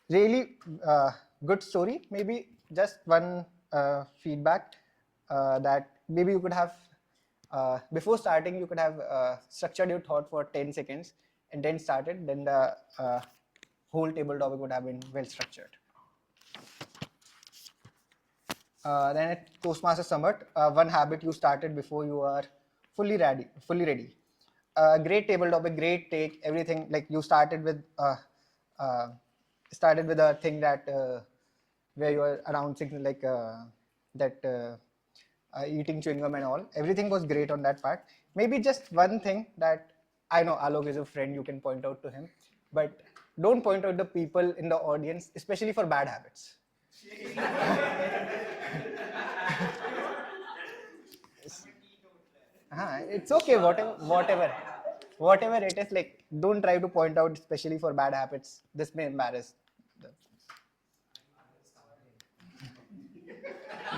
Really good story. Maybe just one feedback that maybe you could have, before starting, you could have structured your thought for 10 seconds and then started, then the whole table topic would have been well structured. Then at Toastmaster Summit, one habit you started before you are fully ready. Great table topic, great take, everything. Like you started with a thing that where you are announcing like that eating chewing gum and all. Everything was great on that part. Maybe just one thing that I know Alok is a friend, you can point out to him, but don't point out the people in the audience, especially for bad habits. It's okay, whatever it is, like don't try to point out, especially for bad habits. This may embarrass them.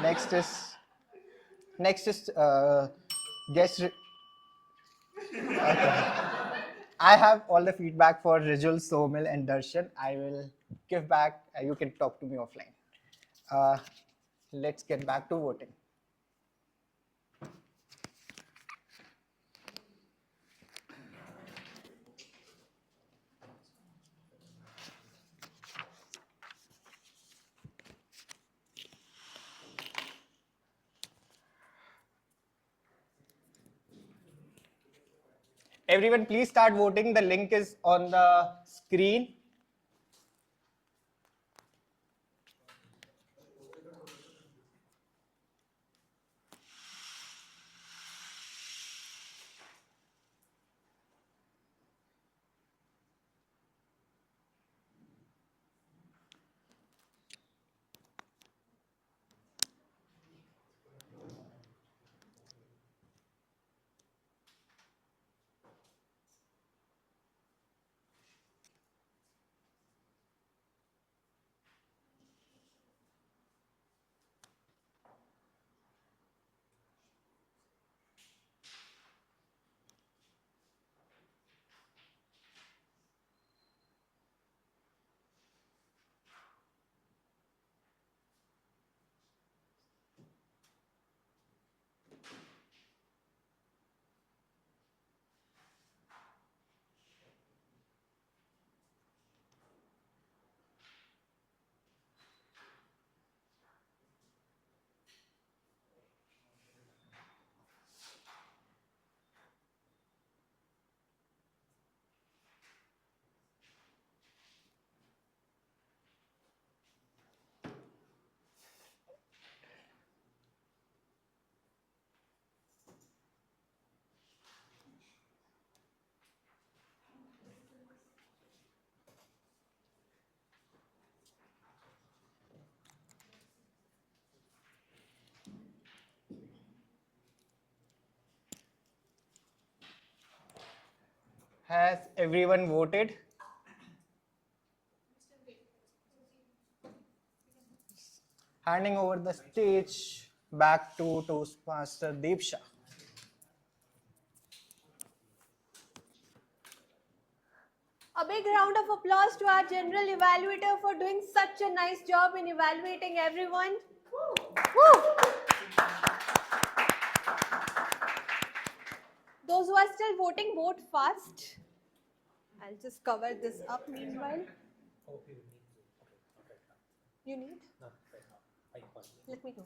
Next is guest. Okay. I have all the feedback for Rijul, Somil, and Darshan. I will give back. You can talk to me offline. Let's get back to voting. Everyone, please start voting. The link is on the screen. Has everyone voted? Handing over the stage back to Toastmaster Deepsha. A big round of applause to our general evaluator for doing such a nice job in evaluating everyone. Woo. Those who are still voting, vote fast. I'll just cover this up meanwhile. You need? Let me go.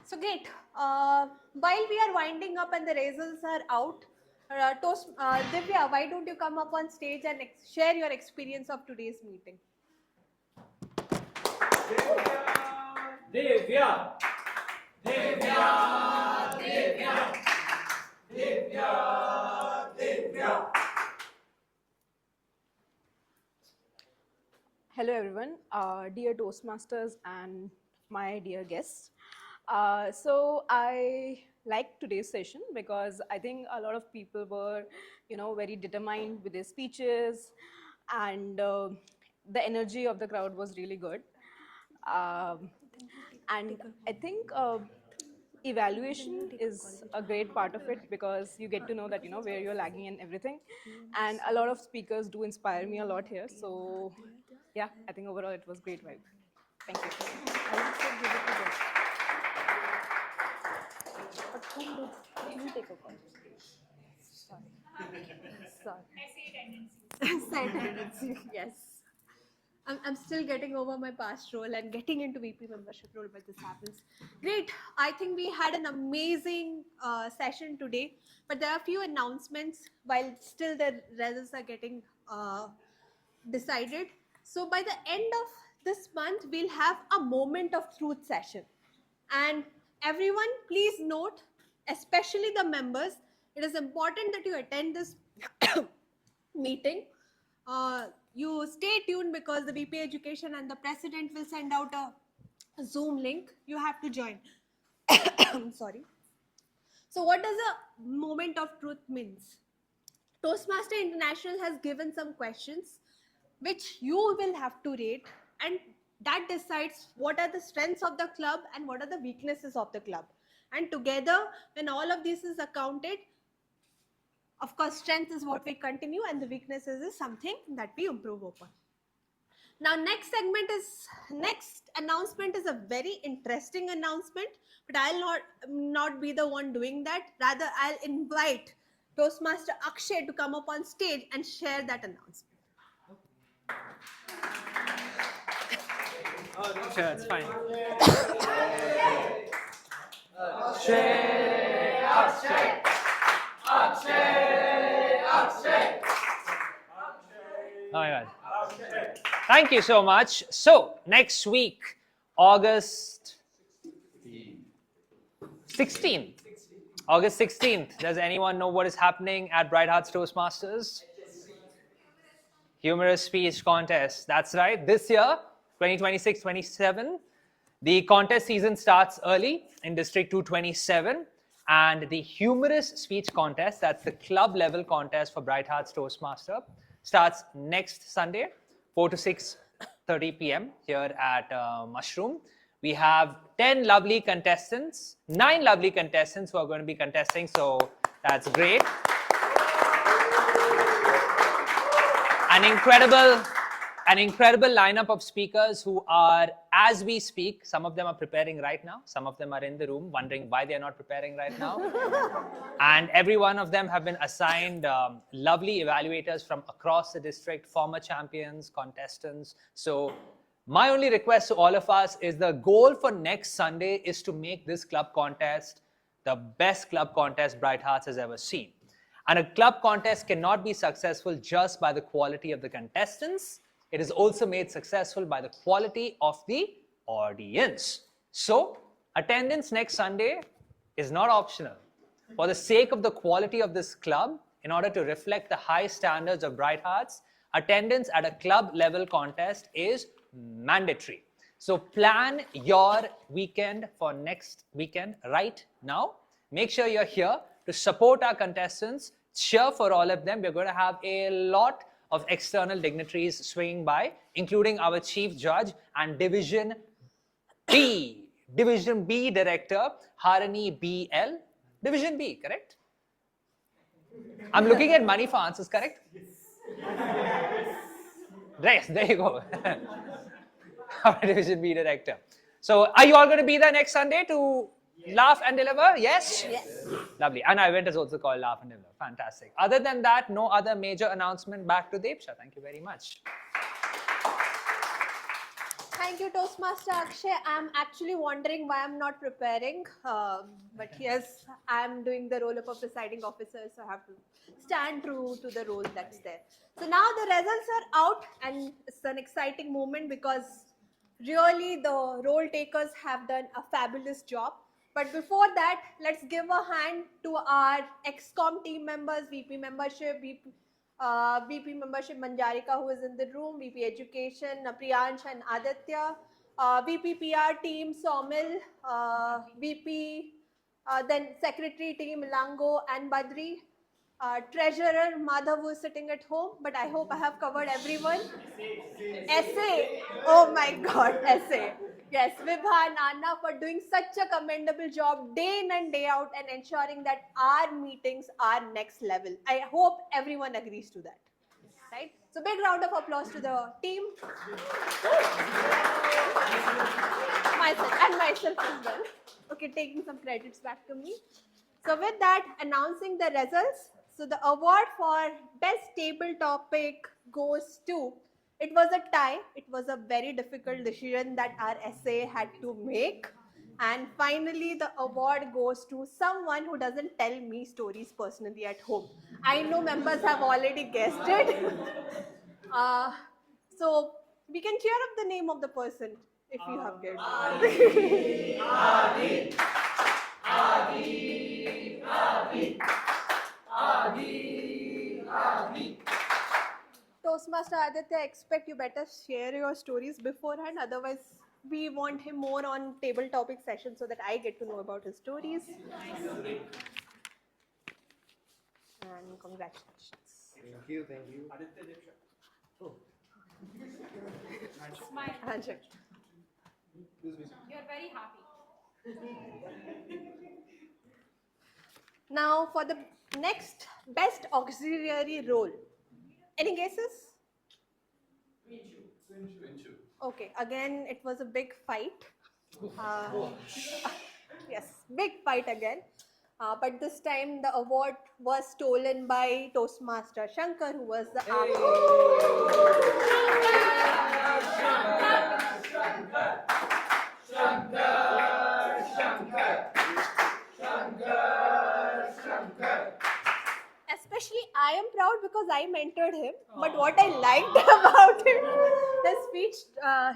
So great. While we are winding up and the results are out, Divya, why don't you come up on stage and share your experience of today's meeting? Divya! Divya! Divya! Divya! Divya! Hello everyone, dear Toastmasters and my dear guests. So I liked today's session because I think a lot of people were, very determined with their speeches, and the energy of the crowd was really good. And I think evaluation is a great part of it because you get to know that, where you're lagging and everything. And a lot of speakers do inspire me a lot here. So yeah, I think overall it was great vibe. Thank you. Can you take a call? Sorry. Essay tendency, yes. I'm still getting over my past role and getting into VP membership role, but this happens. Great. I think we had an amazing session today, but there are a few announcements while still the results are getting decided. So by the end of this month, we'll have a moment of truth session. And everyone, please note, especially the members, it is important that you attend this meeting. You stay tuned because the VP Education and the president will send out a Zoom link. You have to join. Sorry. So what does a moment of truth means? Toastmaster International has given some questions which you will have to rate, and that decides what are the strengths of the club and what are the weaknesses of the club. And together, when all of this is accounted, of course, strength is what we continue and the weaknesses is something that we improve upon. Now, next announcement is a very interesting announcement, but I'll not be the one doing that. Rather, I'll invite Toastmaster Akshay to come up on stage and share that announcement. Oh, no, sure, it's fine. Akshay! Akshay! Akshay! Akshay! Oh my God. Thank you so much. So, next week, August 16th. August 16th. Does anyone know what is happening at Bright Hearts Toastmasters? Humorous speech contest. That's right. This year, 2026-27, the contest season starts early in District 227. And the humorous speech contest, that's the club level contest for Bright Hearts Toastmaster, starts next Sunday, 4 to 6:30 p.m. here at Mushroom. We have 9 lovely contestants who are going to be contesting, so that's great. An incredible lineup of speakers who are, as we speak, some of them are preparing right now. Some of them are in the room wondering why they're not preparing right now. And every one of them have been assigned lovely evaluators from across the district, former champions, contestants. So my only request to all of us is the goal for next Sunday is to make this club contest the best club contest Bright Hearts has ever seen. And a club contest cannot be successful just by the quality of the contestants. It is also made successful by the quality of the audience. So, attendance next Sunday is not optional. For the sake of the quality of this club, in order to reflect the high standards of Bright Hearts, attendance at a club level contest is mandatory. So, plan your weekend for next weekend right now. Make sure you're here to support our contestants, cheer for all of them. We're going to have a lot of external dignitaries swinging by, including our chief judge and Division B Director, Harani BL. Division B, correct? I'm looking at money for answers, correct? Yes, there you go. Our Division B Director. So, are you all going to be there next Sunday to laugh and deliver? Yes? Yes. Lovely. And our event is also called Laugh and Deliver. Fantastic. Other than that, no other major announcement. Back to Deepsha. Thank you very much. Thank you, Toastmaster Akshay. I'm actually wondering why I'm not preparing. But yes, I'm doing the role of a presiding officer, so I have to stand true to the role that's there. So now the results are out, and it's an exciting moment because really the role takers have done a fabulous job. But before that, let's give a hand to our XCOM team members, VP membership, VP membership Manjarika, who is in the room, VP education Priyansh and Aditya, VP PR team Somil, VP then secretary team Lango and Badri, treasurer Madhav, who is sitting at home, but I hope I have covered everyone. SA, oh my god, SA. Yes, Vibha and Anna for doing such a commendable job day in and day out and ensuring that our meetings are next level. I hope everyone agrees to that. Right? So big round of applause to the team. Myself as well. Okay, taking some credits back to me. So with that, announcing the results. So the award for best table topic goes to, it was a tie. It was a very difficult decision that our SA had to make. And finally, the award goes to someone who doesn't tell me stories personally at home. I know members have already guessed it. So we can cheer up the name of the person if you have guessed. Adi. Toastmaster Aditya, I expect you better share your stories beforehand. Otherwise, we want him more on table topic session so that I get to know about his stories. And congratulations. Thank you, thank you. Oh. Smile. Handshake. You're very happy. Now for the next best auxiliary role. Any guesses? Okay, again, it was a big fight. Yes, big fight again. But this time the award was stolen by Toastmaster Shankar, who was the Especially I am proud because I mentored him. But what I liked about him, the speech,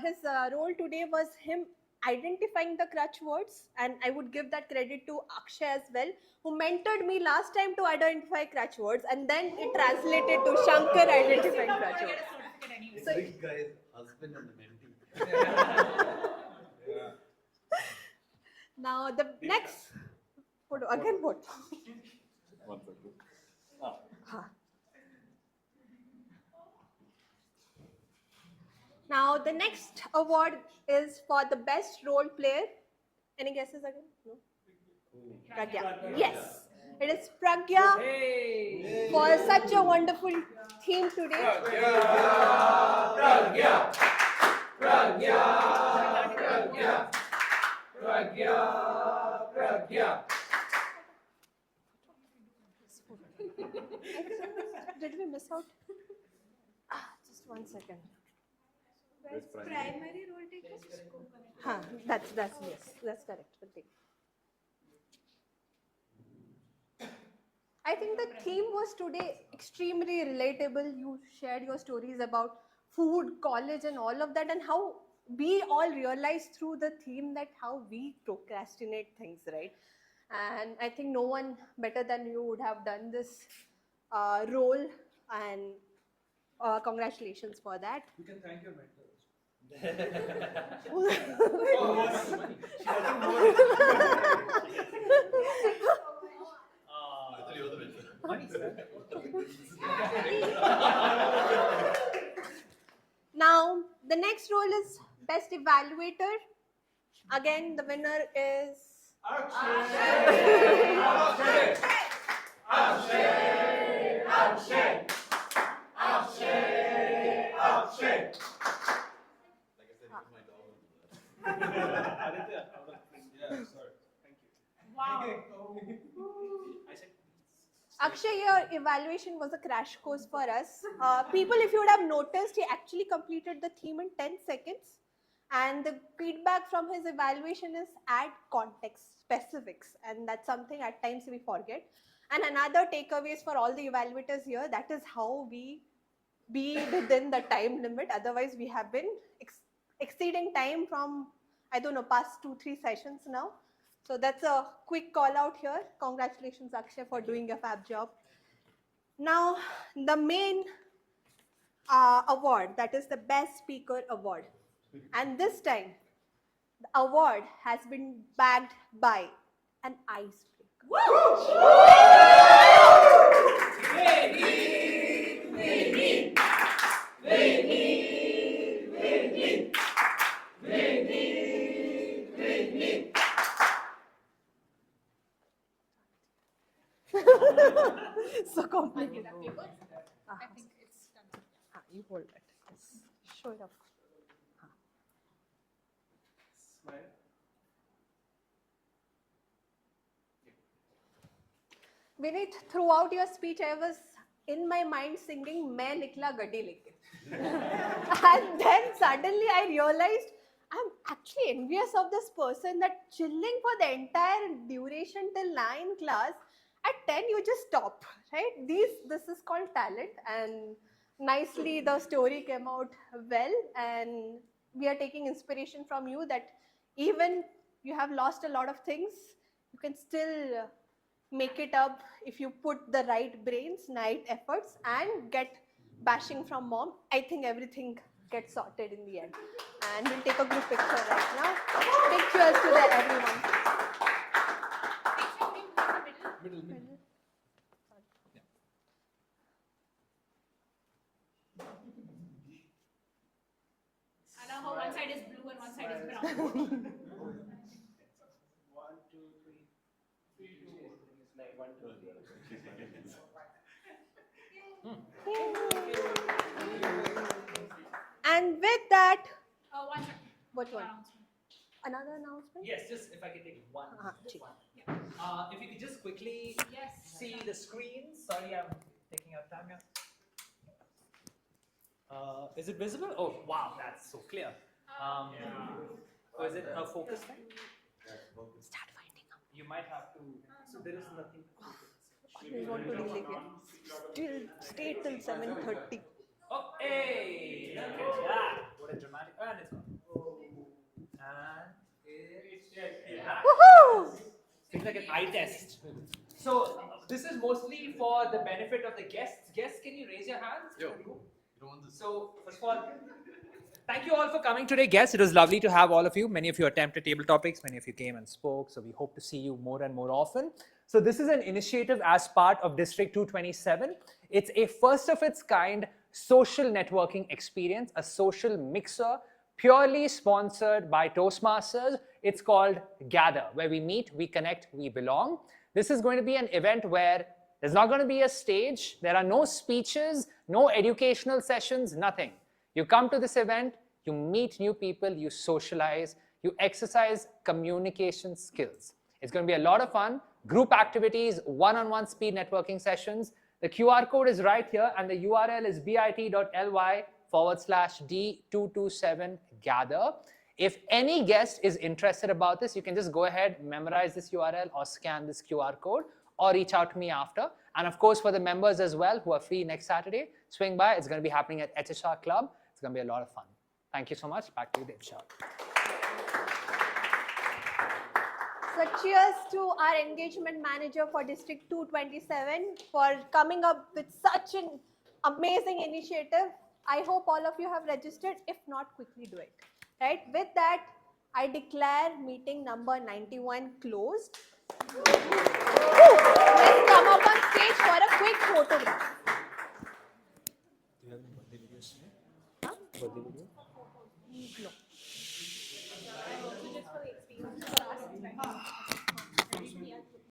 his role today was him identifying the crutch words, and I would give that credit to Akshay as well, who mentored me last time to identify crutch words, and then it translated to Shankar identifying crutch words. So, Big guy, husband and the mentee. now the next photo, again what? One second. Now the next award is for the best role player. Any guesses again? No? Pragya. Yes, it is Pragya for such a wonderful theme today. Pragya, Pragya, Pragya, Pragya, Pragya. Did we miss out? Just 1 second. Primary role takers? That's yes, that's correct. We'll take. I think the theme was today extremely relatable. You shared your stories about food, college, and all of that, and how we all realized through the theme that how we procrastinate things, right? And I think no one better than you would have done this role, and congratulations for that. You can thank your mentors. I thought you were the mentor. Now, the next role is Best Evaluator. Again, the winner is Akshay. Your evaluation was a crash course for us. People, if you would have noticed, he actually completed the theme in 10 seconds. And the feedback from his evaluation is add context, specifics. And that's something at times we forget. And another takeaway is for all the evaluators here, that is how we be within the time limit. Otherwise, we have been exceeding time from, I don't know, past 2-3 sessions now. So that's a quick call out here. Congratulations, Akshay, for doing a fab job. Now, the main award, that is the Best Speaker Award. And this time, the award has been bagged by an icebreaker. So complicated. I think it's done. You hold it. Yes. Show it off. Vineet, throughout your speech, I was in my mind singing "Main nikla gaddi leke," and then suddenly I realized I'm actually envious of this person that chilling for the entire duration till 9 class. At 10, you just stop, right? This is called talent, and nicely the story came out well, and we are taking inspiration from you that even you have lost a lot of things, you can still make it up if you put the right brains, right efforts, and get bashing from mom. I think everything gets sorted in the end. And we'll take a group picture right now. Big cheers to that, everyone. Middle. I know how one side is blue and one side is brown. 1, 2, 3, 2, 1, 2. And with that, One second. what one? Another announcement? Yes, just if I could take one. Just one. If you could just quickly see the screen. Sorry, I'm taking out time here. Is it visible? Oh, wow, that's so clear. Or is it a focus thing? Start winding up. You might have to. So there is nothing. We want to delay here. Stay till 7:30. Oh, hey! Look at that. What a dramatic. And it's gone. And it's back. Woohoo! Seems like an eye test. So this is mostly for the benefit of the guests. Guests, can you raise your hands? So first of all, thank you all for coming today, guests. It was lovely to have all of you. Many of you attempted table topics. Many of you came and spoke. So we hope to see you more and more often. So this is an initiative as part of District 227. It's a first of its kind social networking experience, a social mixer, purely sponsored by Toastmasters. It's called Gather, where we meet, we connect, we belong. This is going to be an event where there's not going to be a stage. There are no speeches, no educational sessions, nothing. You come to this event, you meet new people, you socialize, you exercise communication skills. It's going to be a lot of fun. Group activities, one-on-one speed networking sessions. The QR code is right here, and the URL is bit.ly/D227gather. If any guest is interested about this, you can just go ahead, memorize this URL or scan this QR code or reach out to me after. And of course, for the members as well who are free next Saturday, swing by. It's going to be happening at HSR Club. It's going to be a lot of fun. Thank you so much. Back to you, Dev Shah. So cheers to our engagement manager for District 227 for coming up with such an amazing initiative. I hope all of you have registered. If not, quickly do it. Right? With that, I declare meeting number 91 closed. Let's come up on stage for a quick photograph. No.